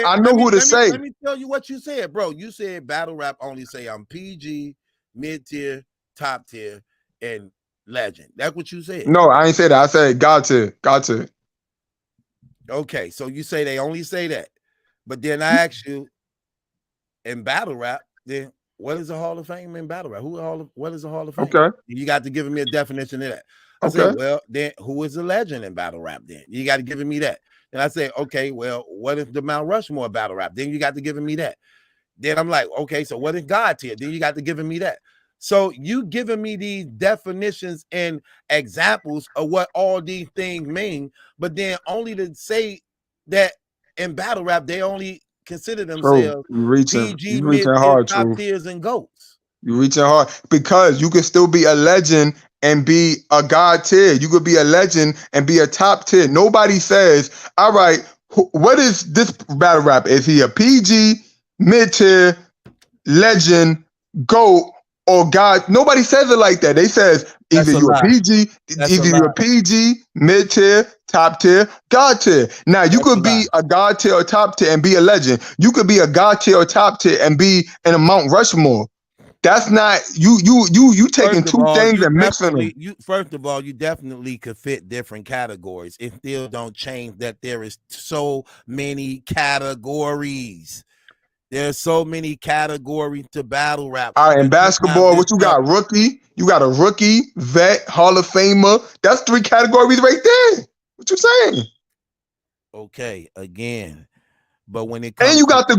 I know who to say. Let me tell you what you said, bro. You said battle rap only say I'm PG, mid tier, top tier, and legend. That's what you said. No, I ain't say that. I said God tier. God tier. Okay, so you say they only say that, but then I ask you in battle rap, then what is a Hall of Fame in battle rap? What is a Hall of Fame? Okay, you got to give me a definition of that. I okay. said, well, then who is a legend in battle rap? Then you got to give me that. And I say, okay, well, what is the Mount Rushmore battle rap? Then you got to give me that. Then I'm like, okay, so what is God tier? Then you got to give me that. So you giving me these definitions and examples of what all these things mean, but then only to say that in battle rap they only consider themselves PG, mid tier, top tiers, and GOATs. You're reaching hard because you can still be a legend and be a God tier. You could be a legend and be a top tier. Nobody says, all right, what is this battle rap? Is he a PG, mid tier, legend, GOAT, or God? Nobody says it like that. They says either you're a PG, either you're a PG, mid tier, top tier, God tier. Now you could be a God tier or top tier and be a legend. You could be a God tier or top tier and be in a Mount Rushmore. That's not you taking two things and mixing them. First of all, you definitely could fit different categories. It still don't change that there is so many categories. There's so many categories to battle rap. All right, in basketball, what you got? Rookie, you got a rookie, vet, Hall of Famer. That's 3 categories right there. What you saying? Okay, again. But when it comes and you got the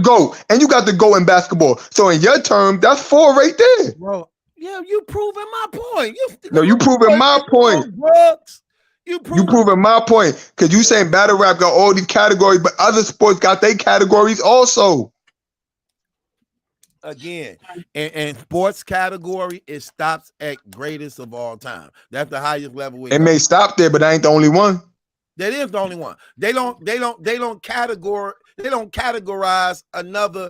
go in basketball. So in your term, that's 4 right there. Bro, yeah, you proving my point. You proving my point. You proving my point. Because you saying battle rap got all these categories, but other sports got their categories also. Again, and sports category, it stops at greatest of all time. That's the highest level. It may stop there, but that ain't the only one. That is the only one. They don't categorize another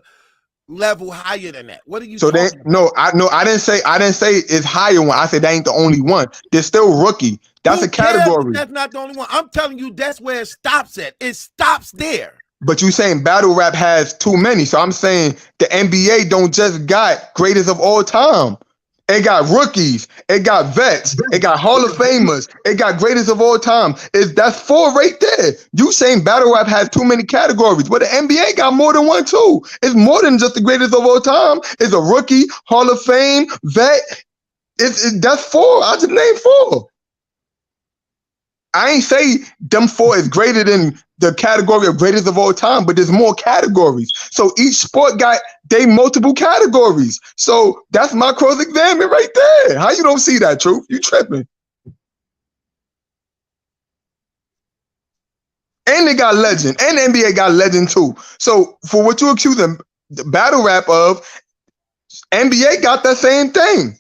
level higher than that. What are you talking about? I didn't say it's higher one. I said that ain't the only one. There's still rookie. That's a category. That's not the only one. I'm telling you, that's where it stops at. It stops there. But you saying battle rap has too many. So I'm saying the NBA don't just got greatest of all time. It got rookies, it got vets, it got Hall of Famers, it got greatest of all time. That's 4 right there. You saying battle rap has too many categories, but the NBA got more than one too. It's more than just the greatest of all time. It's a rookie, Hall of Fame, vet. That's 4. I just named 4. I ain't say them 4 is greater than the category of greatest of all time, but there's more categories. So each sport got they multiple categories. So that's my cross-examine right there. How you don't see that, Truth? You tripping. And they got legend. And the NBA got legend too. So for what you accuse them, the battle rap of, NBA got that same thing.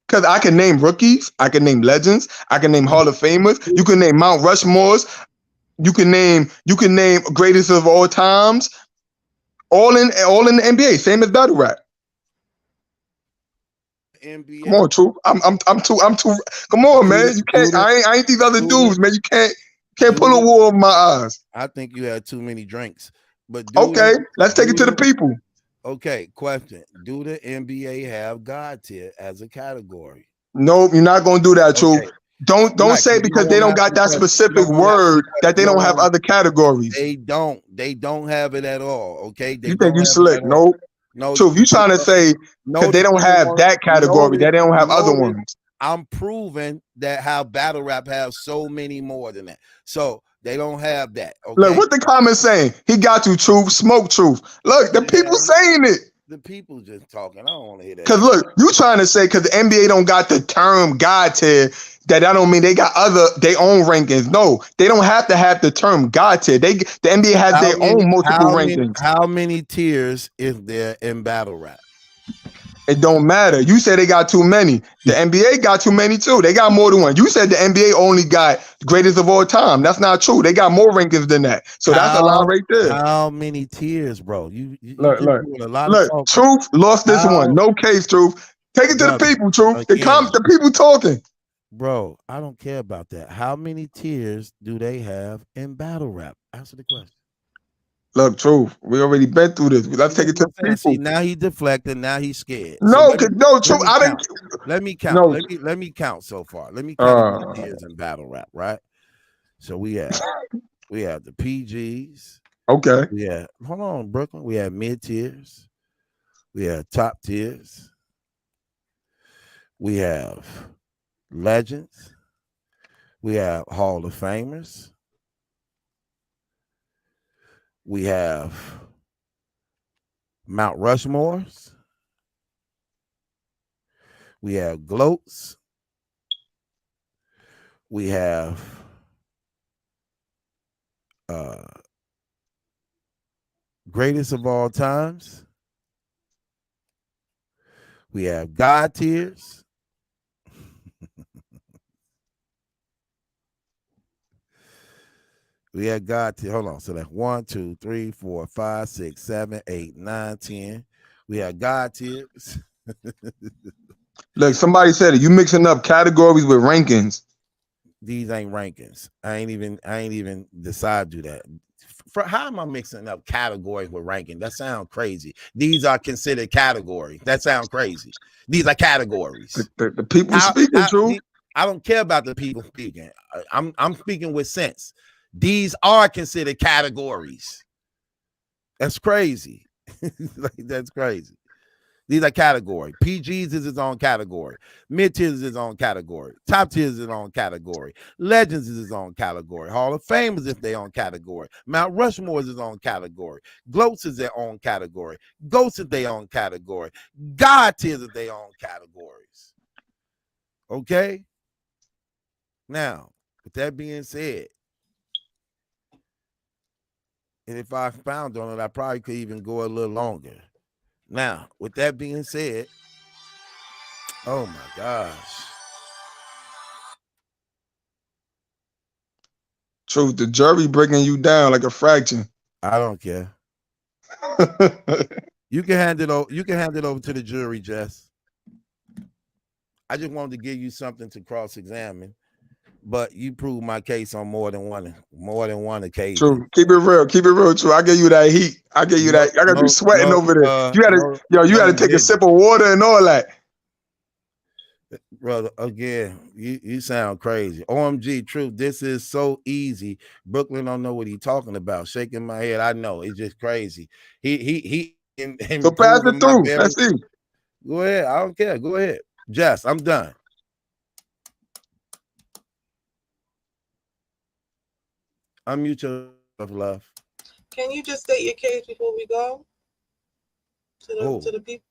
Because I can name rookies, I can name legends, I can name Hall of Famers, you can name Mount Rushmores, you can name greatest of all times, all in the NBA, same as battle rap. NBA. Come on, Truth. I'm too. Come on, man. You can't. I ain't these other dudes, man. You can't pull a wool over my eyes. I think you had too many drinks. But okay, let's take it to the people. Okay, question. Do the NBA have God tier as a category? Nope, you're not gonna do that, Truth. Okay. Don't Right, say because you because don't they want to don't have got that because you specific don't want to have word because that they you don't don't have want other categories. they don't have it at all. Okay, they You think don't you have it slick? at all. Nope. No, Truth, you trying to say because they notice don't you didn't have want that category, that they don't have other notice ones. I'm proving that how battle rap have so many more than that. So they don't have that. Look, Okay. what the comments saying? He got you, Truth. Smoke, Truth. Look, the people Man, saying it. the people just talking. I don't want to hear that Because shit. look, you trying to say because the NBA don't got the term God tier, that don't mean they got their own rankings. No, they don't have to have the term God tier. The NBA has their own multiple rankings. How many tiers is there in battle rap? It don't matter. You said they got too many. The NBA got too many too. They got more than one. You said the NBA only got greatest of all time. That's not true. They got more rankings than that. So that's a lie right there. How many tiers, bro? You Look, just look, doing a lot of look. talking. Truth lost this How, one. No case, Truth. Take it to the brother, people, Truth. again, The people talking. bro, I don't care about that. How many tiers do they have in battle rap? Answer the question. Look, Truth. We already been through this. Let's take it to the See, people. now he deflected. Now he's scared. So No, Truth. I count. didn't. Let me count. No. Let me count so far. Let me count the tiers in battle rap. Right. So we have the PGs. Okay. Yeah. Hold on, Brooklyn. We have mid tiers. We have top tiers. We have legends. We have Hall of Famers. We have Mount Rushmores. We have gloats. We have greatest of all times. We have God tiers. We have God tier. Hold on. So that's 1, 2, 3, 4, 5, 6, 7, 8, 9, 10. We have God tiers. Look, somebody said it. You mixing up categories with rankings. These ain't rankings. I ain't even decide to do that. How am I mixing up categories with ranking? That sounds crazy. These are considered categories. That sounds crazy. These are categories. The people speaking, Truth. I don't care about the people speaking. I'm speaking with sense. These are considered categories. That's crazy. Like, that's crazy. These are category. PGs is its own category. Mid tiers is its own category. Top tiers is its own category. Legends is its own category. Hall of Fame is their own category. Mount Rushmore is its own category. Gloats is their own category. Ghosts is their own category. God tiers is their own categories. Okay? Now, with that being said, and if I found on it, I probably could even go a little longer. Now, with that being said, oh my gosh. Truth, the jury breaking you down like a fraction. I don't care. You can hand it over. You can hand it over to the jury, Jess. I just wanted to give you something to cross-examine, but you proved my case on more than one occasion. True. Keep it real. Keep it real, True. I give you that heat. I give you that. I got you sweating over there. You gotta take a sip of water and all that. Brother, again, you sound crazy. OMG, Truth, this is so easy. Brooklyn don't know what he's talking about. Shaking my head, I know. It's just crazy. He so pass it through. Let's see. Go ahead. I don't care. Go ahead. Jess, I'm done. Unmute yourself, love. Can you just state your case before we go to the people?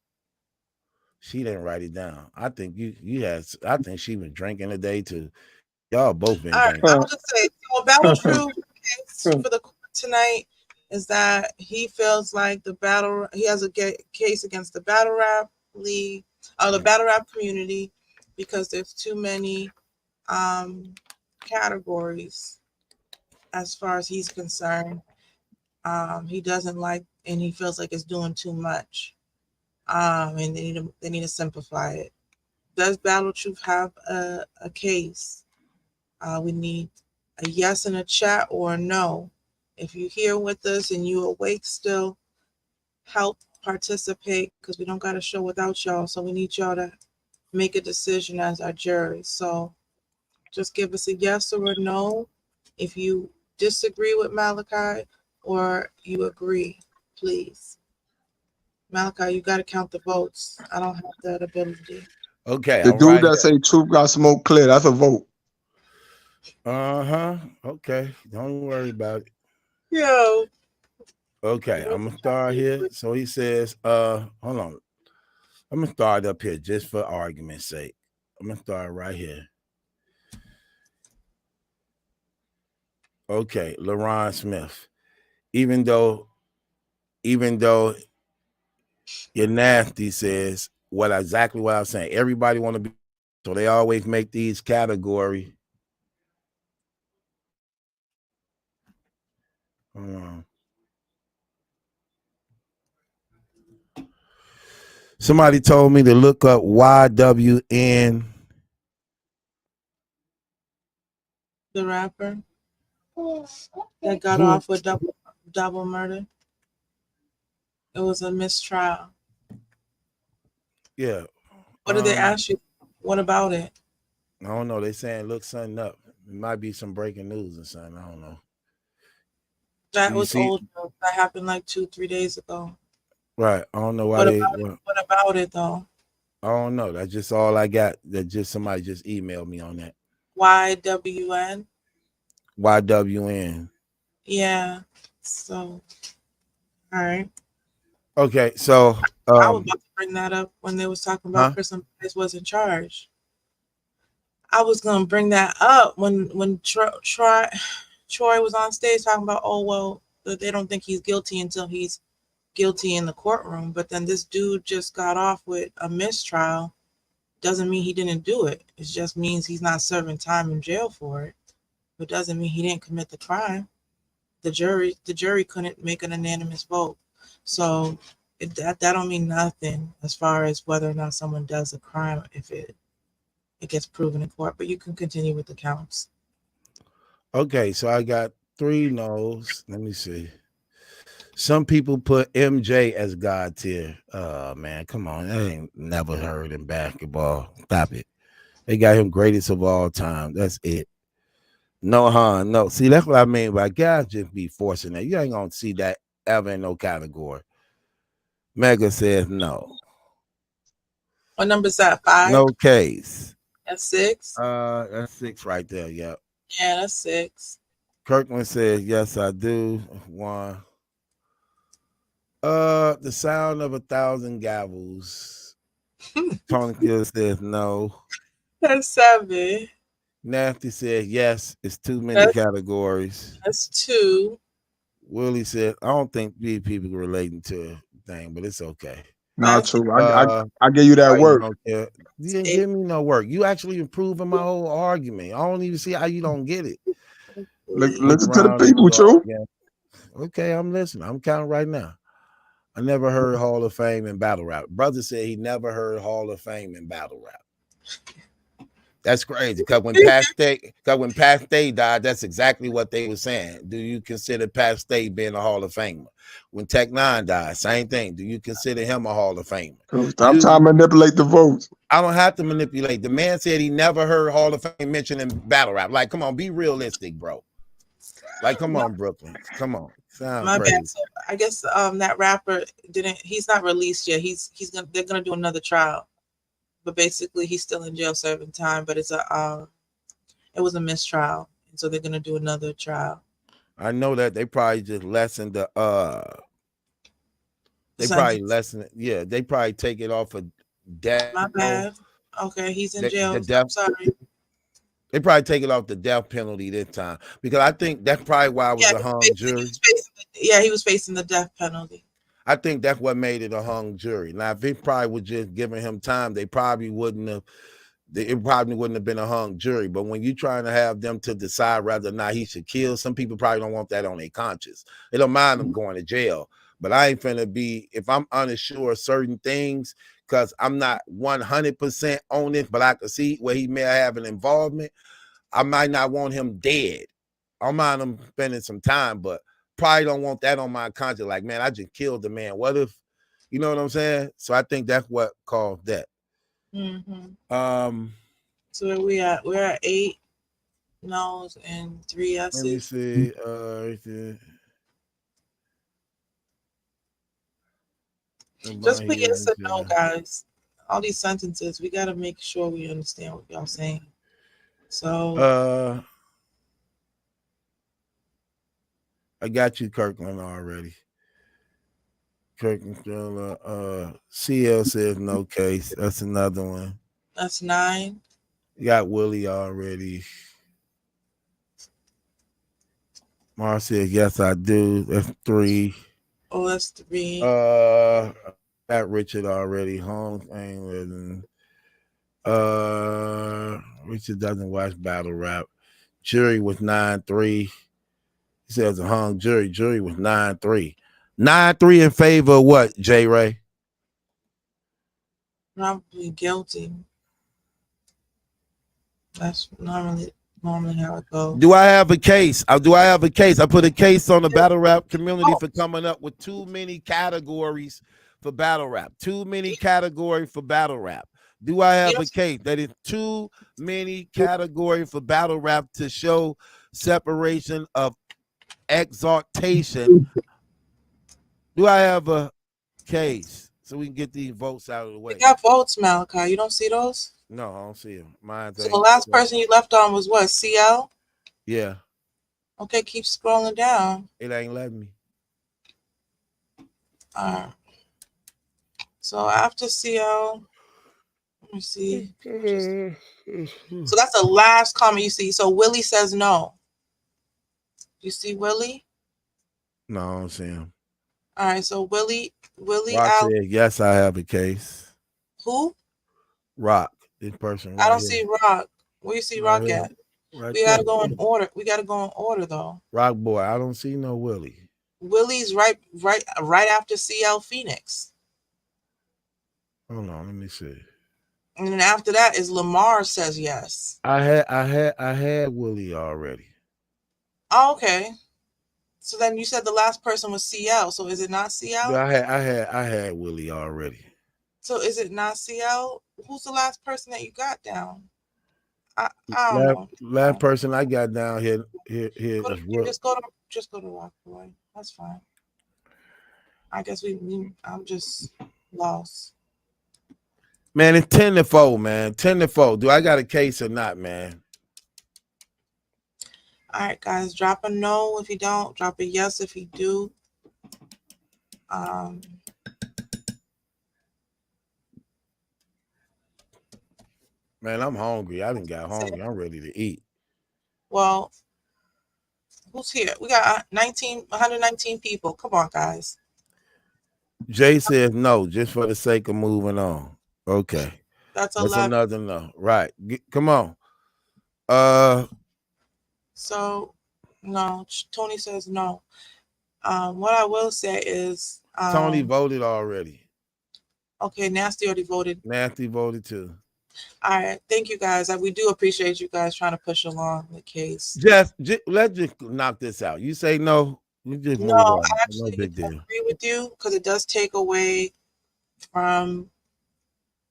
She didn't write it down. I think I think she was drinking today too. Y'all both been drinking. I'll just say, so Battle Truth case for the court tonight is that he feels like he has a case against the battle rap league, the battle rap community, because there's too many categories as far as he's concerned. He doesn't like, and he feels like it's doing too much. And they need to simplify it. Does Battle Truth have a case? We need a yes in a chat or a no. If you're here with us and you're awake still, help participate because we don't got a show without y'all. So we need y'all to make a decision as our jury. So just give us a yes or a no if you disagree with Malachi or you agree, please. Malachi, you got to count the votes. I don't have that ability. Okay. The dude that say truth got smoke clear, that's a vote. Okay. Don't worry about it. Yo. Okay, I'm gonna start here. So he says, hold on. I'm gonna start up here just for argument's sake. I'm gonna start right here. Okay, LaRon Smith. Even though you're nasty, says exactly what I'm saying. Everybody want to be, so they always make these category. Somebody told me to look up YWN. The rapper that got off with double murder. It was a mistrial. Yeah. What did they ask you? What about it? I don't know. They saying look something up. It might be some breaking news or something. I don't know. That was old. That happened like 2-3 days ago. Right. I don't know why what about it though? I don't know. That's just all I got. That just somebody just emailed me on that. YWN. YWN. Yeah. So, all right. Okay. So I was about to bring that up when they was talking about Prison Price was in charge. I was gonna bring that up when Troy was on stage talking about, oh well, they don't think he's guilty until he's guilty in the courtroom. But then this dude just got off with a mistrial. Doesn't mean he didn't do it. It just means he's not serving time in jail for it. But doesn't mean he didn't commit the crime. The jury couldn't make an unanimous vote. So that don't mean nothing as far as whether or not someone does a crime if it gets proven in court. But you can continue with the counts. Okay, so I got 3 no's. Let me see. Some people put MJ as God tier. Man, come on. I ain't never heard in basketball. Stop it. They got him greatest of all time. That's it. No. See, that's what I mean by guys just be forcing that. You ain't gonna see that ever in no category. Mega says no. What number is that? 5? No case. That's 6. That's 6 right there. Yep. Yeah, that's 6. Kirkland says yes, I do. 1. The sound of 1,000 gavels. Tony Gill says no. That's 7. Nasty said yes. It's too many categories. That's 2. Willie said I don't think these people relating to a thing, but it's okay. Not true. I give you that work. You didn't give me no work. You actually improving my whole argument. I don't even see how you don't get it. Listen to the people, true. Okay, I'm listening. I'm counting right now. I never heard Hall of Fame in battle rap. Brother said he never heard Hall of Fame in battle rap. That's crazy. Because when Pat Stay died, that's exactly what they were saying. Do you consider Pat Stay being a Hall of Famer? When Tech 9 died, same thing. Do you consider him a Hall of Famer? Stop trying to manipulate the votes. I don't have to manipulate. The man said he never heard Hall of Fame mentioned in battle rap. Like, come on, be realistic, bro. Like, come on, Brooklyn. Come on. My bad. So I guess that rapper he's not released yet. They're gonna do another trial. But basically he's still in jail serving time, but it was a mistrial. And so they're gonna do another trial. I know that they probably just lessened the they probably take it off of death. My bad. Okay, he's in jail. I'm sorry. They probably take it off the death penalty this time because I think that's probably why it was a hung jury. He was facing the death penalty. I think that's what made it a hung jury. Now, if it probably was just giving him time, it probably wouldn't have been a hung jury. But when you're trying to have them to decide whether or not he should kill, some people probably don't want that on their conscience. They don't mind them going to jail. But I ain't finna be, if I'm unsure of certain things, because I'm not 100% on it, but I can see where he may have an involvement, I might not want him dead. I mind him spending some time, but probably don't want that on my conscience. Like, man, I just killed the man. What if You know what I'm saying? So I think that's what caused that. So where we at? We're at 8 no's and 3 yeses. Let me see. Right there. Just put yes or no, guys. All these sentences, we got to make sure we understand what y'all saying. So I got you, Kirkland, already. Kirkland, CL says no case. That's another one. That's 9. You got Willie already. Mar says yes, I do. That's 3. Oh, that's 3. Got Richard already. Holmes ain't living. Richard doesn't watch battle rap. Jury was 9-3. He says a hung jury. Jury was 9-3. 9-3 in favor of what, J. Ray? Probably guilty. That's normally how it goes. Do I have a case? Do I have a case? I put a case on the battle rap community for coming up with too many categories for battle rap. Too many categories for battle rap. Do I have a case that is too many categories for battle rap to show separation of exaltation? Do I have a case so we can get these votes out of the way? We got votes, Malachi. You don't see those? No, I don't see them. So the last person you left on was what? CL? Yeah. Okay, keep scrolling down. It ain't letting me. So after CL, let me see. So that's the last comment you see. So Willie says no. You see Willie? No, I don't see him. All right, so Willie Rock said, yes, I have a case. Who? Rock. This person. I don't see Rock. Where you see Rock at? We gotta go in order. We gotta go in order though. Rock boy, I don't see no Willie. Willie's right after CL Phoenix. Hold on, let me see. And then after that is Lamar says yes. I had Willie already. Oh, okay. So then you said the last person was CL. So is it not CL? I had Willie already. So is it not CL? Who's the last person that you got down? I don't know. Last person I got down here is Willie. Just go to Rock Boy. That's fine. I guess I'm just lost. Man, it's 10-4, man. 10-4. Do I got a case or not, man? All right, guys. Drop a no if you don't. Drop a yes if you do. Man, I'm hungry. I done got hungry. I'm ready to eat. Well, who's here? We got 119 people. Come on, guys. Jay says no, just for the sake of moving on. Okay. That's another no. Right. Come on. So, no. Tony says no. What I will say is... Tony voted already. Okay, Nasty already voted. Nasty voted too. All right, thank you guys. We do appreciate you guys trying to push along the case. Let's just knock this out. You say no, we just move no. on. I actually agree with you because it does take away from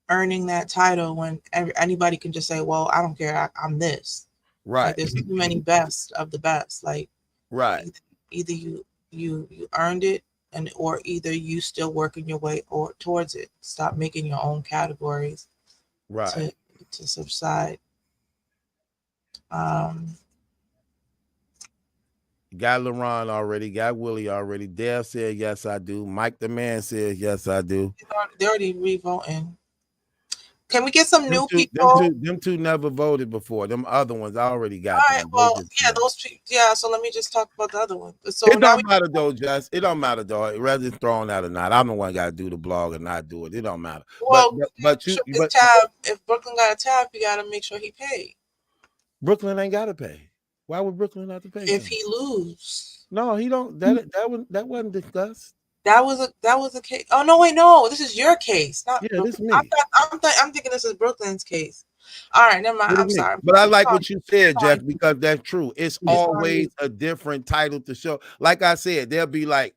earning that title when anybody can just say, "Well, I don't care. I'm this." Right. Like, there's too many best of the best. Like, right. Either you earned it, or either you still working your way towards it. Stop making your own categories. Right. To subside. Got LaRon already. Got Willie already. Dale said yes, I do. Mike the Man says yes, I do. They're already re-voting. Can we get some new people? Them two never voted before. Them other ones I already got. All right. Well, yeah, those people. Yeah. So let me just talk about the other one. So it don't matter though, Jess. It don't matter though. Whether it's thrown out or not, I'm the one got to do the blog or not do it. It don't matter. Well, if Brooklyn got a tab, you got to make sure he paid. Brooklyn ain't got to pay. Why would Brooklyn have to pay? If he lose, no, he don't. That wasn't discussed. That was a case. Oh no, wait, no. This is your case, not yeah. This is me. I'm thinking this is Brooklyn's case. All right, never mind. I'm sorry. But I like what you said, Jeff, because that's true. It's always a different title to show. Like I said, there'll be like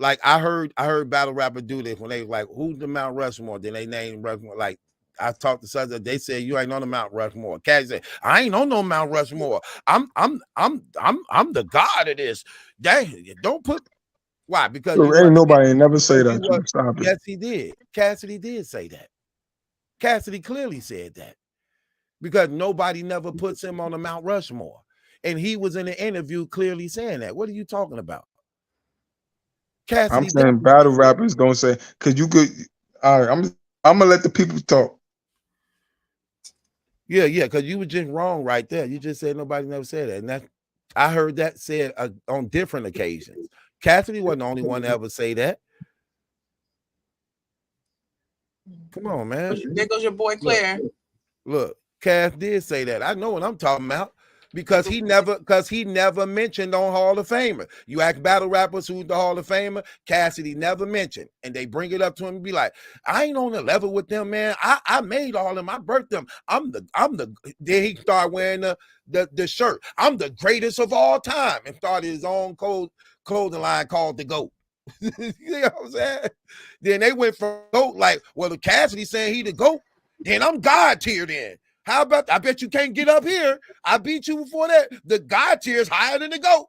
like I heard battle rapper do this when they like, who's the Mount Rushmore? Then they named Rushmore. Like I talked to Southern, they said you ain't on the Mount Rushmore. Cash said, I ain't on no Mount Rushmore. I'm the god of this. Dang, don't put why? Because you Ain't wasn't nobody never say that. you Stop it. yes, he did. Cassidy did say that. Cassidy clearly said that. Because nobody never puts him on the Mount Rushmore. And he was in the interview clearly saying that. What are you talking about? Cassidy, I'm saying battle rappers don't say, because you could. All right, I'm gonna let the people talk. Yeah, because you were just wrong right there. You just said nobody never said that. And that I heard that said on different occasions. Cassidy wasn't the only one to ever say that. Come on, man. There goes your boy Claire. Look, Cass did say that. I know what I'm talking about. Because he never mentioned on Hall of Famer. You ask battle rappers who's the Hall of Famer, Cassidy never mentioned. And they bring it up to him and be like, I ain't on the level with them, man. I made all of them. I birthed them. I'm the then he started wearing the shirt. I'm the greatest of all time. And started his own clothing line called The GOAT. You know what I'm saying? Then they went from GOAT like, well, the Cassidy saying he the GOAT, then I'm God tier then. How about, I bet you can't get up here. I beat you before that. The God tier is higher than the GOAT.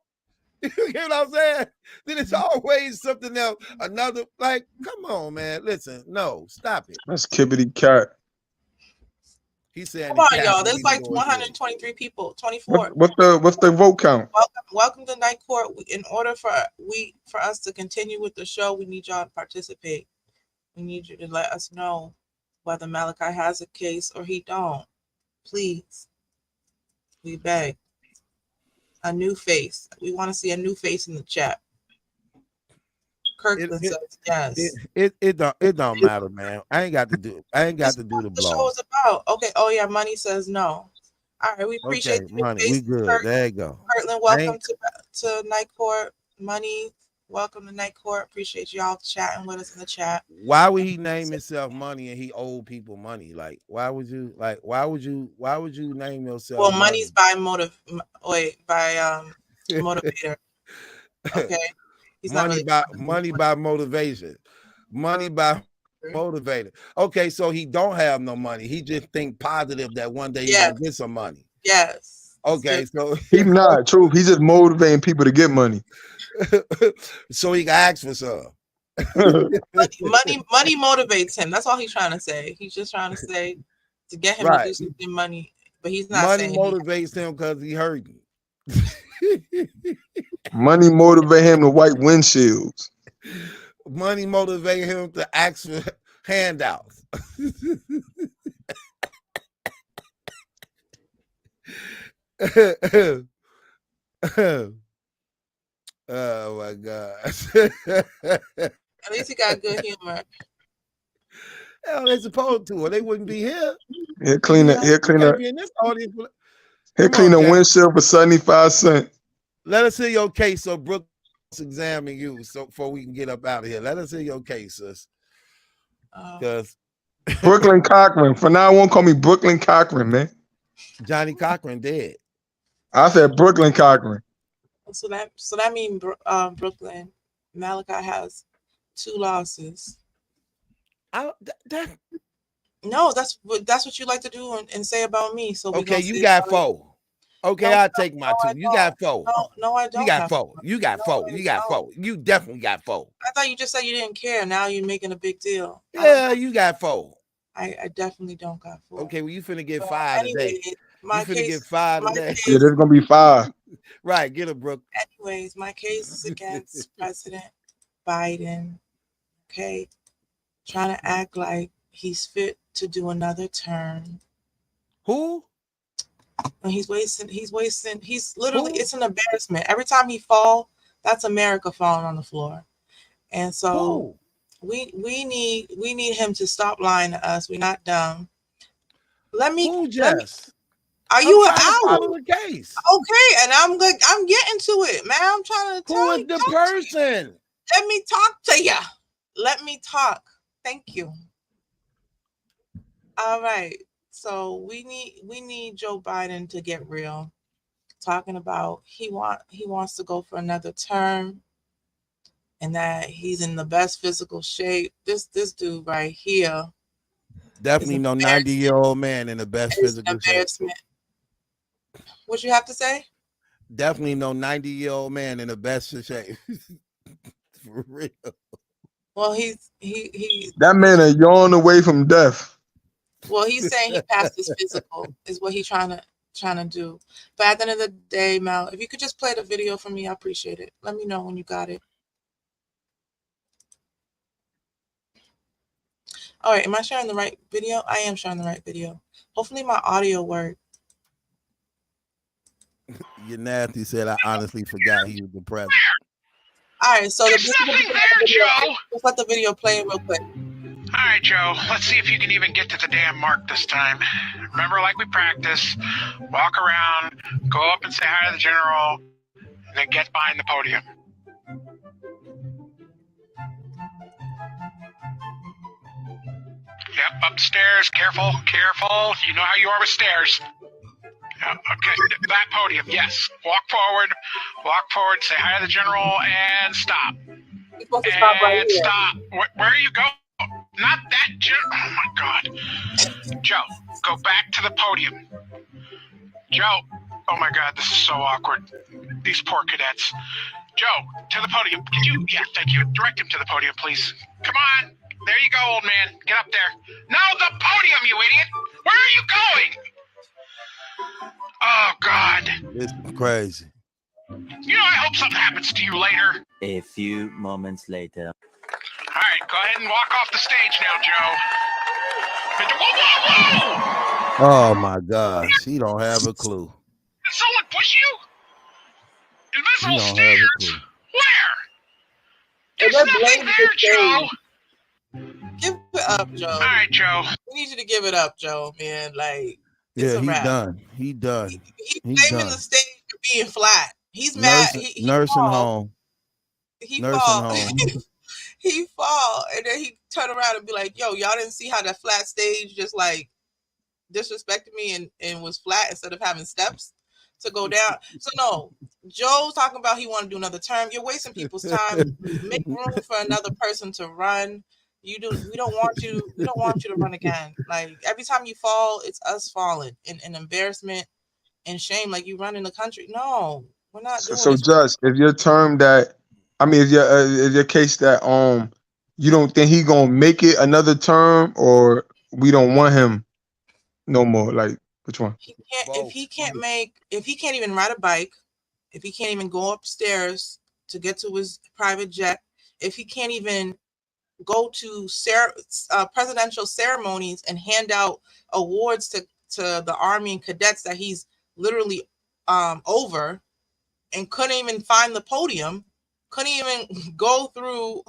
You know what I'm saying? Then it's always something else. Another, like, come on, man. Listen, no, stop it. That's Kibbity Cat. He said, come on, y'all. There's like 123 people, 24. What's the vote count? Welcome to Night Court. In order for us to continue with the show, we need y'all to participate. We need you to let us know whether Malachi has a case or he don't. Please, we beg. A new face. We want to see a new face in the chat. Kirkland says yes. It don't matter, man. I ain't got to do the blog. The show is about. Okay. Oh yeah, Money says no. All right, we appreciate the Money. We good. Kirkland. There you go. Kirkland, welcome to Night Court. Money, welcome to Night Court. Appreciate y'all chatting with us in the chat. Why would he name himself Money and he owed people money? Like, why would you name yourself? Well, Money's by motivator. Okay. He's money by motivation. Money by motivator. Okay, so he don't have no money. He just think positive that one day he's gonna get some money. Yes. Okay, so he's not true. He's just motivating people to get money. So he can ask for some. money motivates him. That's all he's trying to say. He's just trying to say to get him to do something money, but he's not money saying motivates him because he hurting. Money motivate him to wipe windshields. Money motivate him to ask for handouts. Oh my gosh. At least he got good humor. Hell, they supposed to, or they wouldn't be here. He'll clean it. He'll clean it. He'll clean a windshield for 75 cents. Let us hear your case so Brooke examine you so before we can get up out of here. Let us hear your case, sis. Because Brooklyn Cochran. For now, I won't call me Brooklyn Cochran, man. Johnny Cochran dead. I said Brooklyn Cochran. So that means Brooklyn Malachi has 2 losses. No, that's what you like to do and say about me. So okay, you got 4. Okay, no, I'll take my 2. You got 4. No, I don't. You got 4. You got 4. You got 4. You definitely got 4. I thought you just said you didn't care. Now you're making a big deal. Yeah, you got 4. I definitely don't got 4. Okay, well, you finna get 5 today. You finna get 5 today. Yeah, there's gonna be 5. Right, get it, Brooke. Anyways, my case is against President Biden. Okay, trying to act like he's fit to do another term. Who? And he's literally, it's an embarrassment. Every time he fall, that's America falling on the floor. And so we need him to stop lying to us. We're not dumb. Are you out? The case. Okay, and I'm getting to it, man. I'm trying to tell you. Who is the person? Let me talk to you. Let me talk. Thank you. All right. So we need Joe Biden to get real. Talking about he wants to go for another term, and that he's in the best physical shape. This dude right here. Definitely no 90-year-old man in the best physical shape. What you have to say? Definitely no 90-year-old man in the best shape. For real. Well, he that man a yawn away from death. Well, he's saying he passed his physical is what he's trying to do. But at the end of the day, Mel, if you could just play the video for me, I appreciate it. Let me know when you got it. All right, am I sharing the right video? I am sharing the right video. Hopefully my audio worked. You're nasty said I honestly forgot he was the president. All right, so let's let the video play real quick. All right, Joe, let's see if you can even get to the damn mark this time. Remember, like we practice, walk around, go up and say hi to the general, and then get behind the podium. Yep, up the stairs, careful, careful. You know how you are with stairs. Yeah, okay, that podium, yes. Walk forward, say hi to the general, and stop. You're supposed to stop right here. Stop. Where are you going? Not that general. Oh my God. Joe, go back to the podium. Joe, oh my God, this is so awkward. These poor cadets. Joe, to the podium. Could you? Yeah, thank you. Direct him to the podium, please. Come on. There you go, old man. Get up there. No, the podium, you idiot. Where are you going? Oh, God. This is crazy. You know, I hope something happens to you later. A few moments later. All right, go ahead and walk off the stage now, Joe. Whoa, whoa, whoa! Oh, my God. She don't have a clue. Did someone push you? Invisible She don't have a stairs? clue. Where? There's nothing there, Joe. Give it up, Joe. All right, Joe. We need you to give it up, Joe, man. Like, Yeah, he's done. He done. He's blaming the stage for being flat. He's mad. He nursing fall. home. He Nursing fall. home. He fall, and then he turn around and be like, "Yo, y'all didn't see how that flat stage just like disrespected me and was flat instead of having steps to go down." So no, Joe's talking about he want to do another term. You're wasting people's time. Make room for another person to run. We don't want you to run again. Like every time you fall, it's us falling in embarrassment and shame. Like you run in the country. No, we're not doing So this. just if your term that, I mean, if your case that you don't think he gonna make it another term, or we don't want him no more. Like which one? If he can't even ride a bike, if he can't even go upstairs to get to his private jet, if he can't even go to presidential ceremonies and hand out awards to the Army and cadets that he's literally over, and couldn't even find the podium, couldn't even go through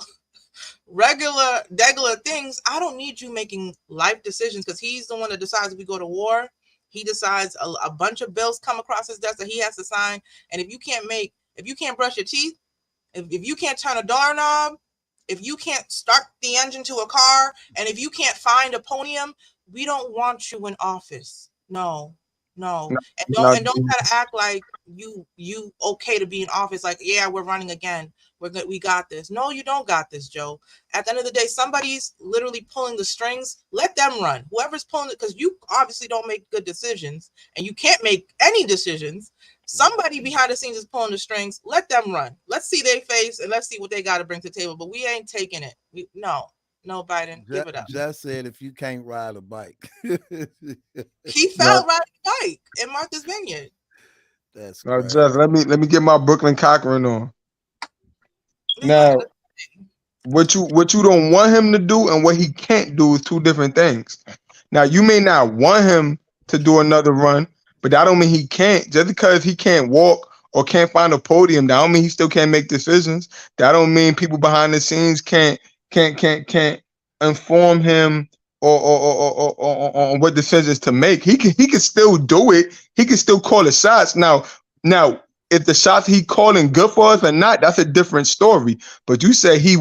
regular things. I don't need you making life decisions, because he's the one that decides if we go to war. He decides a bunch of bills come across his desk that he has to sign. And if you can't brush your teeth, if you can't turn a doorknob, if you can't start the engine to a car, and if you can't find a podium, we don't want you in office. No. And don't try to act like you okay to be in office. Like, yeah, we're running again. We got this. No, you don't got this, Joe. At the end of the day, somebody's literally pulling the strings. Let them run. Whoever's pulling it, because you obviously don't make good decisions, and you can't make any decisions. Somebody behind the scenes is pulling the strings. Let them run. Let's see their face, and let's see what they got to bring to the table. But we ain't taking it. No, Biden, give it up. Just said if you can't ride a bike. He fell riding a bike in Martha's Vineyard. That's right. Just let me get my Brooklyn Cochran on. Now, what you don't want him to do and what he can't do is two different things. Now, you may not want him to do another run, but that don't mean he can't. Just because he can't walk or can't find a podium, that don't mean he still can't make decisions. That don't mean people behind the scenes can't inform him or on what decisions to make. He can still do it. He can still call the shots. Now, if the shots he calling good for us or not, that's a different story. But you say he's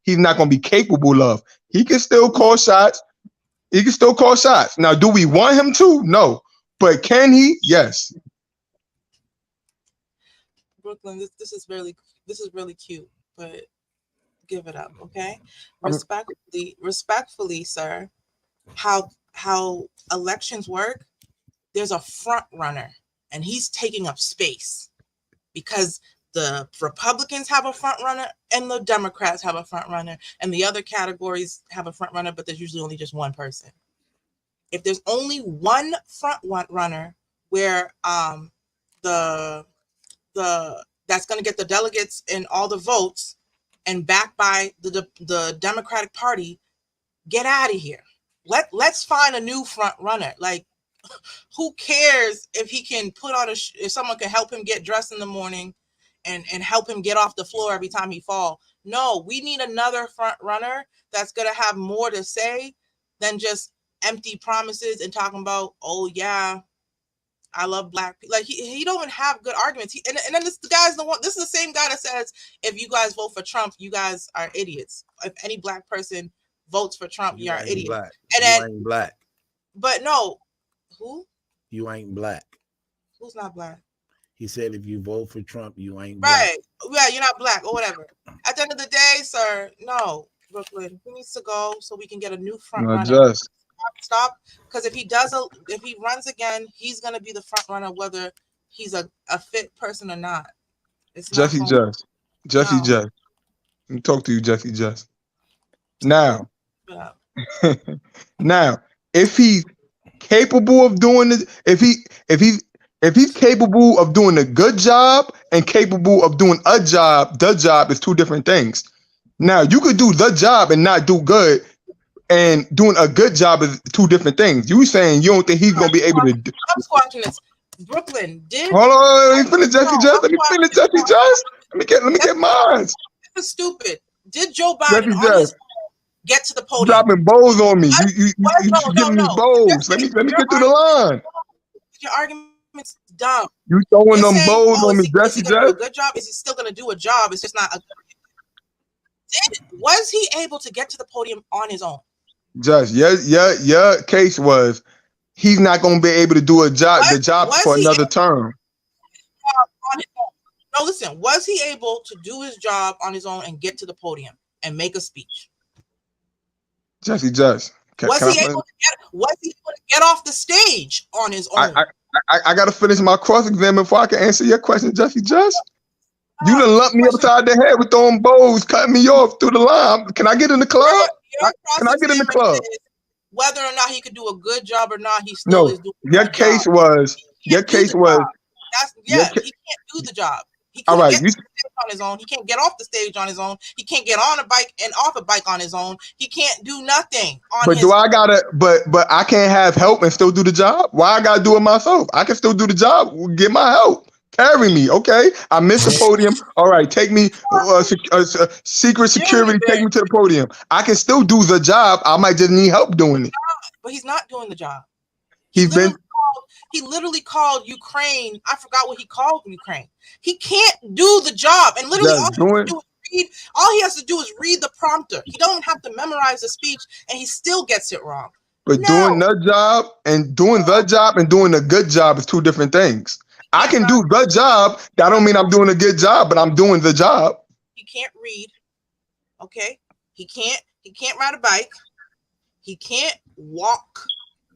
not gonna be capable of. He can still call shots. He can still call shots. Now, do we want him to? No. But can he? Yes. Brooklyn, this is really cute, but give it up, okay? Respectfully, sir, how elections work, there's a front runner, and he's taking up space because the Republicans have a front runner and the Democrats have a front runner, and the other categories have a front runner, but there's usually only just one person. If there's only one front runner where the that's going to get the delegates and all the votes and backed by the Democratic Party, get out of here. Let's find a new front runner. Like, who cares if he can put on if someone can help him get dressed in the morning and help him get off the floor every time he fall. No, we need another front runner that's going to have more to say than just empty promises and talking about, oh yeah, I love black people. Like, he don't even have good arguments. And then this is the same guy that says, if you guys vote for Trump, you guys are idiots. If any black person votes for Trump, you're an idiot. Black. And then, you ain't black. But no, who? You ain't black. Who's not black? He said, if you vote for Trump, you ain't black. Right. Yeah, you're not black or whatever. At the end of the day, sir, no, Brooklyn, he needs to go so we can get a new front runner. Stop. Because if he runs again, he's going to be the front runner, whether he's a fit person or not. It's Jesse Just. Jesse Just. Let me talk to you, Jesse Just. Now, if he's capable of doing this, if he's capable of doing a good job and capable of doing a job, the job is two different things. Now, you could do the job and not do good, and doing a good job is two different things. You saying you don't think he's gonna be able to do? I'm squashing this. Brooklyn did. Hold on, let me finish Jesse Just. Let me finish Jesse Just. Let me get mine. This is stupid. Did Joe Biden get to the podium? Dropping bows on me. You giving me bows. Let me get through the line. Your argument's dumb. You throwing them bows on me, Jesse Just. Do a good job? Is he still gonna do a job? It's just not. Was he able to get to the podium on his own? Just your case was he's not going to be able to do the job for another term. No, listen. Was he able to do his job on his own and get to the podium and make a speech? Jesse Just. Was he able to get off the stage on his own? I got to finish my cross-exam before I can answer your question, Jesse Just. You done lumped me upside the head with throwing bows, cutting me off through the line. Can I get in the club? Can I get in the club? Whether or not he could do a good job or not, he still is doing your case job. was your case was. He can't do the job. He can't get on his own. He can't get off the stage on his own. He can't get on a bike and off a bike on his own. He can't do nothing on but his do I gotta? But I can't have help and still do the job. Why I gotta do it myself? I can still do the job. Get my help. Carry me, okay? I missed the podium. All right, take me. Secret security, take me to the podium. I can still do the job. I might just need help doing it. But he's not doing the job. He literally called Ukraine. I forgot what he called Ukraine. He can't do the job, and literally all he has to do is read the prompter. He don't have to memorize the speech, and he still gets it wrong. But doing the job and doing a good job is two different things. I can do the job. That don't mean I'm doing a good job, but I'm doing the job. He can't read. Okay. He can't ride a bike. He can't walk,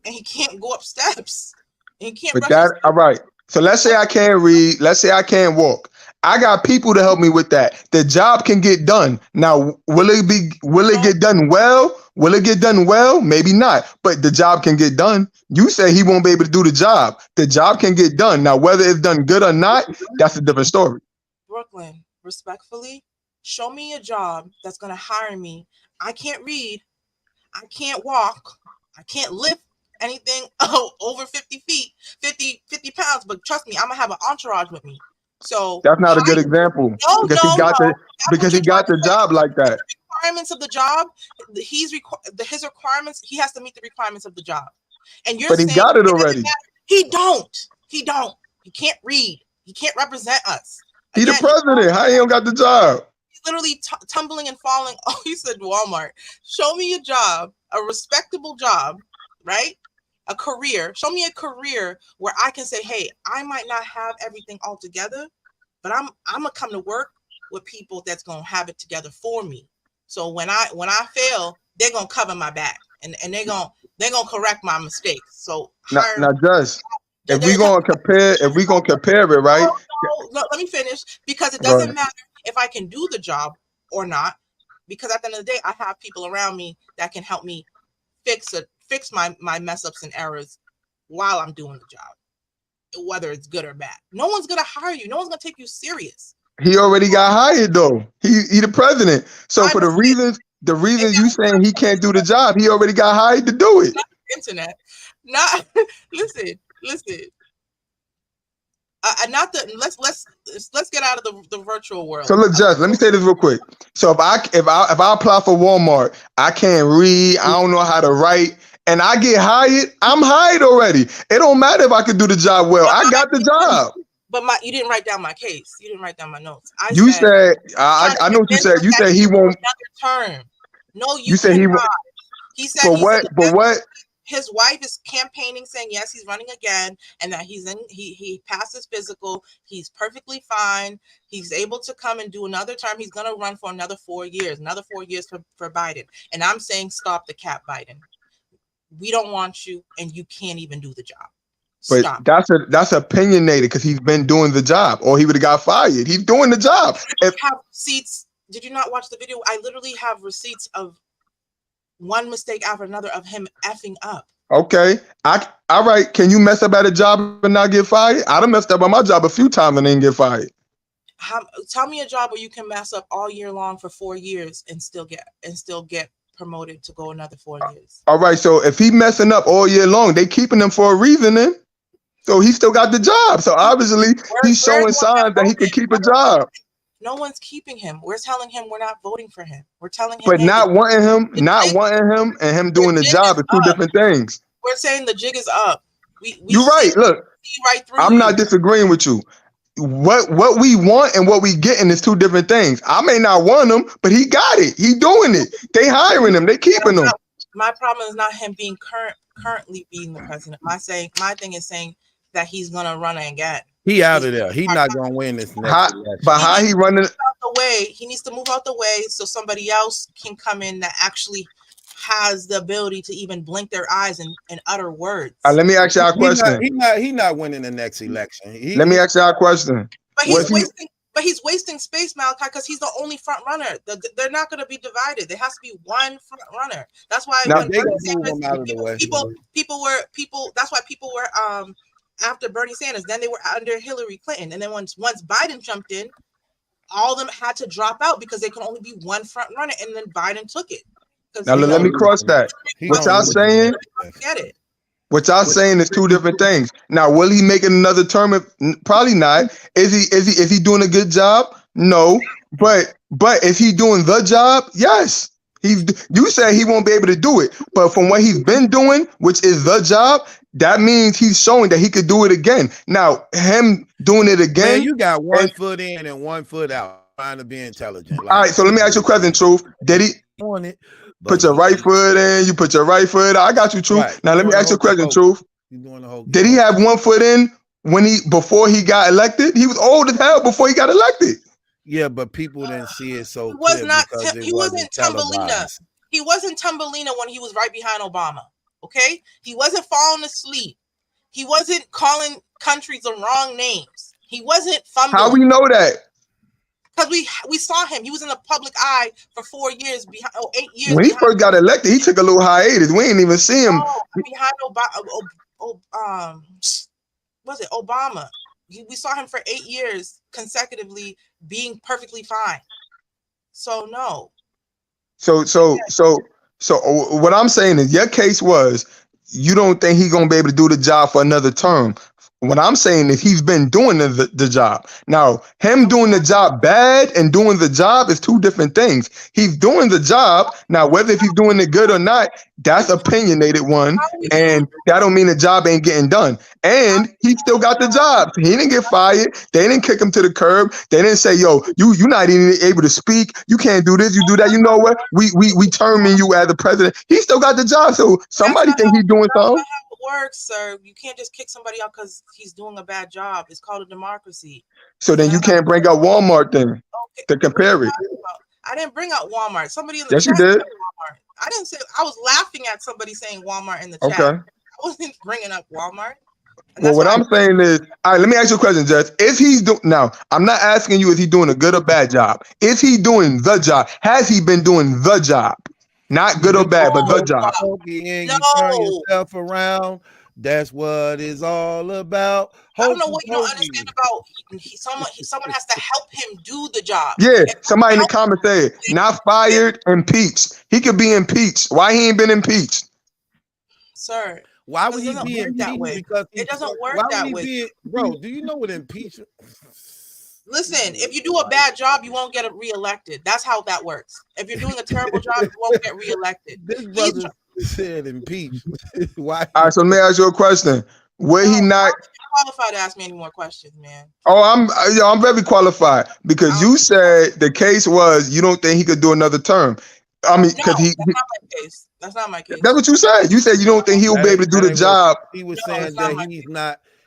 and he can't go up steps. And he can't. All right. So let's say I can't read. Let's say I can't walk. I got people to help me with that. The job can get done. Now, will it get done well? Will it get done well? Maybe not, but the job can get done. You say he won't be able to do the job. The job can get done. Now, whether it's done good or not, that's a different story. Brooklyn, respectfully, show me a job that's going to hire me. I can't read. I can't walk. I can't lift anything over 50 pounds, but trust me, I'm going to have an entourage with me. So that's not a good example because he got the job like that. Requirements of the job, his requirements, he has to meet the requirements of the job. And but he got it already. He don't. He can't read. He can't represent us. He the president. How he don't got the job? He's literally tumbling and falling. Oh, he said Walmart. Show me a job, a respectable job, right? A career. Show me a career where I can say, hey, I might not have everything all together, but I'm gonna come to work with people that's gonna have it together for me. So when I fail, they're gonna cover my back, and they're gonna correct my mistakes. So now just if we gonna compare it, right? No, let me finish, because it Go doesn't ahead. matter if I can do the job or not, because at the end of the day, I have people around me that can help me fix my mess ups and errors while I'm doing the job, whether it's good or bad. No one's gonna hire you. No one's gonna take you serious. He already got hired though. He the president. So for the reasons you saying he can't do the job, he already got hired to do it. Internet, not listen. Not the let's get out of the virtual world. So look, Judge, let me say this real quick. So if I apply for Walmart, I can't read, I don't know how to write, and I get hired, I'm hired already. It don't matter if I can do the job well. I got the job. But you didn't write down my case. You didn't write down my notes. I know what you said. You said he won't. Another term. No, you said he won't. He said but what? His wife is campaigning, saying yes, he's running again, and that he passed his physical. He's perfectly fine. He's able to come and do another term. He's gonna run for another 4 years. Another 4 years for Biden. And I'm saying, stop the cap, Biden. We don't want you, and you can't even do the job. But that's opinionated, because he's been doing the job, or he would have got fired. He's doing the job. Have receipts. Did you not watch the video? I literally have receipts of one mistake after another of him effing up. Okay. All right. Can you mess up at a job and not get fired? I done messed up on my job a few times and didn't get fired. Tell me a job where you can mess up all year long for 4 years and still get promoted to go another 4 years. All right. So if he messing up all year long, they keeping him for a reason then. So he still got the job. So obviously he's showing signs that he could keep a job. No one's keeping him. We're telling him we're not voting for him. We're telling him. But not wanting him and him doing the job are two different things. We're saying the jig is up. You're right. Look, I'm not disagreeing with you. What we want and what we getting is two different things. I may not want him, but he got it. He doing it. They hiring him. They keeping him. My problem is not him being currently being the president. My thing is saying that he's gonna run again. He out of there. He's not gonna win this next election. But how he running? He needs to move out the way so somebody else can come in that actually has the ability to even blink their eyes and utter words. Let me ask you a question. He's not winning the next election. Let me ask you a question. But he's wasting space, Malachi, because he's the only front runner. They're not going to be divided. There has to be one front runner. That's why now when they Bernie move him out of the way. people were after Bernie Sanders. Then they were under Hillary Clinton, and then once Biden jumped in, all of them had to drop out because they could only be one front runner, and then Biden took it. Now let me cross that. What y'all saying? Get it. What y'all saying is two different things. Now, will he make another term? Probably not. Is he doing a good job? No. But is he doing the job? Yes. You say he won't be able to do it, but from what he's been doing, which is the job, that means he's showing that he could do it again. Now, him doing it again. Man, you got one foot in and 1 foot out, trying to be intelligent. All right, so let me ask you a question, Truth. Did he put your right foot in? You put your right foot out. I got you, Truth. Right. Now let me ask you a question, Truth. Did he have 1 foot in before he got elected? He was old as hell before he got elected. Yeah, but people didn't see it so he wasn't Thumbelina. He wasn't Thumbelina when he was right behind Obama. Okay? He wasn't falling asleep. He wasn't calling countries the wrong names. He wasn't fumbling. How we know that? Because we saw him. He was in the public eye for 4 years, 8 years. When he first got elected, he took a little hiatus. We didn't even see him. Behind Obama. We saw him for 8 years consecutively being perfectly fine. So no. So what I'm saying is your case was you don't think he's gonna be able to do the job for another term. What I'm saying is he's been doing the job. Now, him doing the job bad and doing the job is two different things. He's doing the job. Now, whether if he's doing it good or not, that's opinionated one. And that don't mean the job ain't getting done. And he still got the job. He didn't get fired. They didn't kick him to the curb. They didn't say, yo, you're not even able to speak. You can't do this. You do that. You know what? We terming you as the president. He still got the job. So somebody think he's doing something. Works, sir. You can't just kick somebody out because he's doing a bad job. It's called a democracy. So then you can't bring up Walmart then to compare it. I didn't bring up Walmart. Somebody in the Yes, chat you did. said Walmart. I didn't say. I was laughing at somebody saying Walmart in the chat. Okay. I wasn't bringing up Walmart. And Well, that's what why I'm saying is, all right, let me ask you a question, Judge. Is he doing now? I'm not asking you is he doing a good or bad job. Is he doing the job? Has he been doing the job? Not good or bad, but the job. And you turn yourself around. That's what it's all about. I don't know what you don't understand about someone has to help him do the job. Yeah, somebody in the comments said, not fired, impeached. He could be impeached. Why he ain't been impeached? Sir. Why would he be impeached? Because it doesn't work why that would way. he be, bro? Do you know what impeachment? Listen, if you do a bad job, you won't get reelected. That's how that works. If you're doing a terrible job, you won't get reelected. This brother said impeach. Why? All right, so let me ask you a question. Would he not? I'm qualified to ask me any more questions, man. Oh, I'm very qualified because you said the case was you don't think he could do another term. I mean, because that's not my case. That's not my case. That's what you said. You said you don't think he'll be able to do the job. He was saying that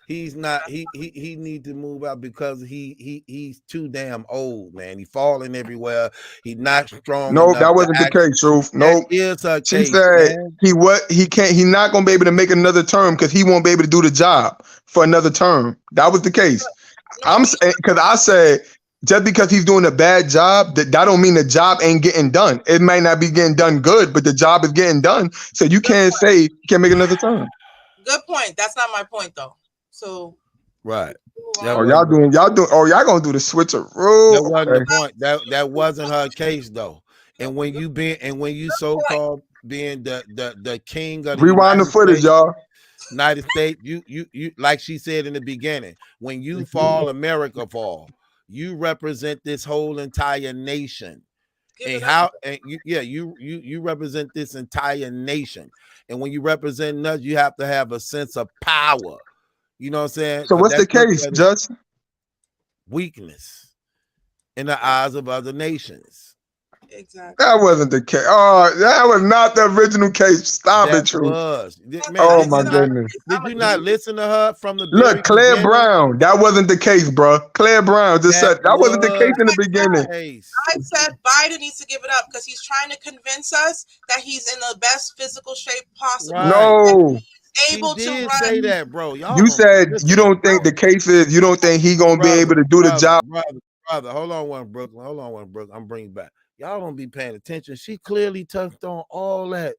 he's not he need to move out because he's too damn old, man. He falling everywhere. He's not strong. No, that wasn't the case, Truth. No, she said he's not gonna be able to make another term because he won't be able to do the job for another term. That was the case. I'm saying because I said just because he's doing a bad job, that don't mean the job ain't getting done. It might not be getting done good, but the job is getting done. So you can't say you can't make another term. Good point. That's not my point though. So right. Y'all gonna do the switcheroo. That wasn't the point. That wasn't her case though. And when you so-called being the king of the rewind the footage, y'all. United States, you like she said in the beginning, when you fall, America fall. You represent this whole entire nation. You represent this entire nation. And when you represent us, you have to have a sense of power. You know what I'm saying? So what's the case, Judge? Weakness in the eyes of other nations. Exactly. That wasn't the case. Oh, that was not the original case. Stop it, Truth. Man, oh my goodness. Did you not listen to her from the Look, Claire Brown. That wasn't the case, bro. Claire Brown just said that wasn't the case in the beginning. I said Biden needs to give it up because he's trying to convince us that he's in the best physical shape possible. No. Able he to did run. say that, bro. You said you don't think the case is you don't think he gonna be able to do the job. Brother, hold on one, Brooklyn. I'm bringing back. Y'all don't be paying attention. She clearly touched on all that.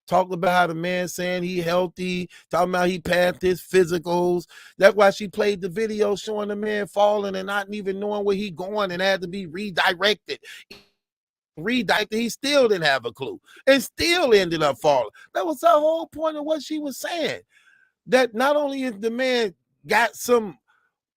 Talked about how the man saying he healthy, talking about he passed his physicals. That's why she played the video showing the man falling and not even knowing where he going and had to be redirected. He still didn't have a clue and still ended up falling. That was the whole point of what she was saying. That not only is the man got some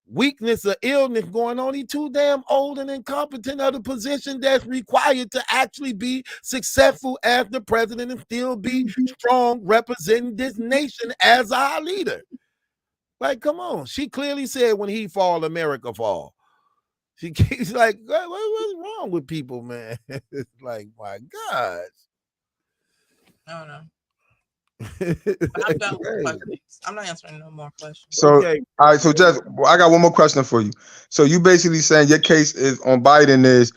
weakness or illness going on, he too damn old and incompetent of the position that's required to actually be successful as the president and still be strong representing this nation as our leader. Like, come on. She clearly said when he fall, America fall. She keeps like, what's wrong with people, man? It's like, my gosh. I don't know. I'm done with questions. I'm not answering no more questions. So, all right. So, Jeff, I got one more question for you. So, you basically saying your case is on Biden is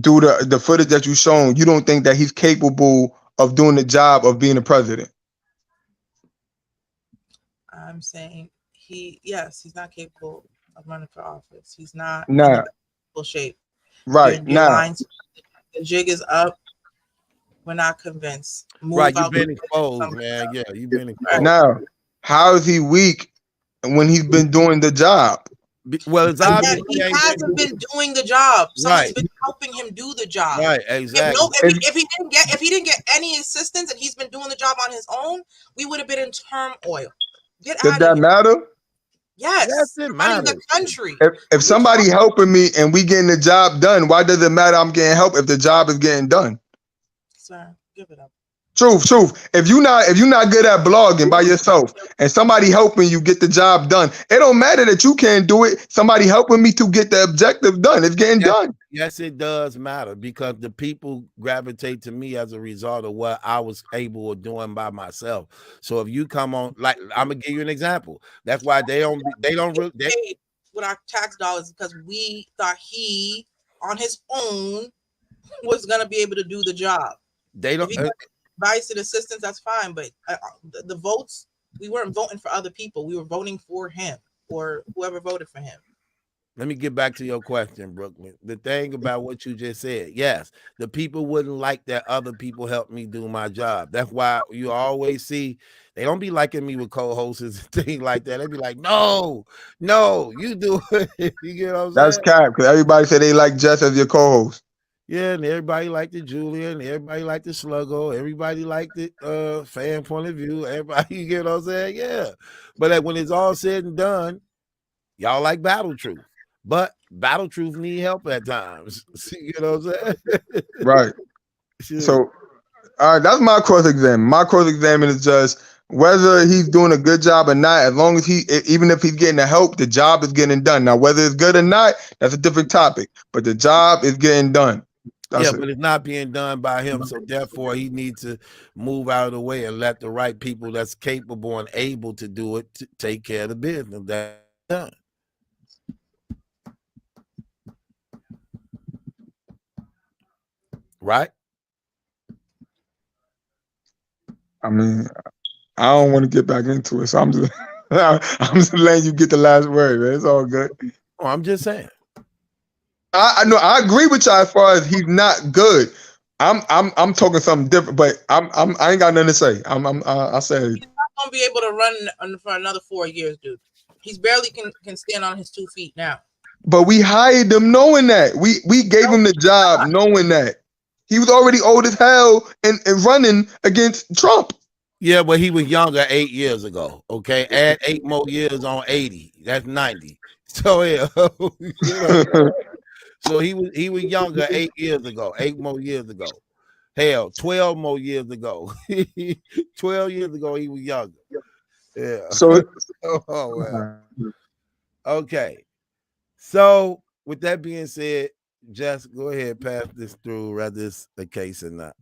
due to the footage that you've shown. You don't think that he's capable of doing the job of being a president? I'm saying yes, he's not capable of running for office. He's not in the full shape. Right now, the jig is up. We're not convinced. You've been exposed, man. Yeah, you've been exposed. Now, how is he weak when he's been doing the job? Well, it's obvious he hasn't been doing the job. Someone's been helping him do the job. Right, exactly. If he didn't get any assistance and he's been doing the job on his own, we would have been in turmoil. Does that matter? Yes, it running the country. If somebody helping me and we getting the job done, why does it matter I'm getting help if the job is getting done? Sir, give it up. Truth. If you're not good at blogging by yourself and somebody helping you get the job done, it don't matter that you can't do it. Somebody helping me to get the objective done. It's getting done. Yes, it does matter because the people gravitate to me as a result of what I was able of doing by myself. So if you come on, like I'm gonna give you an example. That's why they don't with our tax dollars because we thought he on his own was gonna be able to do the job. They don't. If he got advice and assistance, that's fine. But the votes, we weren't voting for other people. We were voting for him or whoever voted for him. Let me get back to your question, Brooklyn. The thing about what you just said, yes, the people wouldn't like that other people helped me do my job. That's why you always see they don't be liking me with co-hosts and things like that. They be like, no, you do it. You get what I'm That's saying? cap, because everybody said they like Jess as your co-host. Yeah, and everybody liked the Julian, everybody liked the Sluggo, everybody liked the fan point of view. Everybody, you get what I'm saying? Yeah. But when it's all said and done, y'all like Battle Truth. But Battle Truth need help at times. You know what I'm saying? Right. So, that's my cross-exam. My cross-exam is just whether he's doing a good job or not. As long as even if he's getting the help, the job is getting done. Now, whether it's good or not, that's a different topic. But the job is getting done. That's but it's not being done by him. So therefore, he needs to move out of the way and let the right people that's capable and able to do it to take care of the business. That's done. Right? I mean, I don't want to get back into it, so I'm just letting you get the last word, man. It's all good. Oh, I'm just saying. I know I agree with you as far as he's not good. I'm talking something different, but I ain't got nothing to say. I said he's not gonna be able to run for another 4 years, dude. He's barely can stand on his 2 feet now. But we hired him knowing that. We gave him the job knowing that. He was already old as hell and running against Trump. Yeah, but he was younger 8 years ago. Okay, add 8 more years on 80. That's 90. So yeah, so he was younger 8 years ago. 8 more years ago. Hell, 12 more years ago. 12 years ago, he was younger. Yeah. So, oh well. Okay. So with that being said, Jess, go ahead, pass this through, whether it's the case or not.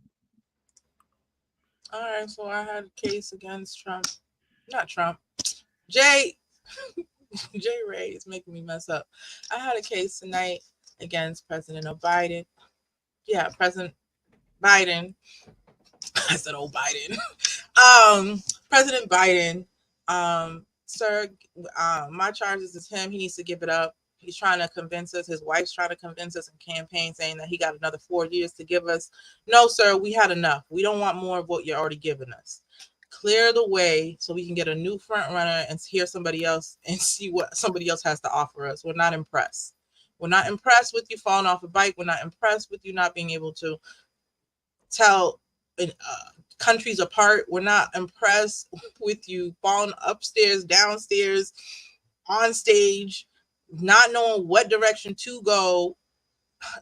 All right, so I had a case against Trump. Not Trump. Jay Ray is making me mess up. I had a case tonight against President Biden. Yeah, President Biden. I said, "Oh, Biden." President Biden. Sir, my charges is him. He needs to give it up. He's trying to convince us. His wife's trying to convince us in campaign, saying that he got another 4 years to give us. No, sir, we had enough. We don't want more of what you're already giving us. Clear the way so we can get a new front runner and hear somebody else and see what somebody else has to offer us. We're not impressed. We're not impressed with you falling off a bike. We're not impressed with you not being able to tell countries apart. We're not impressed with you falling upstairs, downstairs, on stage, not knowing what direction to go.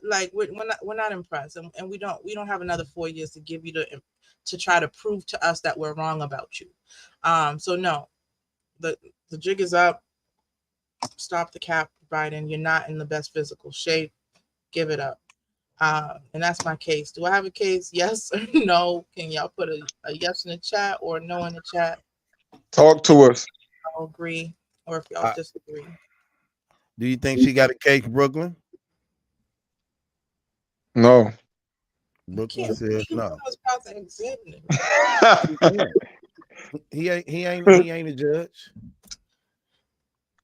Like we're not impressed, and we don't have another 4 years to give you to try to prove to us that we're wrong about you. So no, the jig is up. Stop the cap, Biden. You're not in the best physical shape. Give it up. And that's my case. Do I have a case? Yes or no? Can y'all put a yes in the chat or no in the chat? Talk to us. I'll agree, or if y'all disagree. Do you think she got a case, Brooklyn? No. Brooklyn says no. He ain't a judge.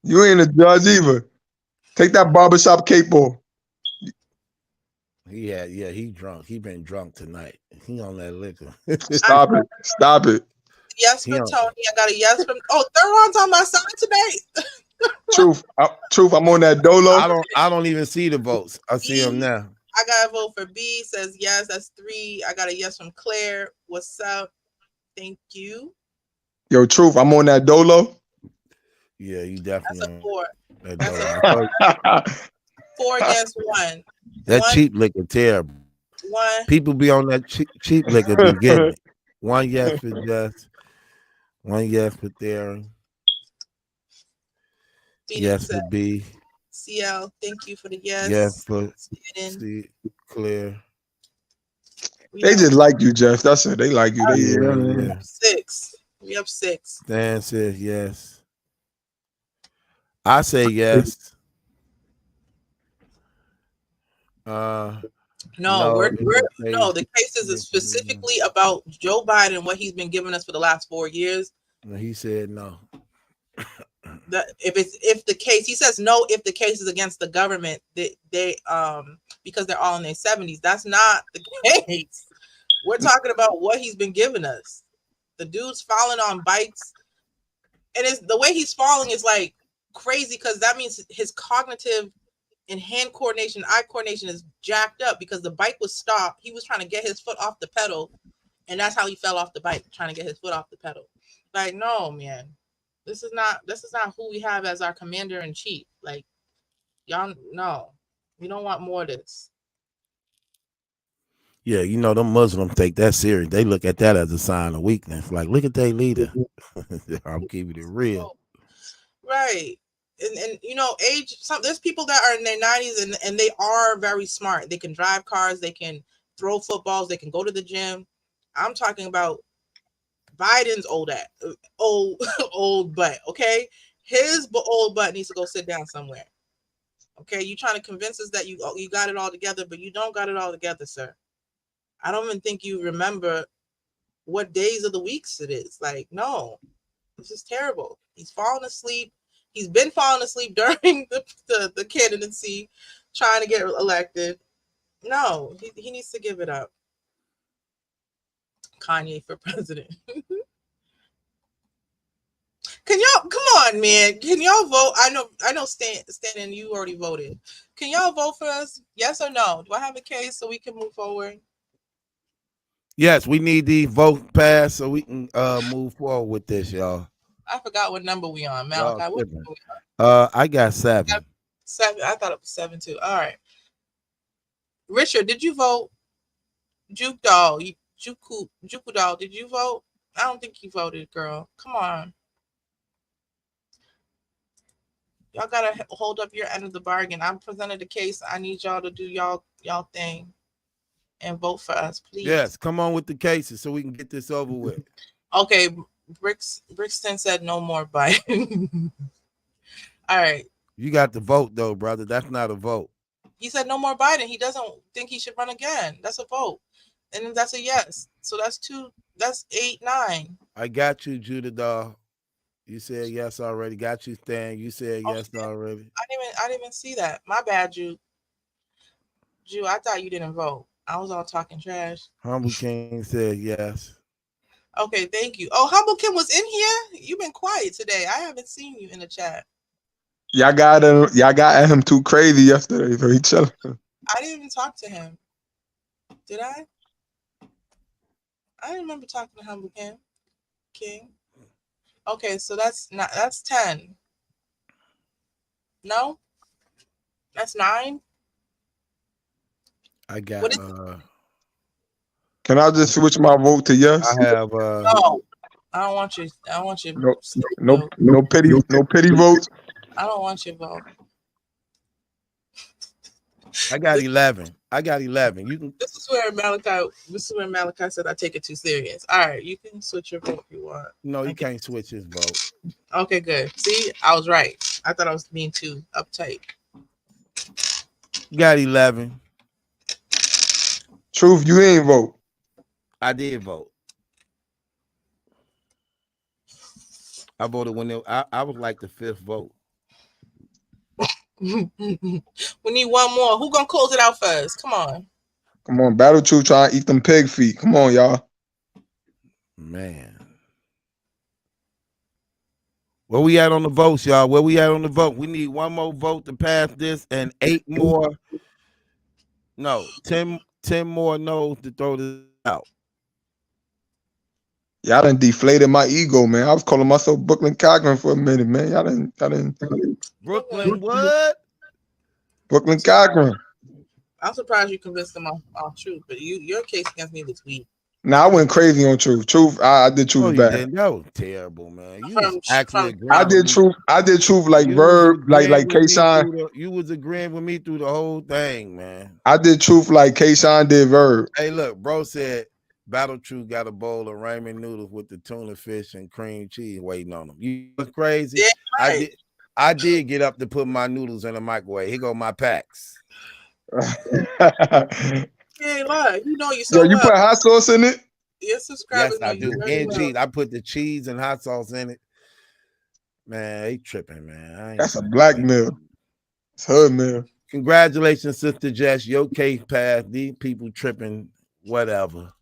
You ain't a judge either. Take that barbershop cape off. He drunk. He been drunk tonight. He on that liquor. Stop it. Yes from Tony. I got a yes from. Oh, Theron's on my side today. Truth. I'm on that dolo. I don't even see the votes. I see them now. I got a vote for B. Says yes. That's 3. I got a yes from Claire. What's up? Thank you. Yo, Truth. I'm on that dolo. Yeah, you definitely. That's a 4. 4 against 1. That cheap liquor terrible. 1. People be on that cheap liquor be getting it. 1 yes for Jess. 1 yes for Theron. Yes for B. CL, thank you for the yes. Yes for C. Claire. They just like you, Jeff. That's it. They like you. Yeah. 6. We up 6. Dan says yes. I say yes. No, No, no. The case is specifically about Joe Biden, what he's been giving us for the last 4 years. He said no. That if the case, he says no if the case is against the government, they because they're all in their 70s. That's not the case. We're talking about what he's been giving us. The dude's falling on bikes, and it's the way he's falling is like crazy, because that means his cognitive and hand coordination, eye coordination is jacked up, because the bike was stopped. He was trying to get his foot off the pedal, and that's how he fell off the bike, trying to get his foot off the pedal. Like, no, man, this is not who we have as our commander in chief. Like, y'all, no, we don't want more of this. Yeah, you know, them Muslims take that serious. They look at that as a sign of weakness. Like, look at their leader. I'm keeping it real. Right. And you know, there's people that are in their 90s and they are very smart. They can drive cars, they can throw footballs, they can go to the gym. I'm talking about Biden's old butt, okay? His old butt needs to go sit down somewhere. Okay, you trying to convince us that you got it all together, but you don't got it all together, sir. I don't even think you remember what days of the weeks it is. Like, no, this is terrible. He's falling asleep. He's been falling asleep during the candidacy, trying to get elected. No, he needs to give it up. Kanye for president. Can y'all, come on, man? Can y'all vote? I know Stan, and you already voted. Can y'all vote for us? Yes or no? Do I have a case so we can move forward? Yes, we need the vote passed so we can move forward with this, y'all. I forgot what number we on. Malachi, what number we on? I got 7. 7. I thought it was 7 too. All right. Richard, did you vote? Juke Doll, Juku Doll, did you vote? I don't think you voted, girl. Come on. Y'all gotta hold up your end of the bargain. I presented a case. I need y'all to do y'all thing and vote for us, please. Yes, come on with the cases so we can get this over with. Okay, Brixton said no more Biden. All right. You got the vote though, brother. That's not a vote. He said no more Biden. He doesn't think he should run again. That's a vote. And that's a yes. So that's 2. That's 8, 9. I got you, Judah Doll. You said yes already. Got you, Stan. You said yes already. I didn't even see that. My bad, Ju. I thought you didn't vote. I was all talking trash. Humble King said yes. Okay, thank you. Oh, Humble King was in here? You've been quiet today. I haven't seen you in the chat. Y'all got him too crazy yesterday for each other. I didn't even talk to him. Did I? I didn't remember talking to Humble King. Okay, so that's 10. No? That's 9? I got Can I just switch my vote to yes? I have no. I don't want you. No pity votes. I don't want your vote. I got 11. You can. This is where Malachi said I take it too serious. All right, you can switch your vote if you want. No, you can't switch his vote. Okay, good. See, I was right. I thought I was being too uptight. You got 11. Truth, you ain't vote. I did vote. I voted when I was like the 5th vote. We need one more. Who gonna close it out first? Come on, Battle Truth trying to eat them pig feet. Come on, y'all. Man. Where we at on the votes, y'all? Where we at on the vote? We need one more vote to pass this and 8 more. No, 10 more no's to throw this out. Y'all done deflated my ego, man. I was calling myself Brooklyn Cochran for a minute, man. Y'all done. Brooklyn what? Brooklyn Cochran. I'm surprised you convinced them on Truth, but your case against me was weak. Nah, I went crazy on Truth. I did Truth bad. That was terrible, man. You was actually I did Truth like Verb, like K-Shine. You was agreeing with me through the whole thing, man. I did Truth like K-Shine did Verb. Hey, look, bro said Battle Truth got a bowl of ramen noodles with the tuna fish and cream cheese waiting on them. You was crazy. Yeah, right. I did get up to put my noodles in the microwave. Here go my packs. You ain't lying. You know you Yo, so you well. put hot sauce in it? Your subscribers Yes, I know you do. very And well. cheese. I put the cheese and hot sauce in it. Man, they tripping, man. I ain't That's a black meal. It's her meal. Congratulations, Sister Jess. Your case passed. These people tripping, whatever.